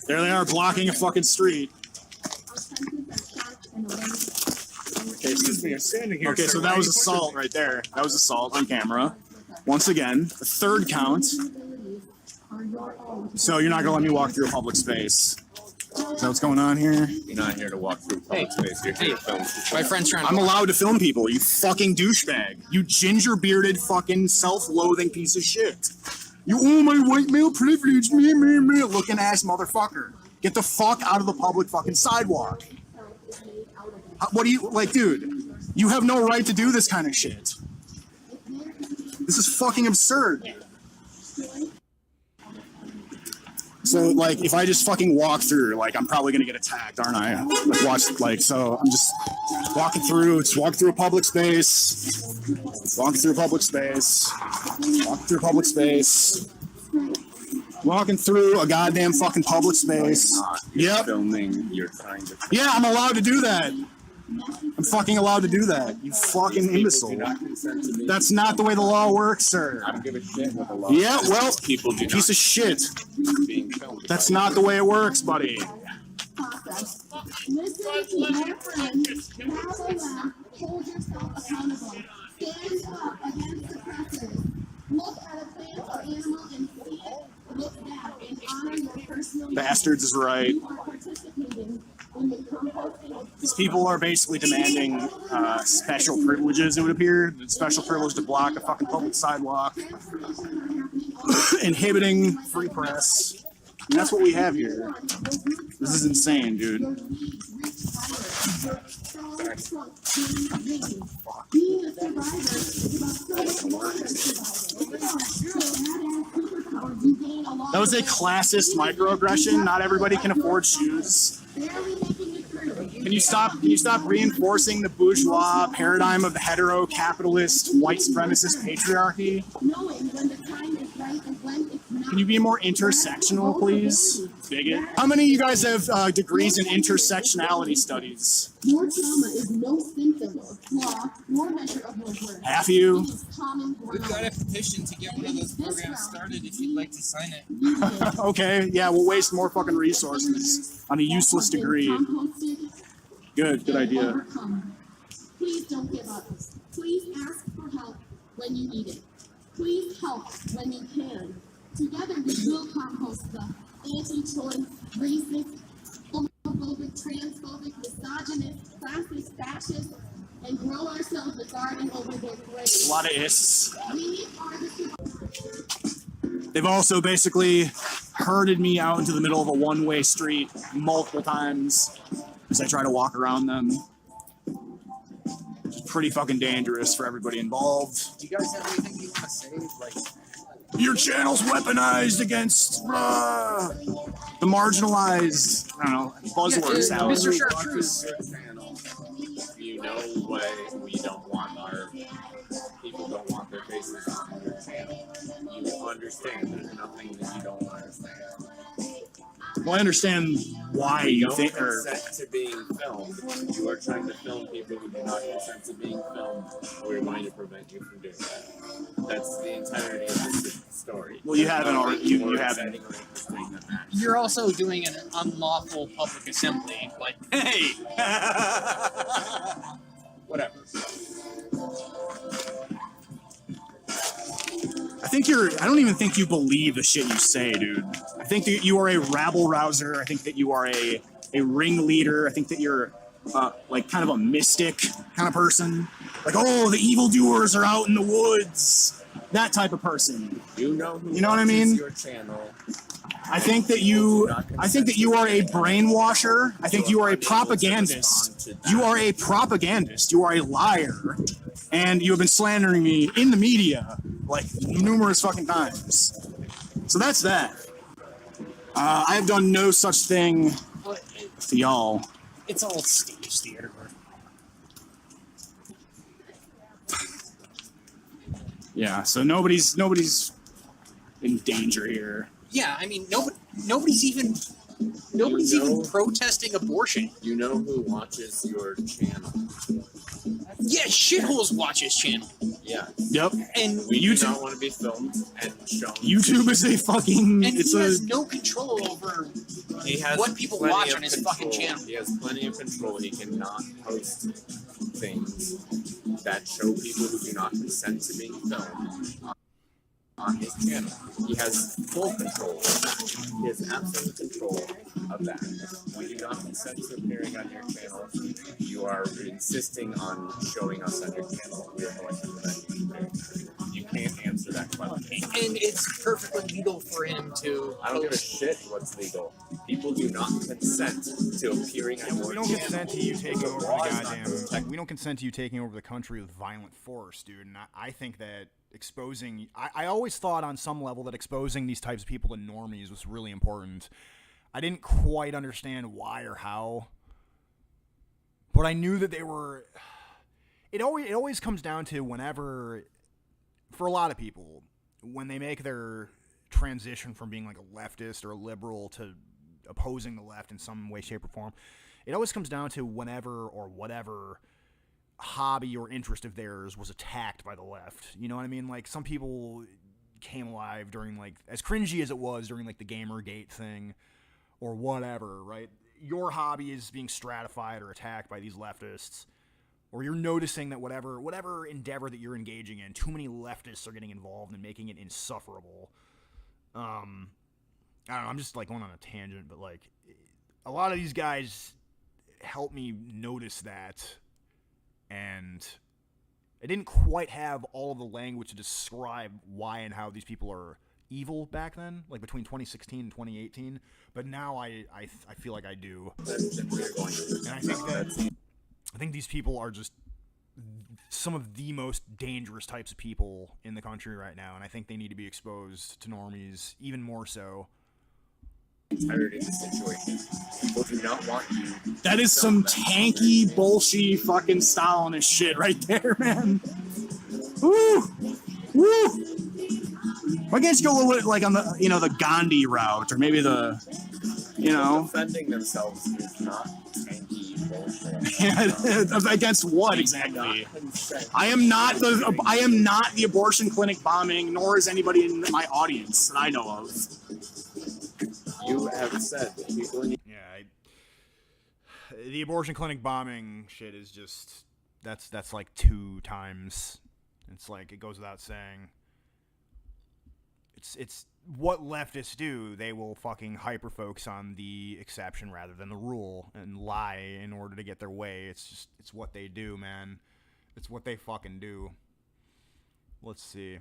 There they are, blocking a fucking street. Okay, excuse me, I'm standing here. Okay, so that was assault right there. That was assault on camera. Once again, the third count. So you're not gonna let me walk through a public space. Is that what's going on here? You're not here to walk through public space. You're here to film. My friend's trying to... I'm allowed to film people, you fucking douchebag. You ginger-bearded fucking self-loathing piece of shit. You, oh, my white male privilege, me, looking ass motherfucker. Get the fuck out of the public fucking sidewalk. What do you, like, dude, you have no right to do this kind of shit. This is fucking absurd. So, like, if I just fucking walk through, like, I'm probably gonna get attacked, aren't I? Like, watch, like, so I'm just walking through, just walk through a public space, walking through a public space, walking through a public space, walking through a goddamn fucking public space. Yep. Filming, you're trying to... Yeah, I'm allowed to do that. I'm fucking allowed to do that, you fucking imbecile. That's not the way the law works, sir. I don't give a shit what the law Yeah, says. well, People do piece not of shit. being filmed. That's not the way it works, buddy. Bastards is right. These people are basically demanding special privileges, it would appear. Special privilege to block a fucking public sidewalk. Inhibiting free press. And that's what we have here. This is insane, dude. That was a classist microaggression. Not everybody can afford shoes. Can you stop reinforcing the bourgeois paradigm of the hetero-capitalist white supremacist patriarchy? Can you be more intersectional, please? Bigot. How many of you guys have degrees in intersectionality studies? Your trauma is no symptom or flaw or measure of your worth. Half of you? We've got a petition to get one of those programs started if you'd like to sign it. Okay, yeah, we'll waste more fucking resources on a useless degree. Good idea. Please don't give up. Please ask for help when you need it. Please help when you can. Together we will compost the anti-choice, racist, homophobic, transphobic, misogynist, classist, fascist, and grow ourselves a garden over their graves. A lot of ists. We are the They've also basically herded me out into the middle of a one-way street multiple times as I try to walk around them. It's pretty fucking dangerous for everybody involved. Do you guys have anything you want to say? Like, your channel's weaponized against the marginalized. I don't know, buzzwords. Yeah, Mr. Chartreuse. You know what we don't want our people don't want their faces on your channel. You understand there's nothing that you don't understand. Well, I understand why you think consent to being filmed. You are trying to film people who do not consent to being filmed. We're going to prevent you from doing that. That's the entirety of this story. Well, you haven't already. You haven't. You're also doing an unlawful public assembly. Like, hey, whatever. I don't even think you believe the shit you say, dude. I think that you are a rabble rouser. I think that you are a ringleader. I think that you're like kind of a mystic kind of person. Like, oh, the evildoers are out in the woods. That type of person. You know who you know what I mean? Your channel. I think that you are a brainwasher. I think you are a propagandist. You are a propagandist. You are a liar. And you have been slandering me in the media like numerous fucking times. So that's that. I have done no such thing to y'all. it's all stage theater. Yeah, so nobody's in danger here. Yeah, I mean, nobody's even protesting abortion. You know who watches your channel? Yeah, shitholes watch his channel. Yeah. Yep. And we do not want to be filmed and shown. YouTube is a fucking. And he has no control over what people watch on his fucking channel. He has plenty of control. He cannot post things that show people who do not consent to being filmed on his channel. He has full control of that. He has absolute control of that. If we do not consent to appearing on your channel, you are insisting on showing us on your channel. We are going to prevent you from doing that. You can't answer that question. And it's perfectly legal for him to. I don't give a shit what's legal. People do not consent to appearing on your channel. We don't consent to you taking over the goddamn. We don't consent to you taking over the country with violent force, dude. And I think that exposing. I always thought on some level that exposing these types of people to normies was really important. I didn't quite understand why or how, but I knew that they were. It always comes down to whenever, for a lot of people, when they make their transition from being like a leftist or a liberal to opposing the left in some way, shape, or form, it always comes down to whenever or whatever hobby or interest of theirs was attacked by the left. You know what I mean? Like, some people came alive during, like, as cringy as it was during, like, the Gamergate thing or whatever, right? Your hobby is being stratified or attacked by these leftists, or you're noticing that whatever endeavor that you're engaging in, too many leftists are getting involved and making it insufferable. I don't know, I'm just, like, going on a tangent, but, like, a lot of these guys help me notice that. And I didn't quite have all of the language to describe why and how these people are evil back then, like between 2016 and 2018. But now I feel like I do. And I think that I think these people are just some of the most dangerous types of people in the country right now, and I think they need to be exposed to normies even more so. Entirety of the situation. People do not want you. That is some tanky, bullshit, fucking Stalinist shit right there, man. Woo! Woo! Why can't you go a little bit like on the, the Gandhi route, or maybe the, Defending themselves is not tanky bullshit. Against what exactly? I am not the abortion clinic bombing, nor is anybody in my audience that I know of. You have said that people need. Yeah, the abortion clinic bombing shit is just that's like 2 times. It's like it goes without saying. It's what leftists do. They will fucking hyper focus on the exception rather than the rule and lie in order to get their way. It's what they do, man. It's what they fucking do. Let's see.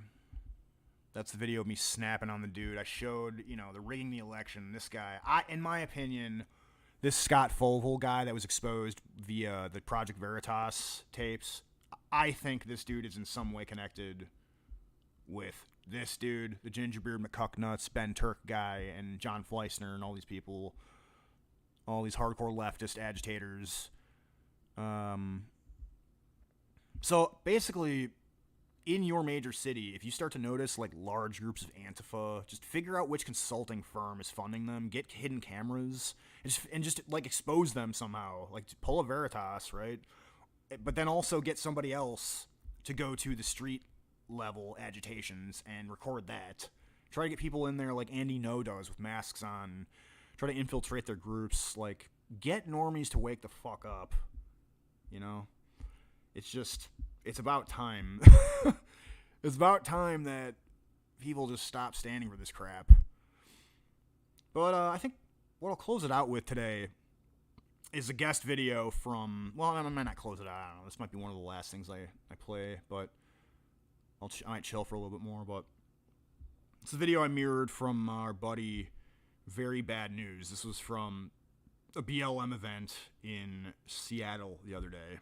That's the video of me snapping on the dude. I showed, the rigging the election. This guy, in my opinion, this Scott Fogle guy that was exposed via the Project Veritas tapes, I think this dude is in some way connected with this dude, the Gingerbeard McCucknuts, Ben Turk guy, and John Fleissner, and all these people, all these hardcore leftist agitators. So basically, in your major city, if you start to notice like large groups of Antifa, just figure out which consulting firm is funding them, get hidden cameras, and just like expose them somehow. Like pull a Veritas, right? But then also get somebody else to go to the street level agitations and record that. Try to get people in there like Andy No does with masks on. Try to infiltrate their groups. Like get normies to wake the fuck up. It's about time. It's about time that people just stop standing for this crap. But I think what I'll close it out with today is a guest video from, well, I might not close it out. I don't know. This might be one of the last things I play, but I might chill for a little bit more. But it's a video I mirrored from our buddy Very Bad News. This was from a BLM event in Seattle the other day.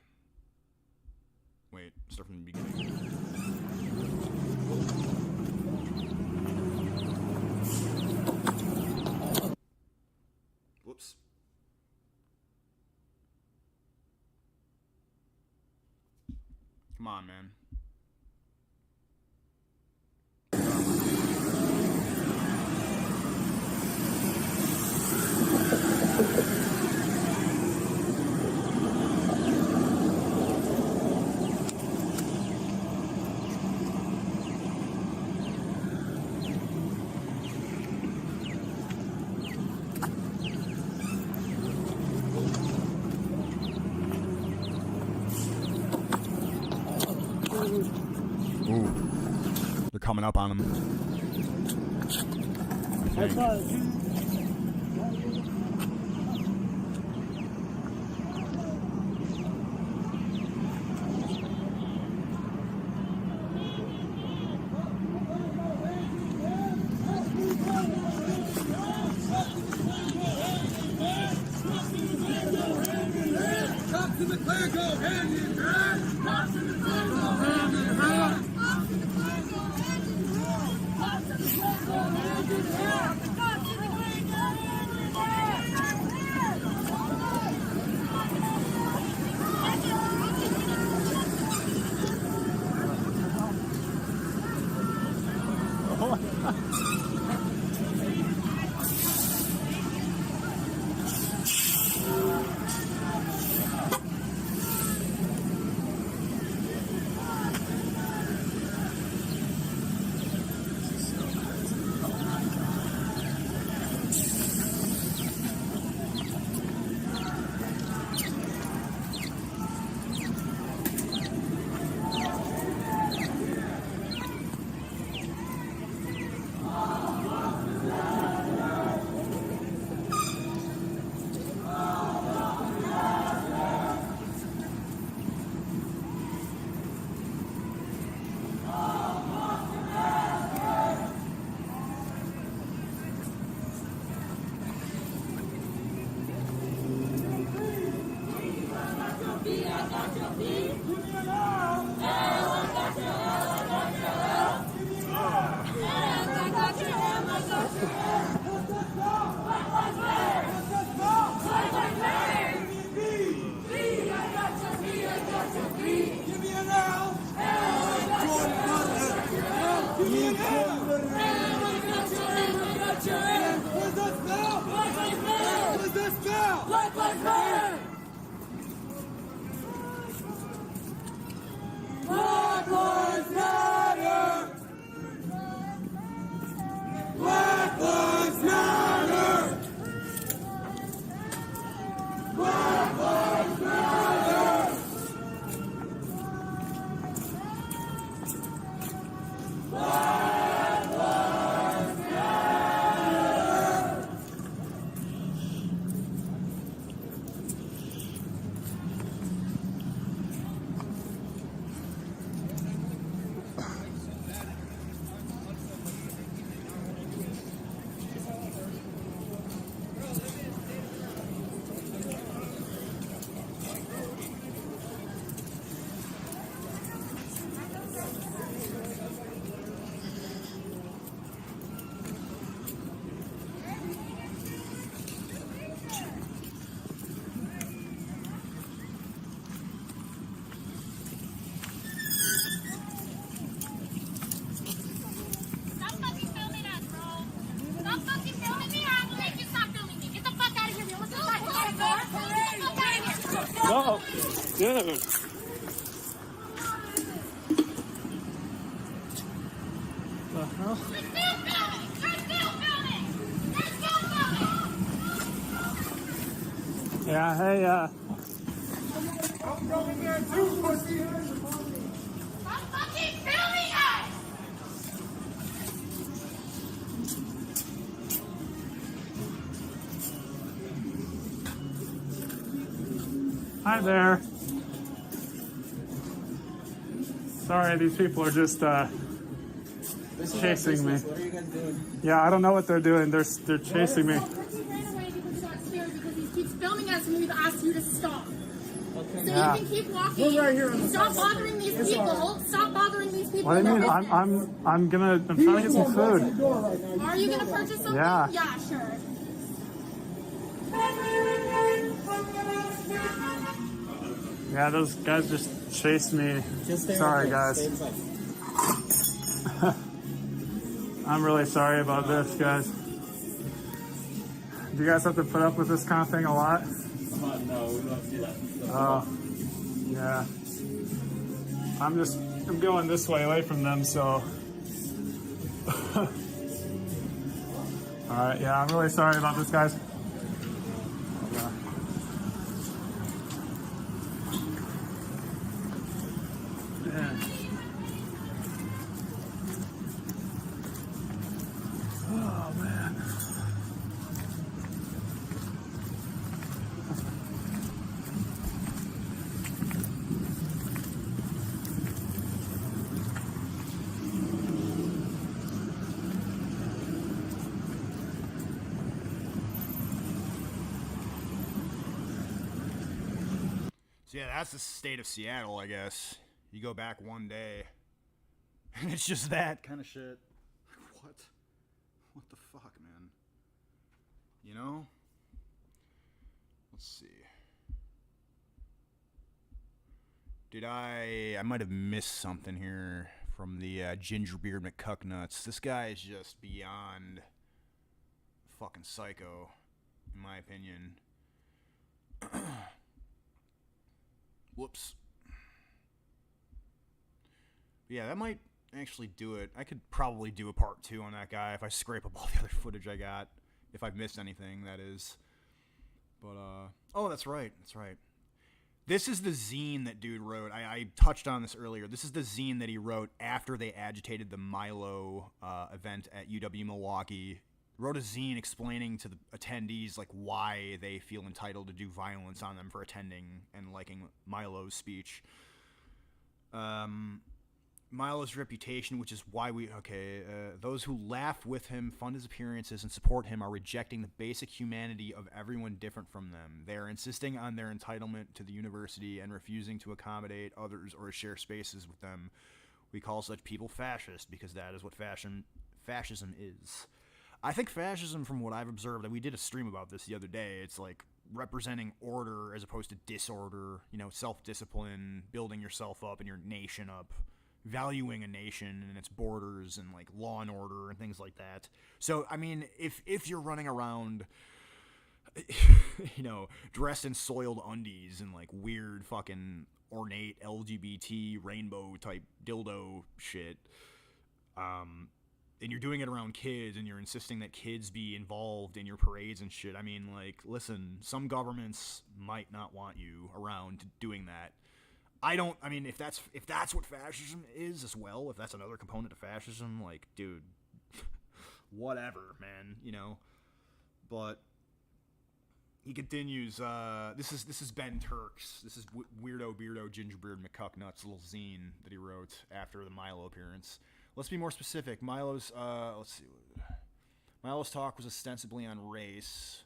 Wait, start from the beginning. Whoops. Come on, man. Ooh. They're coming up on him. Black Lives Matter! Black Lives Matter! Black Lives Matter! Black Lives Matter! Stop fucking filming us, bro. Stop fucking filming me or I will make you stop filming me. Get the fuck out of here. What's the fuck out of here? Get the fuck out of here. No, dude. The hell? You're still filming. You're still filming. You're still filming. Yeah, hey, I'm coming there too, pussy! Stop fucking filming us. hi there. Sorry, these people are just, chasing me. What are you guys doing? Yeah, I don't know what they're doing. They're chasing me. He ran away because he got scared because he keeps filming us and we've asked you to stop. So Yeah. you can keep walking. We're right here on the Stop side. bothering these It's people. all right. Stop bothering these people. What do you in mean? their I'm trying to get some food. Are you gonna purchase something? Yeah. Yeah, sure. Yeah, those guys just chased me. Sorry, guys. I'm really sorry about this, guys. Do you guys have to put up with this kind of thing a lot? No, we don't see that. Oh, yeah. I'm going this way away from them, so. Alright, yeah, I'm really sorry about this, guys. Yeah. Yeah. Oh, man. So yeah, that's the state of Seattle, I guess. You go back one day, and it's just that kind of shit. What? What the fuck, man? You know? Let's see. Did I might have missed something here from the Gingerbeard McCucknuts. This guy is just beyond fucking psycho, in my opinion. Whoops. But yeah, that might actually do it. I could probably do a part 2 on that guy if I scrape up all the other footage I got. If I've missed anything, that is. But, oh, that's right. That's right. This is the zine that dude wrote. I touched on this earlier. This is the zine that he wrote after they agitated the Milo event at UW Milwaukee. Wrote a zine explaining to the attendees like why they feel entitled to do violence on them for attending and liking Milo's speech. Milo's reputation, which is why those who laugh with him, fund his appearances, and support him are rejecting the basic humanity of everyone different from them. They are insisting on their entitlement to the university and refusing to accommodate others or share spaces with them. We call such people fascist because that is what fascism is. I think fascism, from what I've observed, and we did a stream about this the other day, it's like representing order as opposed to disorder, self-discipline, building yourself up and your nation up, valuing a nation and its borders and like law and order and things like that. So, I mean, if you're running around, dressed in soiled undies and like weird fucking ornate LGBT rainbow type dildo shit, and you're doing it around kids and you're insisting that kids be involved in your parades and shit, I mean, like, listen, some governments might not want you around doing that. If that's what fascism is as well, if that's another component of fascism, like, dude, whatever, man, But he continues, this is Ben Turks. This is Weirdo, Beardo, Gingerbeard, McCucknuts' little zine that he wrote after the Milo appearance. Let's be more specific. Milo's talk was ostensibly on race,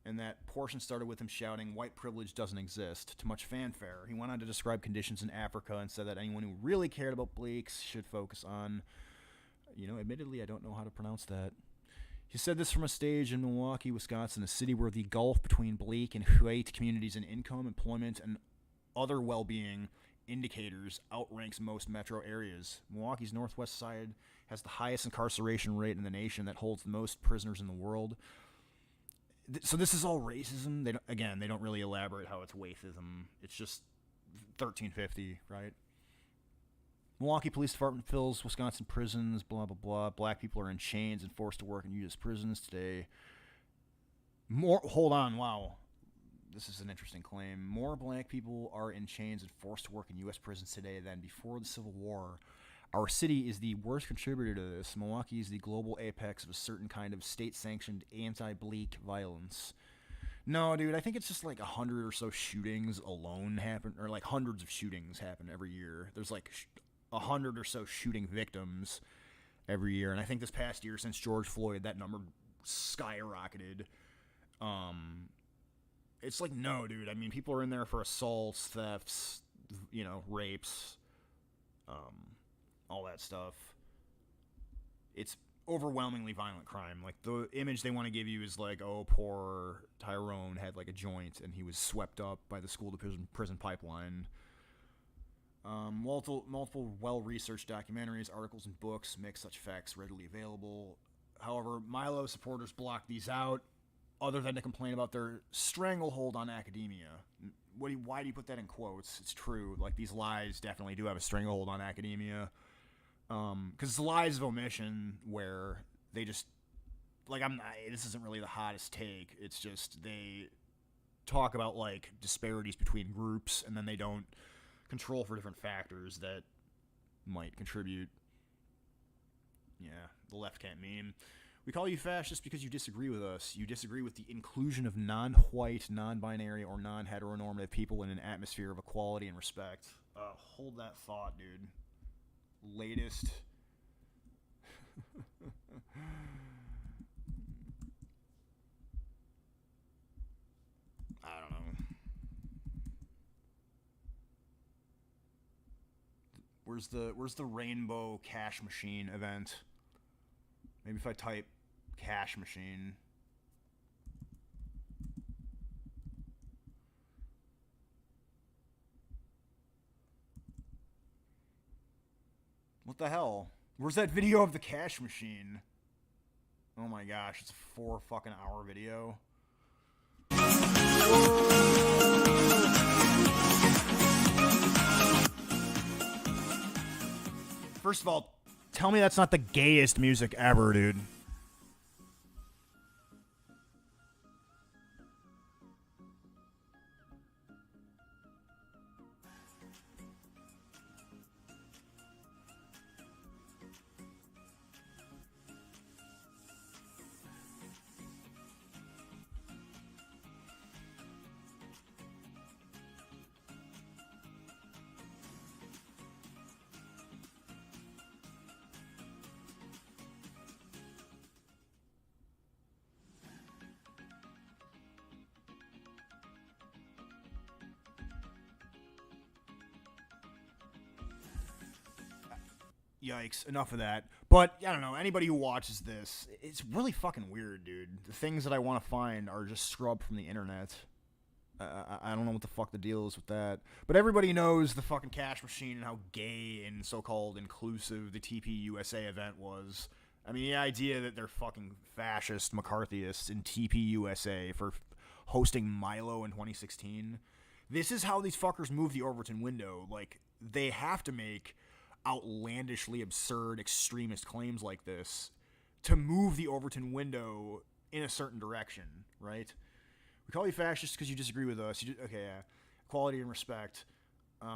and that portion started with him shouting, "White privilege doesn't exist," to much fanfare. He went on to describe conditions in Africa and said that anyone who really cared about Bleaks should focus on, admittedly, I don't know how to pronounce that. He said this from a stage in Milwaukee, Wisconsin, a city where the gulf between Bleak and white communities in income, employment, and other well-being indicators outranks most metro areas. Milwaukee's northwest side has the highest incarceration rate in the nation that holds the most prisoners in the world. So this is all racism. They don't really elaborate how it's waithism. It's just 1350, right? Milwaukee Police Department fills Wisconsin prisons, blah, blah, blah. Black people are in chains and forced to work in U.S. prisons today. Hold on, wow. This is an interesting claim. More black people are in chains and forced to work in U.S. prisons today than before the Civil War. Our city is the worst contributor to this. Milwaukee is the global apex of a certain kind of state-sanctioned anti-Bleak violence. No, dude, I think it's just like 100 or so shootings alone happen, or like hundreds of shootings happen every year. There's like 100 or so shooting victims every year, and I think this past year, since George Floyd, that number skyrocketed. It's like, no, dude. I mean, people are in there for assaults, thefts, rapes, all that stuff. It's overwhelmingly violent crime. Like, the image they want to give you is like, oh, poor Tyrone had like a joint and he was swept up by the school to prison pipeline. Multiple well-researched documentaries, articles, and books make such facts readily available. However, Milo supporters block these out, other than to complain about their stranglehold on academia. Why do you put that in quotes? It's true. Like, these lies definitely do have a stranglehold on academia. Because it's lies of omission where they just, like, this isn't really the hottest take. It's just they talk about, like, disparities between groups, and then they don't control for different factors that might contribute. Yeah, the left can't meme. We call you fascist because you disagree with us. You disagree with the inclusion of non-white, non-binary, or non-heteronormative people in an atmosphere of equality and respect. Hold that thought, dude. Latest. I don't know. Where's the rainbow cash machine event? Maybe if I type cash machine. What the hell? Where's that video of the cash machine? Oh my gosh, it's a 4 fucking hour video. First of all, tell me that's not the gayest music ever, dude. Yikes, enough of that. But, I don't know, anybody who watches this, it's really fucking weird, dude. The things that I want to find are just scrubbed from the internet. I don't know what the fuck the deal is with that. But everybody knows the fucking cash machine and how gay and so-called inclusive the TPUSA event was. I mean, the idea that they're fucking fascist McCarthyists in TPUSA for hosting Milo in 2016. This is how these fuckers move the Overton window. Like, they have to make outlandishly absurd extremist claims like this to move the Overton window in a certain direction, right? We call you fascist because you disagree with us. Okay, yeah. Equality and respect.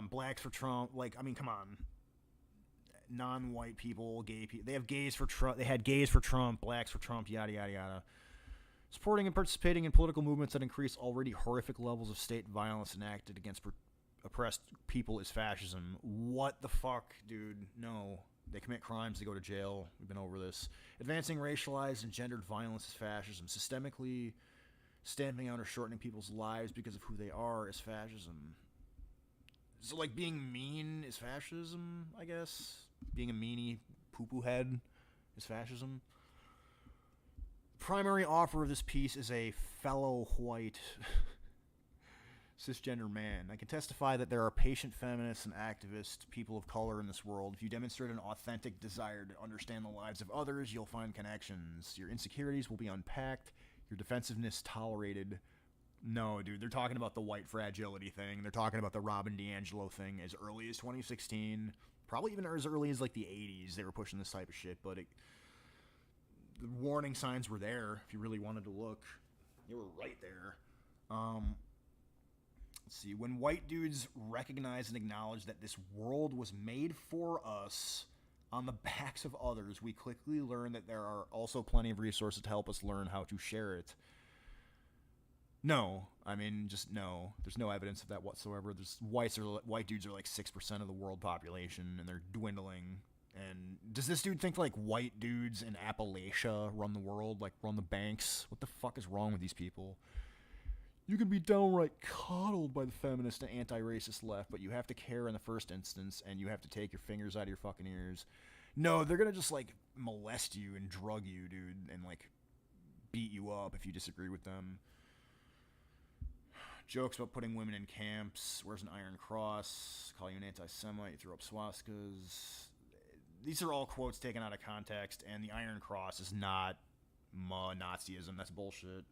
Blacks for Trump. Like, I mean, come on. Non-white people, gay people. They have gays for Trump. They had gays for Trump, blacks for Trump, yada, yada, yada. Supporting and participating in political movements that increase already horrific levels of state violence enacted against oppressed people is fascism. What the fuck, dude? No. They commit crimes, they go to jail. We've been over this. Advancing racialized and gendered violence is fascism. Systemically stamping out or shortening people's lives because of who they are is fascism. So, like, being mean is fascism, I guess? Being a meanie poo-poo head is fascism? Primary offer of this piece is a fellow white cisgender man. I can testify that there are patient feminists and activists, people of color in this world. If you demonstrate an authentic desire to understand the lives of others, you'll find connections. Your insecurities will be unpacked, your defensiveness tolerated. No, dude, they're talking about the white fragility thing. They're talking about the Robin DiAngelo thing as early as 2016. Probably even as early as, like, the 80s they were pushing this type of shit, but the warning signs were there if you really wanted to look. They were right there. Let's see. When white dudes recognize and acknowledge that this world was made for us on the backs of others, we quickly learn that there are also plenty of resources to help us learn how to share it. No. I mean, just no. There's no evidence of that whatsoever. White dudes are like 6% of the world population, and they're dwindling. And does this dude think, like, white dudes in Appalachia run the world, like, run the banks? What the fuck is wrong with these people? You can be downright coddled by the feminist and anti-racist left, but you have to care in the first instance, and you have to take your fingers out of your fucking ears. No, they're gonna just, like, molest you and drug you, dude, and, like, beat you up if you disagree with them. Jokes about putting women in camps, wears an iron cross, call you an anti-Semite, you throw up swastikas. These are all quotes taken out of context, and the Iron Cross is not Nazism. That's bullshit.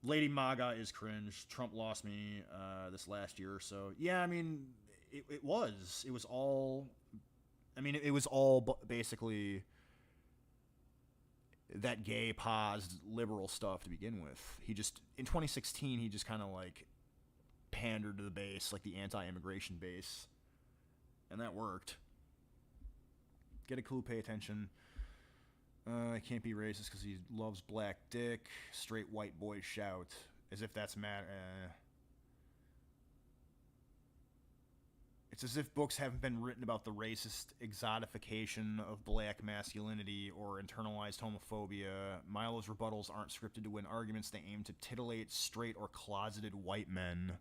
Lady MAGA is cringe. Trump lost me this last year or so. Yeah, I mean, it was. It was all... I mean, it was all basically that gay, paused, liberal stuff to begin with. He just... In 2016, he just kind of, like, pandered to the base, like the anti-immigration base. And that worked. Get a clue, pay attention. I can't be racist because he loves black dick. Straight white boys shout. As if that's It's as if books haven't been written about the racist exotification of black masculinity or internalized homophobia. Milo's rebuttals aren't scripted to win arguments. They aim to titillate straight or closeted white men.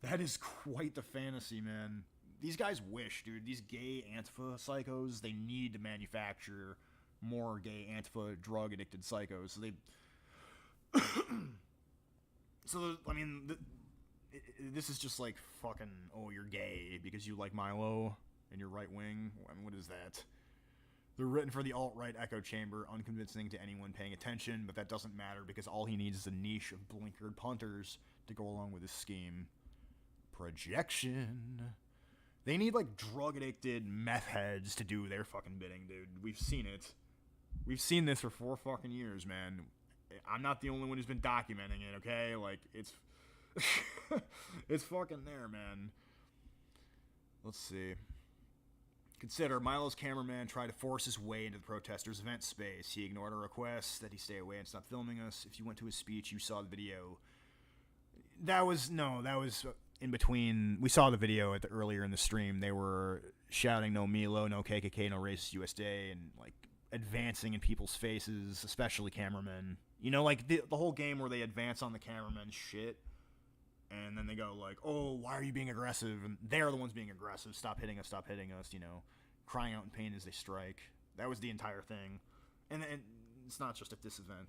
That is quite the fantasy, man. These guys wish, dude. These gay Antifa psychos, they need to manufacture more gay Antifa drug-addicted psychos. So they... this is just like fucking, oh, you're gay because you like Milo and you're right-wing. I mean, what is that? They're written for the alt-right echo chamber, unconvincing to anyone paying attention, but that doesn't matter because all he needs is a niche of blinkered punters to go along with his scheme. Projection... They need, like, drug-addicted meth heads to do their fucking bidding, dude. We've seen it. We've seen this for 4 fucking years, man. I'm not the only one who's been documenting it, okay? Like, it's... it's fucking there, man. Let's see. Consider, Milo's cameraman tried to force his way into the protesters' event space. He ignored our request that he stay away and stop filming us. If you went to his speech, you saw the video. That was in between. We saw the video earlier in the stream. They were shouting no Milo, no KKK, no racist USA, and like advancing in people's faces, especially cameramen. You know, like the whole game where they advance on the cameraman's shit, and then they go like, oh, why are you being aggressive? And they're the ones being aggressive. Stop hitting us, you know. crying out in pain as they strike. That was the entire thing. And it's not just at this event.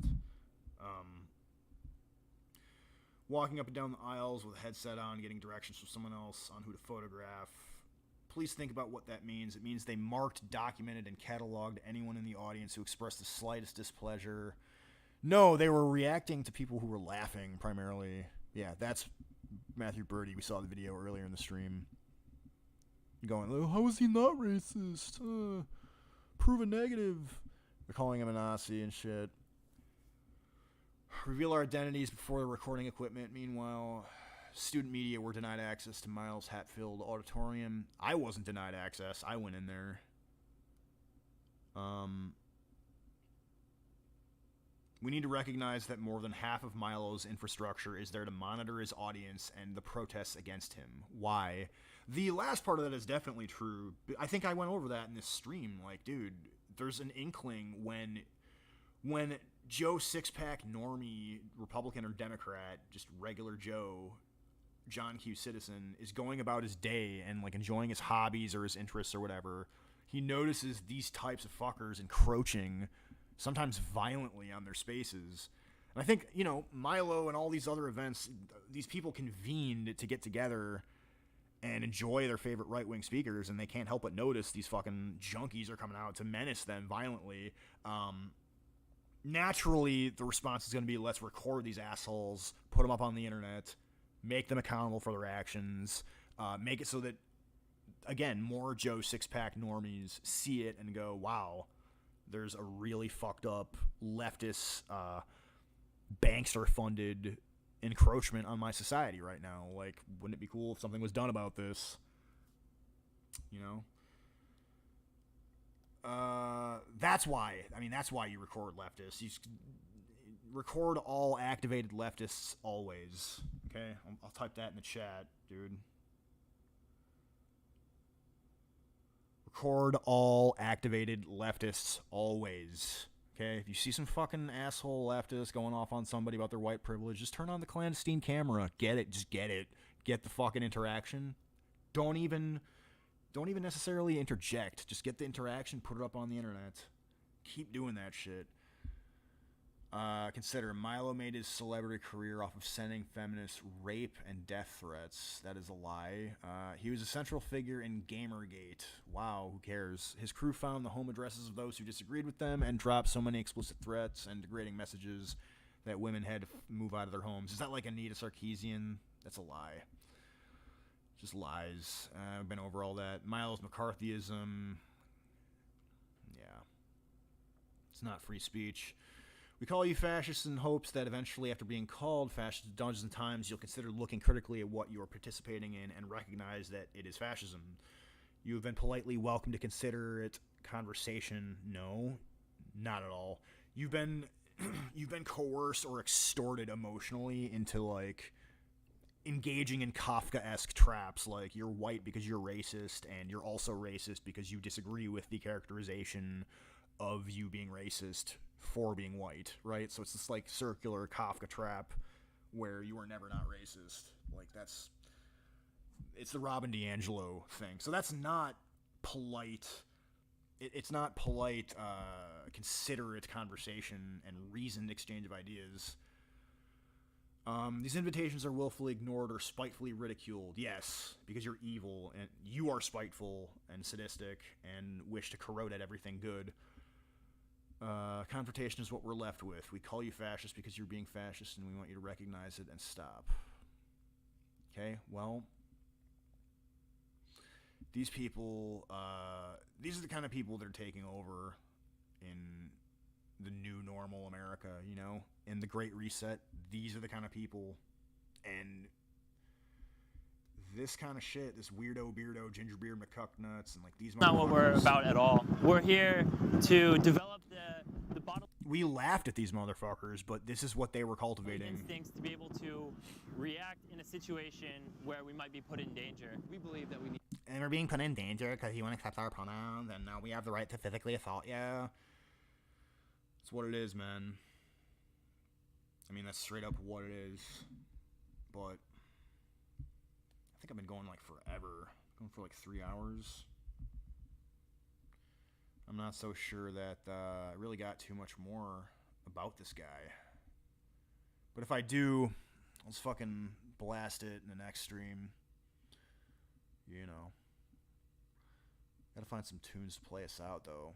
Walking up and down the aisles with a headset on, getting directions from someone else on who to photograph. Please think about what that means. It means they marked, documented, and cataloged anyone in the audience who expressed the slightest displeasure. No, they were reacting to people who were laughing, primarily. Yeah, that's Matthew Birdie. We saw the video earlier in the stream. Going, oh, how is he not racist? Prove a negative. They're calling him a Nazi and shit. Reveal our identities before the recording equipment. Meanwhile, student media were denied access to Miles' Hatfield Auditorium. I wasn't denied access. I went in there. We need to recognize that more than half of Milo's infrastructure is there to monitor his audience and the protests against him. Why? The last part of that is definitely true. I think I went over that in this stream. Like, dude, there's an inkling when Joe Six-Pack normie, Republican or Democrat, just regular Joe, John Q. Citizen, is going about his day and, like, enjoying his hobbies or his interests or whatever, he notices these types of fuckers encroaching, sometimes violently, on their spaces. And I think, you know, Milo and all these other events, these people convened to get together and enjoy their favorite right-wing speakers, and they can't help but notice these fucking junkies are coming out to menace them violently. Naturally, the response is going to be, let's record these assholes, put them up on the internet, make them accountable for their actions, make it so that, again, more Joe Six-Pack normies see it and go, wow, there's a really fucked up leftist, bankster-funded encroachment on my society right now. Like, wouldn't it be cool if something was done about this? You know? That's why. I mean, that's why you record leftists. You record all activated leftists always. Okay? I'll type that in the chat, dude. Record all activated leftists always. Okay? If you see some fucking asshole leftists going off on somebody about their white privilege, just turn on the clandestine camera. Get it. Just get it. Get the fucking interaction. Don't even necessarily interject. Just get the interaction, put it up on the internet. Keep doing that shit. Consider, Milo made his celebrity career off of sending feminists rape and death threats. That is a lie. He was a central figure in Gamergate. Wow, who cares? His crew found the home addresses of those who disagreed with them and dropped so many explicit threats and degrading messages that women had to move out of their homes. Is that like Anita Sarkeesian? That's a lie. Just lies. I've been over all that. Milo's McCarthyism. Yeah. It's not free speech. We call you fascists in hopes that eventually, after being called fascist dozens of times, you'll consider looking critically at what you're participating in and recognize that it is fascism. You have been politely welcomed to consider it conversation. No, not at all. You've been coerced or extorted emotionally into, like, engaging in Kafka-esque traps, like you're white because you're racist, and you're also racist because you disagree with the characterization of you being racist for being white, right? So it's this like circular Kafka trap where you are never not racist. Like it's the Robin DiAngelo thing. So that's not polite. It's not polite, considerate conversation and reasoned exchange of ideas. These invitations are willfully ignored or spitefully ridiculed. Yes, because you're evil and you are spiteful and sadistic and wish to corrode at everything good. Confrontation is what we're left with. We call you fascist because you're being fascist, and we want you to recognize it and stop. Okay, well, these people, these are the kind of people that are taking over in the new normal America, you know? In the Great Reset, these are the kind of people, and this kind of shit, this Weirdo, Beardo, Gingerbeard, McCucknuts, and like these. Not what we're about at all. We're here to develop the bottom. We laughed at these motherfuckers, but this is what they were cultivating. Instincts to be able to react in a situation where we might be put in danger. We believe that we need. And we're being put in danger because you won't accept our pronouns, and now we have the right to physically assault you. That's what it is, man. I mean, that's straight up what it is. But I think I've been going like forever. Going for like 3 hours. I'm not so sure that I really got too much more about this guy. But if I do, I'll just fucking blast it in the next stream. You know. Gotta find some tunes to play us out, though.